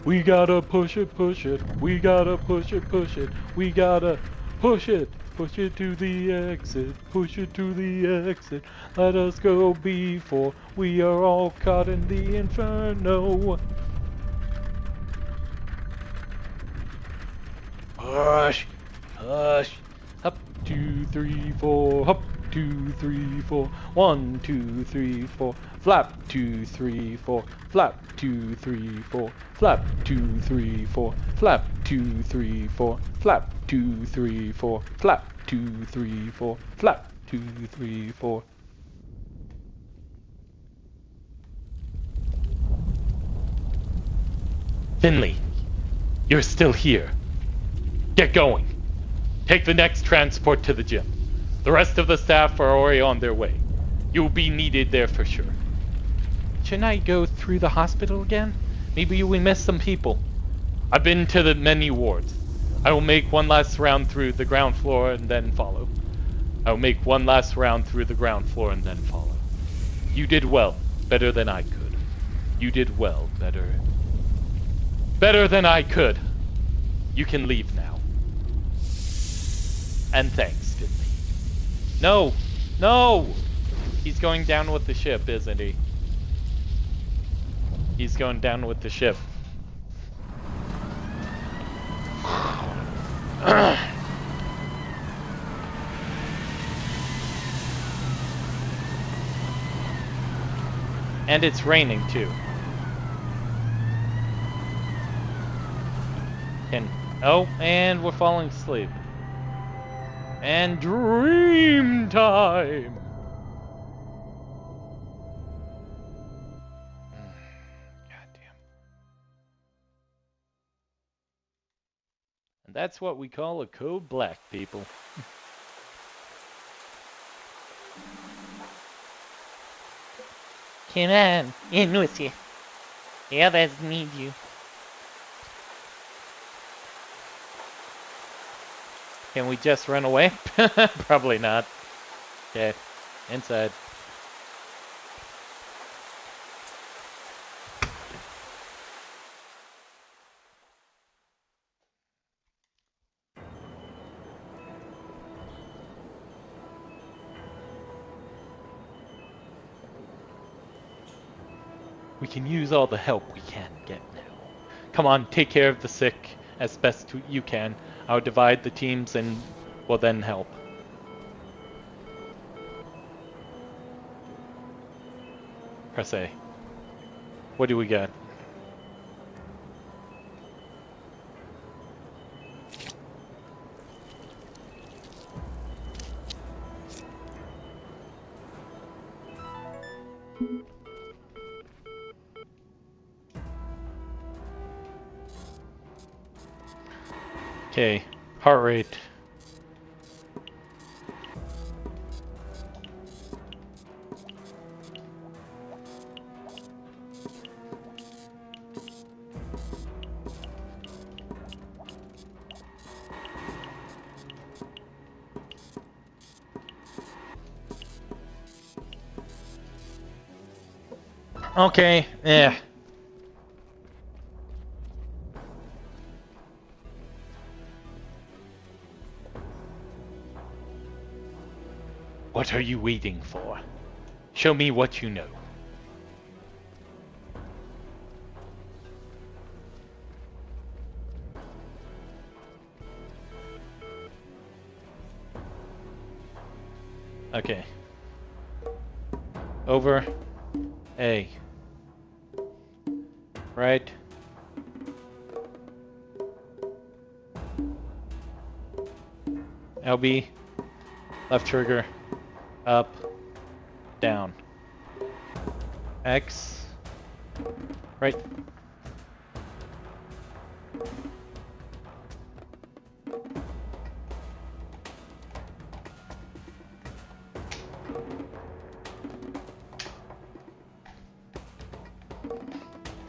We gotta push it, push it. We gotta push it, push it. We gotta push it. Push it to the exit. Push it to the exit. Let us go before we are all caught in the inferno. Push. Push. Up, 2, 3, 4. Up, 2, 3, 4. 1, 2, 3, 4. Flap, 2, 3, 4. Flap, 2, 3, 4. Flap, 2, 3, 4. Flap, 2, 3, 4. Flap, 2, 3, 4. Flap, 2, 3, 4. Flap, 2, 3, 4. Finley, you're still here. Get going. Take the next transport to the gym. The rest of the staff are already on their way. You'll be needed there for sure. Shouldn't I go through the hospital again? Maybe we missed some people. I've been to the many wards. I will make one last round through the ground floor and then follow. I will make one last round through the ground floor and then follow. You did well. Better than I could. You did well. Better than I could. You can leave now. And thanks, Finley. No! No! He's going down with the ship, isn't he? He's going down with the ship. And it's raining too. And we're falling asleep. And dream time! Goddamn. And that's what we call a code black, people. Come on, in with you. The others need you. Can we just run away? Probably not. Okay, inside. We can use all the help we can get now. Come on, take care of the sick as best you can. I'll divide the teams and will then help. Press A. What do we got? Okay, heart rate. Okay, yeah. What are you waiting for? Show me what you know. Okay. Over. A. Right. LB. Left trigger. Up. Down. X. Right.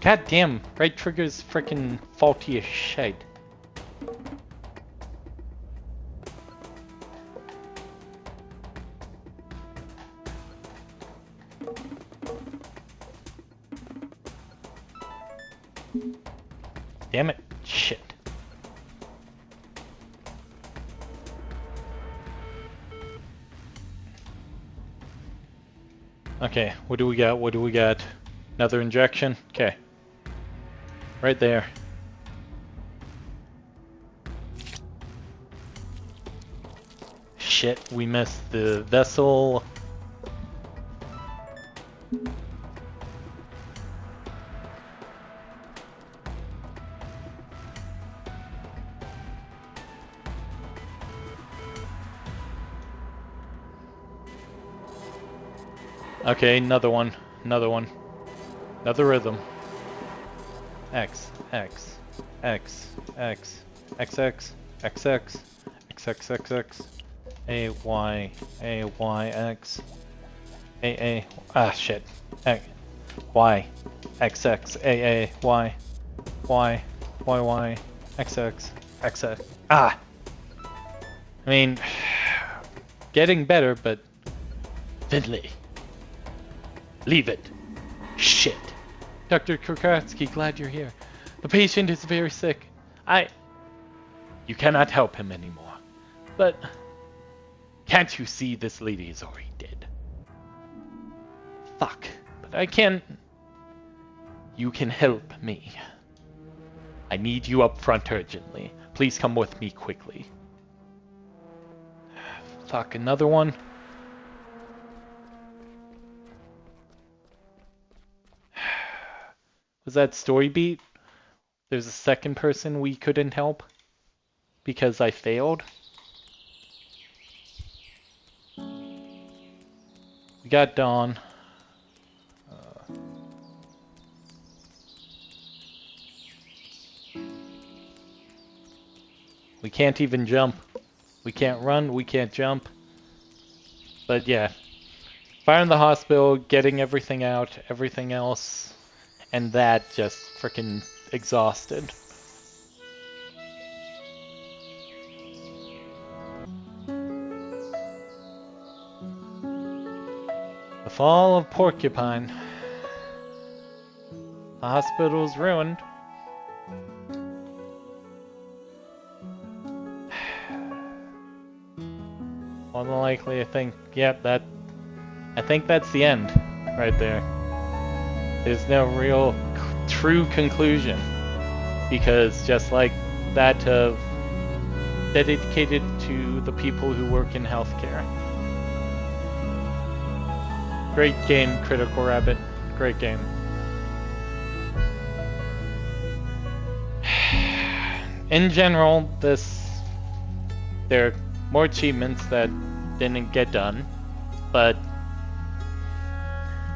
God damn, right trigger's frickin' faulty as shit. Damn it, shit. Okay, what do we got? What do we got? Another injection? Okay. Right there. Shit, we missed the vessel. Okay, another one. Another one. Another rhythm. X, X, X, X, XX, XX, XXXX, AY, AYX, AA, ah shit, X, Y, XX, AA, Y, Y, YY, XX, XX, ah! I mean, getting better, but fiddly. Leave it. Shit. Dr. Krukatsky, glad you're here. The patient is very sick. You cannot help him anymore. But can't you see this lady is already dead? Fuck. But I can... You can help me. I need you up front urgently. Please come with me quickly. Fuck, another one? Was that story beat? There's a second person we couldn't help because I failed. We got Dawn. We can't even jump. We can't run, we can't jump. But yeah. Fire in the hospital, getting everything out, everything else. And that just freaking exhausted. The fall of Porcupine. The hospital's ruined. More than likely, I think, yep, I think that's the end right there. There's no real true conclusion, because just like that of dedicated to the people who work in healthcare. Great game, Critical Rabbit. Great game. In general, there are more achievements that didn't get done, but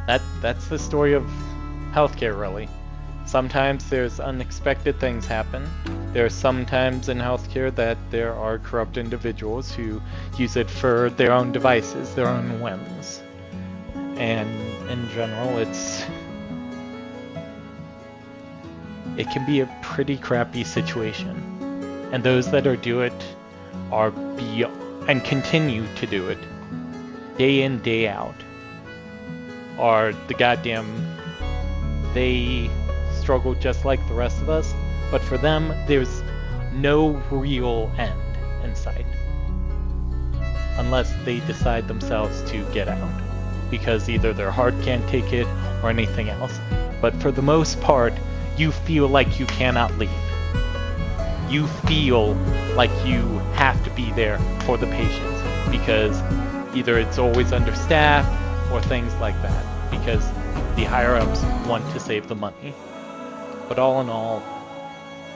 that's the story of healthcare, really. Sometimes there's unexpected things happen. There are sometimes in healthcare that there are corrupt individuals who use it for their own devices, their own whims. And in general, it can be a pretty crappy situation. And those that do it are and continue to do it day in, day out, are the goddamn... They struggle just like the rest of us, but for them, there's no real end in sight. Unless they decide themselves to get out, because either their heart can't take it or anything else. But for the most part, you feel like you cannot leave. You feel like you have to be there for the patients, because Either it's always understaffed or things like that, because the higher-ups want to save the money. But all in all,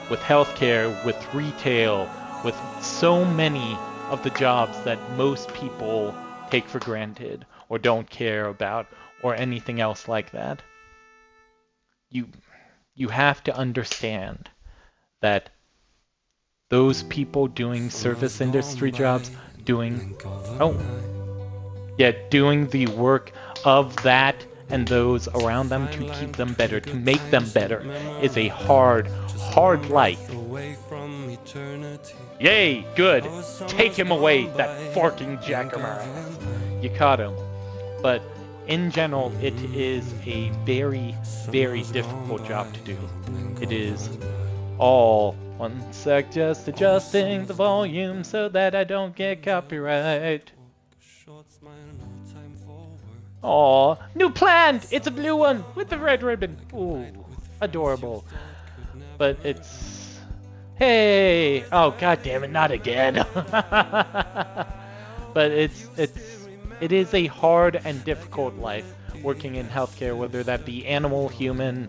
with healthcare, with retail, with so many of the jobs that most people take for granted or don't care about or anything else like that, you have to understand that those people doing service industry jobs, doing the work of that and those around them to keep them better, to make them better, is a hard life. Yay, good. Take him away, that forking jackrabbit. You caught him. But in general, it is a very, very difficult job to do. It is all... One sec, just adjusting the volume so that I don't get copyright. Aw, new plant! It's a blue one with the red ribbon. Ooh, adorable. But it's... Hey! Oh, god damn it, not again. But it is a hard and difficult life working in healthcare, whether that be animal, human,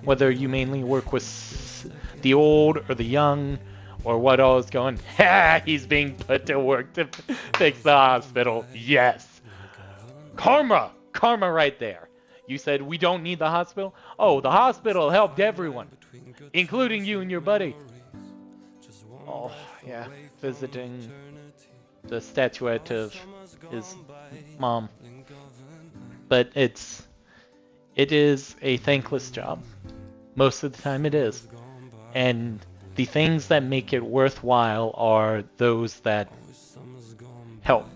whether you mainly work with the old or the young, or what all is going, ha! He's being put to work to fix the hospital. Yes! Karma! Karma right there. You said we don't need the hospital? Oh, the hospital helped everyone, including you and your buddy. Oh, yeah, visiting the statuette of his mom. But it is a thankless job. Most of the time it is. And the things that make it worthwhile are those that help,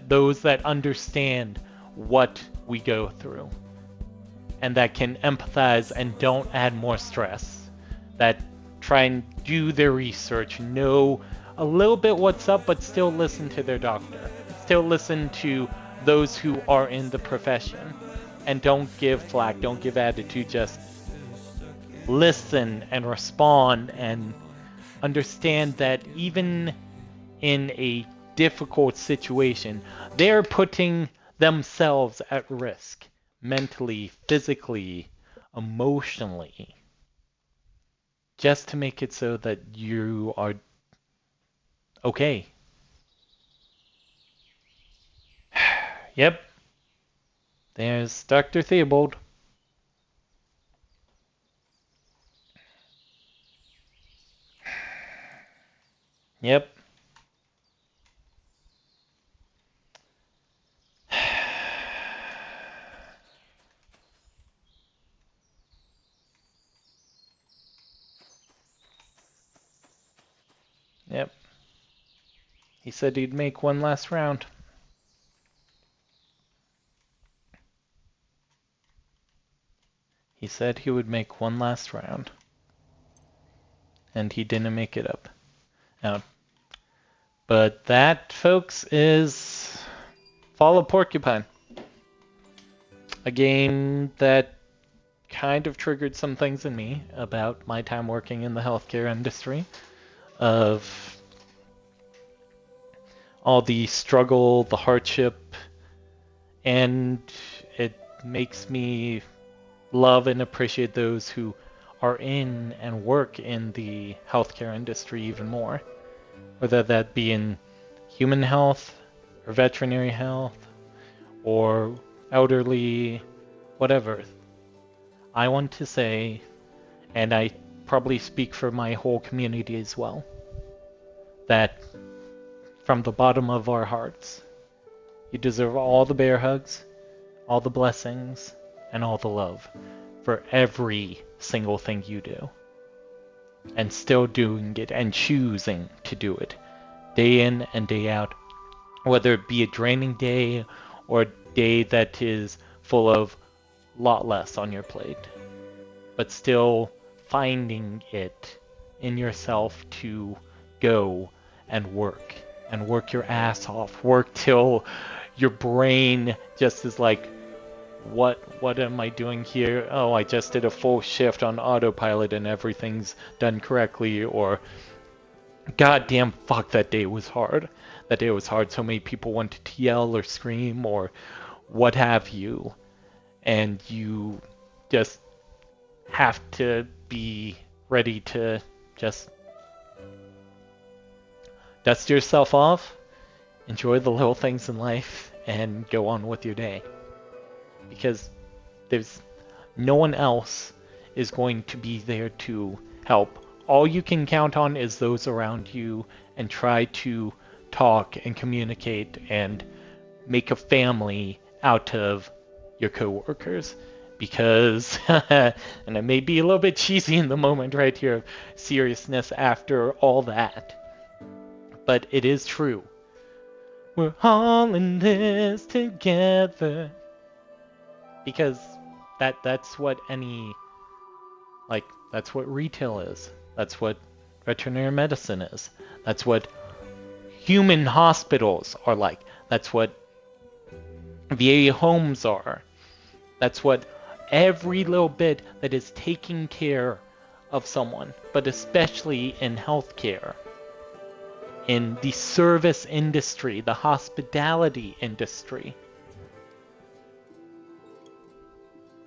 those that understand what we go through, and that can empathize and don't add more stress, that try and do their research, know a little bit what's up, but still listen to their doctor, still listen to those who are in the profession, and don't give flack, don't give attitude, just listen and respond and understand that even in a difficult situation, they're putting themselves at risk mentally, physically, emotionally, just to make it so that you are okay. Yep. There's Dr. Theobald. Yep. Yep. He said he'd make one last round. He said he would make one last round. And he didn't make it up. Out. But that, folks, is Fall of Porcupine. A game that kind of triggered some things in me about my time working in the healthcare industry, of all the struggle, the hardship, and it makes me love and appreciate those who are in and work in the healthcare industry even more. Whether that be in human health, or veterinary health, or elderly, whatever. I want to say, and I probably speak for my whole community as well, that from the bottom of our hearts, you deserve all the bear hugs, all the blessings, and all the love for every single thing you do. And still doing it and choosing to do it day in and day out, whether it be a draining day or a day that is full of lot less on your plate, but still finding it in yourself to go and work your ass off, work till your brain just is like, what am I doing here? Oh, I just did a full shift on autopilot and everything's done correctly, or goddamn fuck, that day was hard. That day was hard. So many people wanted to yell or scream or what have you. And you just have to be ready to just dust yourself off, enjoy the little things in life, and go on with your day. Because there's no one else is going to be there to help. All you can count on is those around you, and try to talk and communicate and make a family out of your coworkers. Because, and it may be a little bit cheesy in the moment right here of seriousness after all that, but it is true. We're all in this together. Because that's what that's what retail is. That's what veterinary medicine is. That's what human hospitals are like. That's what VA homes are. That's what every little bit that is taking care of someone, but especially in healthcare, in the service industry, the hospitality industry,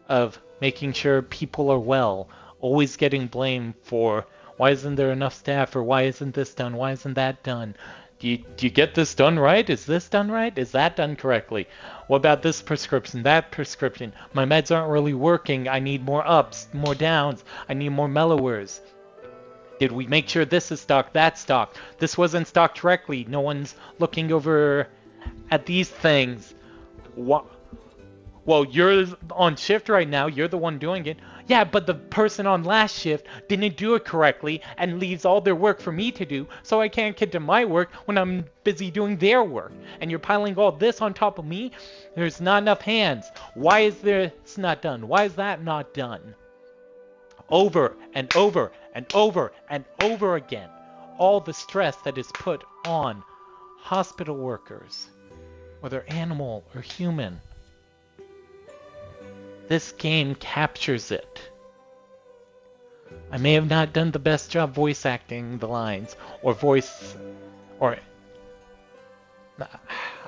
of making sure people are well, always getting blamed for why isn't there enough staff, or why isn't this done, why isn't that done? Do you get this done right? Is this done right? Is that done correctly? What about this prescription, that prescription? My meds aren't really working. I need more ups, more downs. I need more mellowers. Did we make sure this is stocked, that's stocked? This wasn't stocked correctly. No one's looking over at these things. What? Well, you're on shift right now. You're the one doing it. Yeah, but the person on last shift didn't do it correctly and leaves all their work for me to do, so I can't get to my work when I'm busy doing their work. And you're piling all this on top of me? There's not enough hands. Why is this not done? Why is that not done? Over and over and over and over again. All the stress that is put on hospital workers, whether animal or human. This game captures it. I may have not done the best job voice acting the lines, or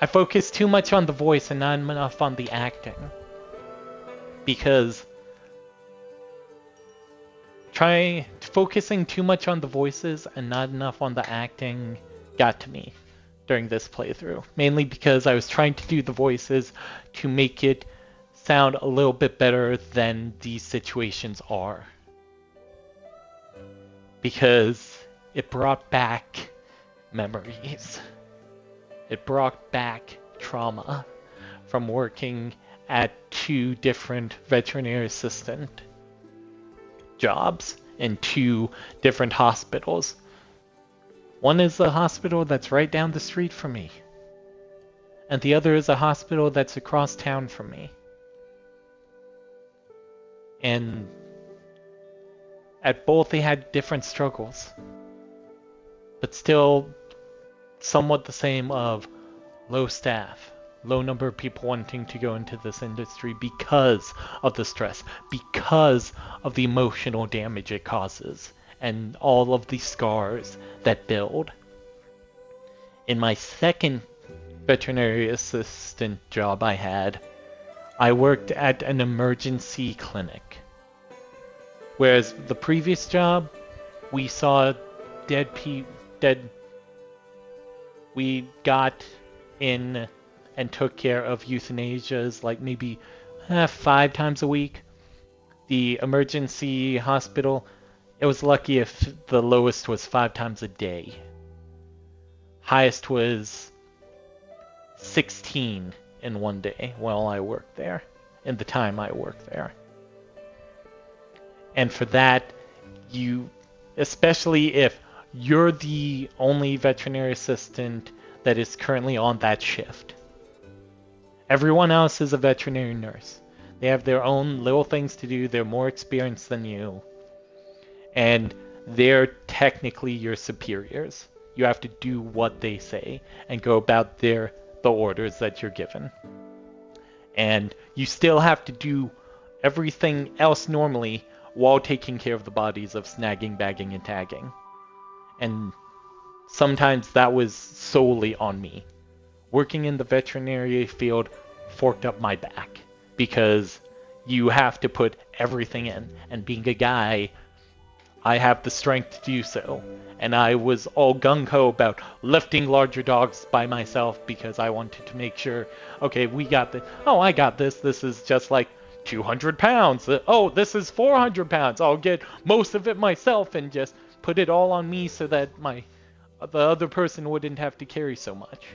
I focus too much on the voice and not enough on the acting. Because focusing too much on the voices and not enough on the acting got to me during this playthrough. Mainly because I was trying to do the voices to make it sound a little bit better than these situations are. Because it brought back memories. It brought back trauma from working at 2 different veterinary assistant jobs in 2 different hospitals. One is the hospital that's right down the street from me, and the other is a hospital that's across town from me. And at both they had different struggles, but still somewhat the same of low staff, low number of people wanting to go into this industry because of the stress, because of the emotional damage it causes, and all of the scars that build. In my second veterinary assistant job I worked at an emergency clinic. Whereas the previous job, we saw we got in and took care of euthanasias like maybe 5 times a week. The emergency hospital, it was lucky if the lowest was 5 times a day. Highest was 16 in one day while I worked there, in the time I worked there. And for that, especially if you're the only veterinary assistant that is currently on that shift. Everyone else is a veterinary nurse. They have their own little things to do, they're more experienced than you. And they're technically your superiors. You have to do what they say and go about the orders that you're given. And you still have to do everything else normally while taking care of the bodies of snagging, bagging, and tagging. And sometimes that was solely on me. Working in the veterinary field forked up my back because you have to put everything in. And being a guy, I have the strength to do so. And I was all gung-ho about lifting larger dogs by myself because I wanted to make sure, okay, we got this. Oh, I got this. This is just like 200 pounds. Oh, this is 400 pounds. I'll get most of it myself and just put it all on me so that the other person wouldn't have to carry so much.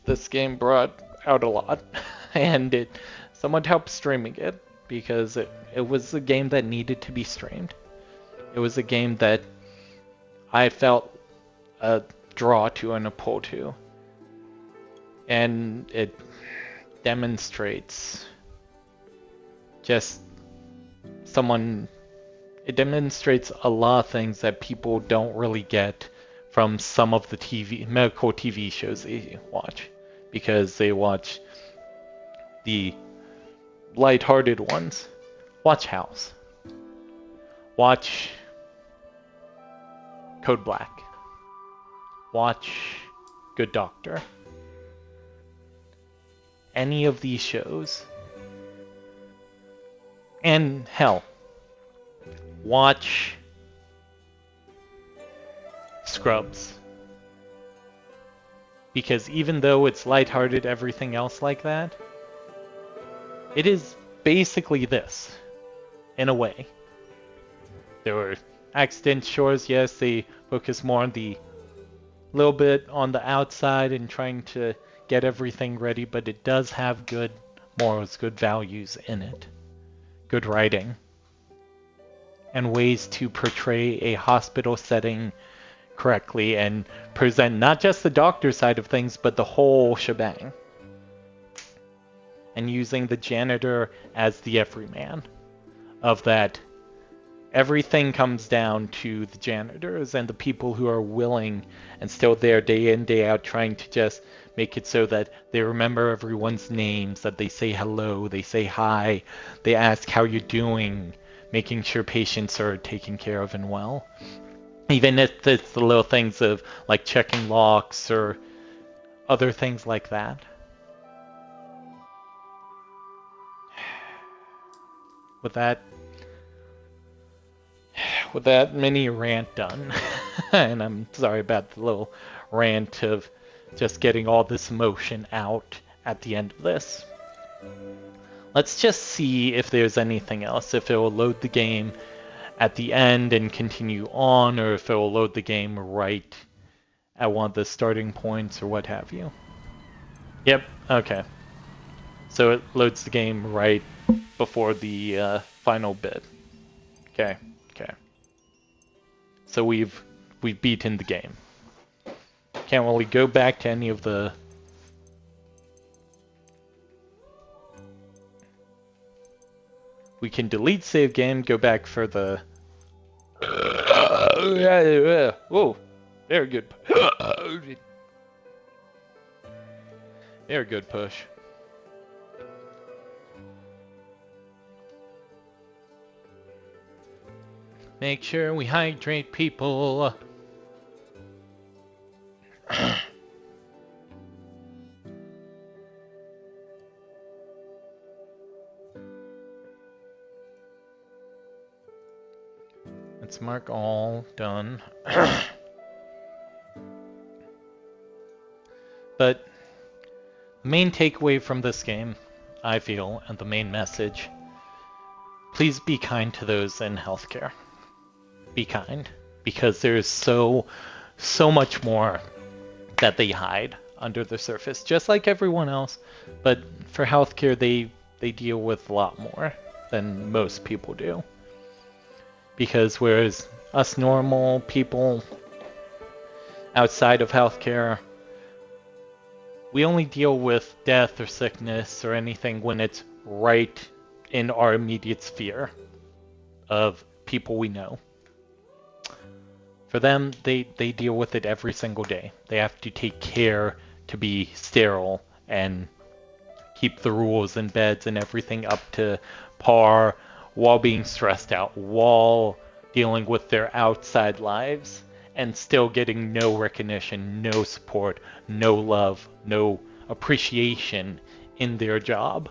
This game brought out a lot, and it somewhat helped streaming it because it was a game that needed to be streamed. It was a game that I felt a draw to and a pull to, and it demonstrates just it demonstrates a lot of things that people don't really get from some of the medical TV shows they watch, because they watch the lighthearted ones. Watch House. Watch Code Black. Watch Good Doctor. Any of these shows. And hell, watch Scrubs. Because even though it's lighthearted, everything else like that, it is basically this, in a way. There were accident shores, yes, they focus more on the little bit on the outside and trying to get everything ready, but it does have good morals, good values in it. Good writing. And ways to portray a hospital setting correctly and present not just the doctor side of things, but the whole shebang. And using the janitor as the everyman. Of that, everything comes down to the janitors and the people who are willing and still there day in, day out, trying to just make it so that they remember everyone's names, that they say hello, they say hi, they ask how you're doing, making sure patients are taken care of and well. Even if it's the little things of like checking locks or other things like that. With that mini rant done, and I'm sorry about the little rant of just getting all this emotion out at the end of this. Let's just see if there's anything else, if it will load the game at the end and continue on, or if it will load the game right at one of the starting points or what have you. Yep, okay. So it loads the game right before the final bit. Okay. So we've beaten the game. Can't really go back to any of the... We can delete save game, go back for the... Whoa, very good. Very good push. Make sure we hydrate people. Let's mark all done. But the main takeaway from this game, I feel, and the main message, please be kind to those in healthcare. Be kind, because there's so much more that they hide under the surface, just like everyone else. But for healthcare, they deal with a lot more than most people do. Because whereas us normal people outside of healthcare, we only deal with death or sickness or anything when it's right in our immediate sphere of people we know. For them, they deal with it every single day. They have to take care to be sterile and keep the rules and beds and everything up to par while being stressed out, while dealing with their outside lives, and still getting no recognition, no support, no love, no appreciation in their job.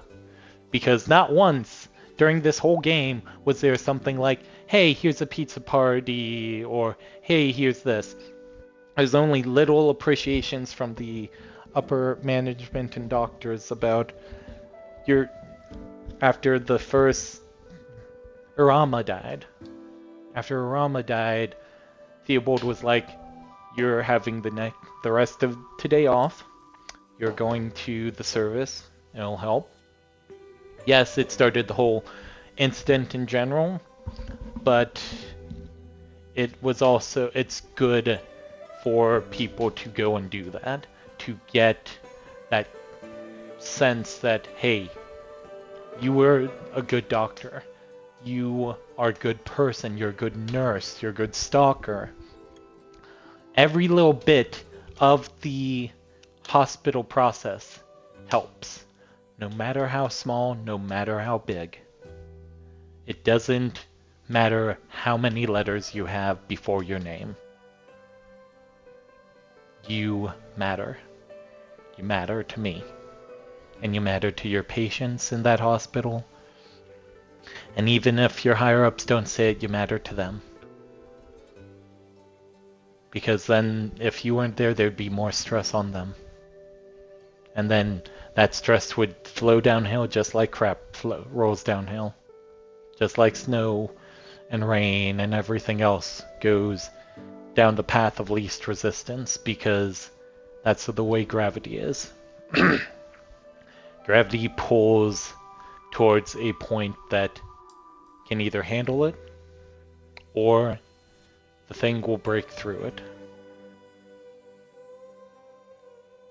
Because not once during this whole game was there something like, hey, here's a pizza party, or hey, here's this. There's only little appreciations from the upper management and doctors about your... After the first Urama died. After Urama died, Theobald was like, you're having the rest of today off. You're going to the service. It'll help. Yes, it started the whole incident in general, but it's good for people to go and do that, to get that sense that, hey, you were a good doctor, you are a good person, you're a good nurse, you're a good stalker. Every little bit of the hospital process helps, no matter how small, no matter how big. It doesn't matter how many letters you have before your name. You matter. You matter to me. And you matter to your patients in that hospital. And even if your higher-ups don't say it, you matter to them. Because then, if you weren't there, there'd be more stress on them. And then that stress would flow downhill just like crap rolls downhill. Just like snow and rain and everything else goes down the path of least resistance, because that's the way gravity is. Gravity pulls towards a point that can either handle it, or the thing will break through it.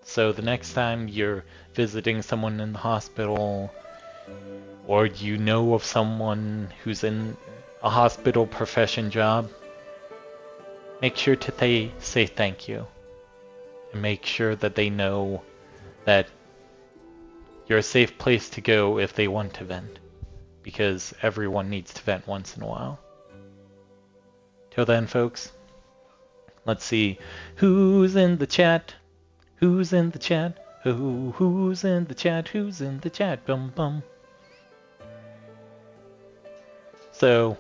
So the next time you're visiting someone in the hospital, or you know of someone who's in a hospital profession job, make sure to say thank you. And make sure that they know that you're a safe place to go if they want to vent. Because everyone needs to vent once in a while. Till then, folks, let's see who's in the chat. Who's in the chat? Who's in the chat? Who's in the chat? Bum bum. So,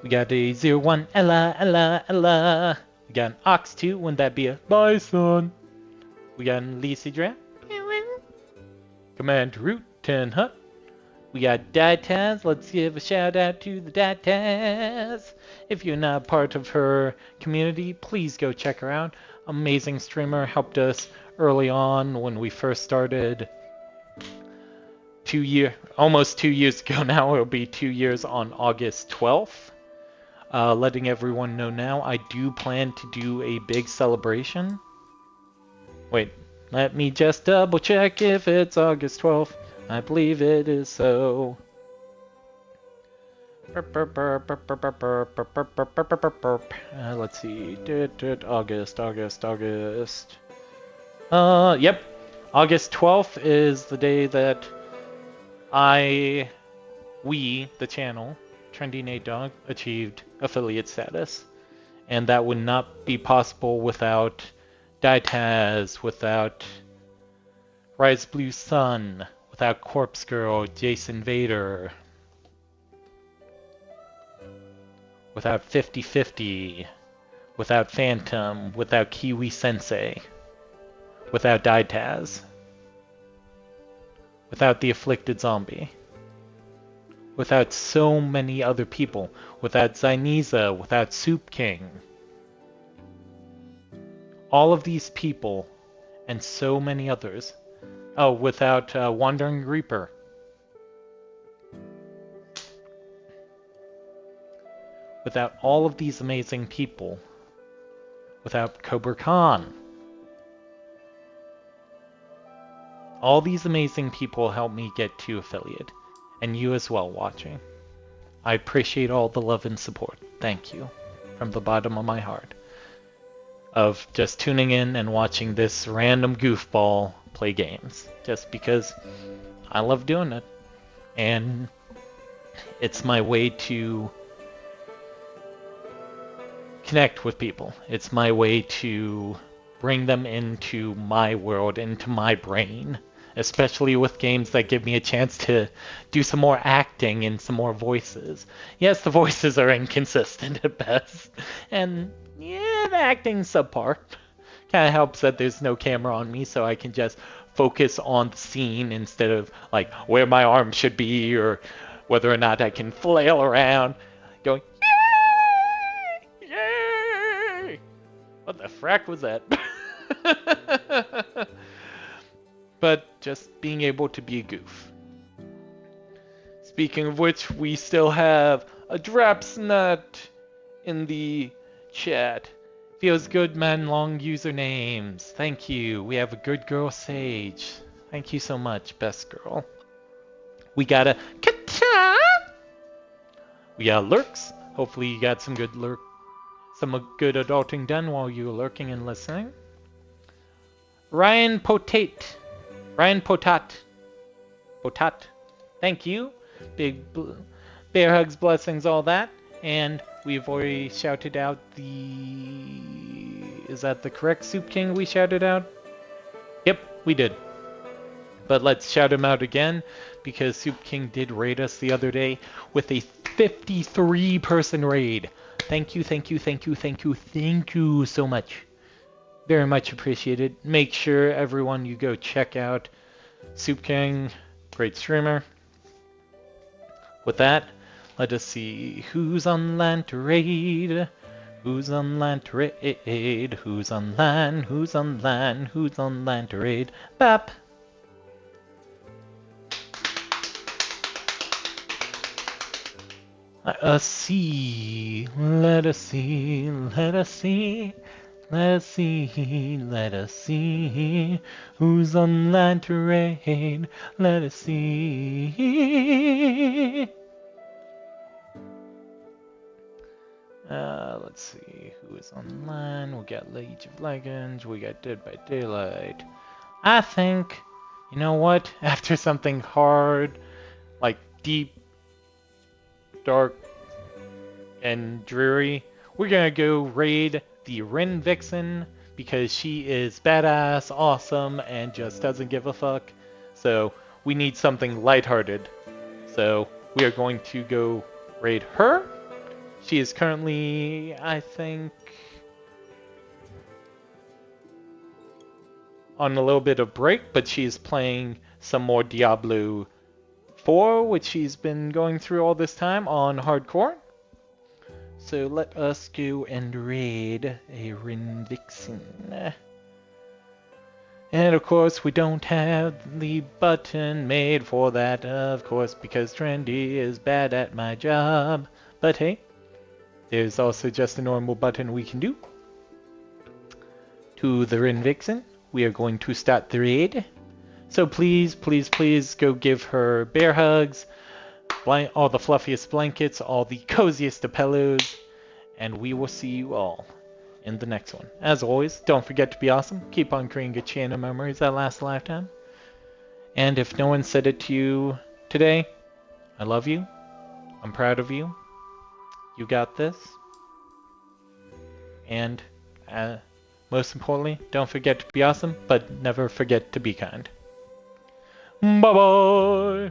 we got a 01 Ella. We got an Ox 2, wouldn't that be a Bison? We got an Lisa Draft. Command Root 10 Hut. We got Dataz. Let's give a shout out to the Dataz. If you're not part of her community, please go check her out. Amazing streamer, helped us early on when we first started. Almost 2 years ago now. It'll be 2 years on August 12th. Letting everyone know now, I do plan to do a big celebration. Wait, let me just double check if it's August 12th. I believe it is so. Let's see. August. Yep. August 12th is the day that we, the channel, Trendy Nate Dog, achieved affiliate status. And that would not be possible without Dietaz, without Rise Blue Sun, without Corpse Girl, Jason Vader, without 50/50, without Phantom, without Kiwi Sensei, without Dietaz, without the Afflicted Zombie, without so many other people, without Zyniza, without Soup King. All of these people, and so many others. Oh, without Wandering Reaper. Without all of these amazing people. Without Cobra Khan. All these amazing people helped me get to affiliate. And you as well watching. I appreciate all the love and support. Thank you. From the bottom of my heart. Of just tuning in and watching this random goofball play games. Just because I love doing it. And It's my way to connect with people. It's my way to bring them into my world, into my brain, especially with games that give me a chance to do some more acting and some more voices. Yes, the voices are inconsistent at best, and yeah, the acting's subpar. Kind of helps that there's no camera on me, so I can just focus on the scene instead of like where my arm should be or whether or not I can flail around going, yay! Yay! What the frack was that? But just being able to be a goof. Speaking of which, we still have a Drapsnut in the chat. Feels good, man. Long usernames. Thank you. We have a good girl, Sage. Thank you so much, best girl. We got a Kata. We got Lurks. Hopefully you got some good good adulting done while you were lurking and listening. Ryan Potate. Ryan Potat. Potat. Thank you. Big bear hugs, blessings, all that. And we've already shouted out the... Is that the correct Soup King we shouted out? Yep, we did. But let's shout him out again, because Soup King did raid us the other day with a 53-person raid. Thank you, thank you, thank you, thank you, thank you so much. Very much appreciated. Make sure, everyone, you go check out Soup King. Great streamer. With that, let us see who's on land to raid. Who's on land to raid? Who's on land? Who's on land? Who's on land to raid? Bap! Let us see. Let us see. Let us see. Let us see. Let us see. Who's on land to raid? Let us see. Let's see who is online. We got League of Legends. We got Dead by Daylight. I think, you know what? After something hard, like deep, dark, and dreary, we're gonna go raid the Rin Vixen because she is badass, awesome, and just doesn't give a fuck. So we need something lighthearted. So we are going to go raid her. She is currently, I think, on a little bit of break, but she's playing some more Diablo 4, which she's been going through all this time on hardcore. So let us go and raid a Rin Vixen. And of course, we don't have the button made for that, of course, because Trendy is bad at my job. But hey, there's also just a normal button we can do. To the Rin Vixen, we are going to start the raid. So please, please, please go give her bear hugs, all the fluffiest blankets, all the coziest of pillows, and we will see you all in the next one. As always, don't forget to be awesome. Keep on creating good chain of memories that last a lifetime. And if no one said it to you today, I love you. I'm proud of you. You got this. And most importantly, don't forget to be awesome, but never forget to be kind. Bye-bye!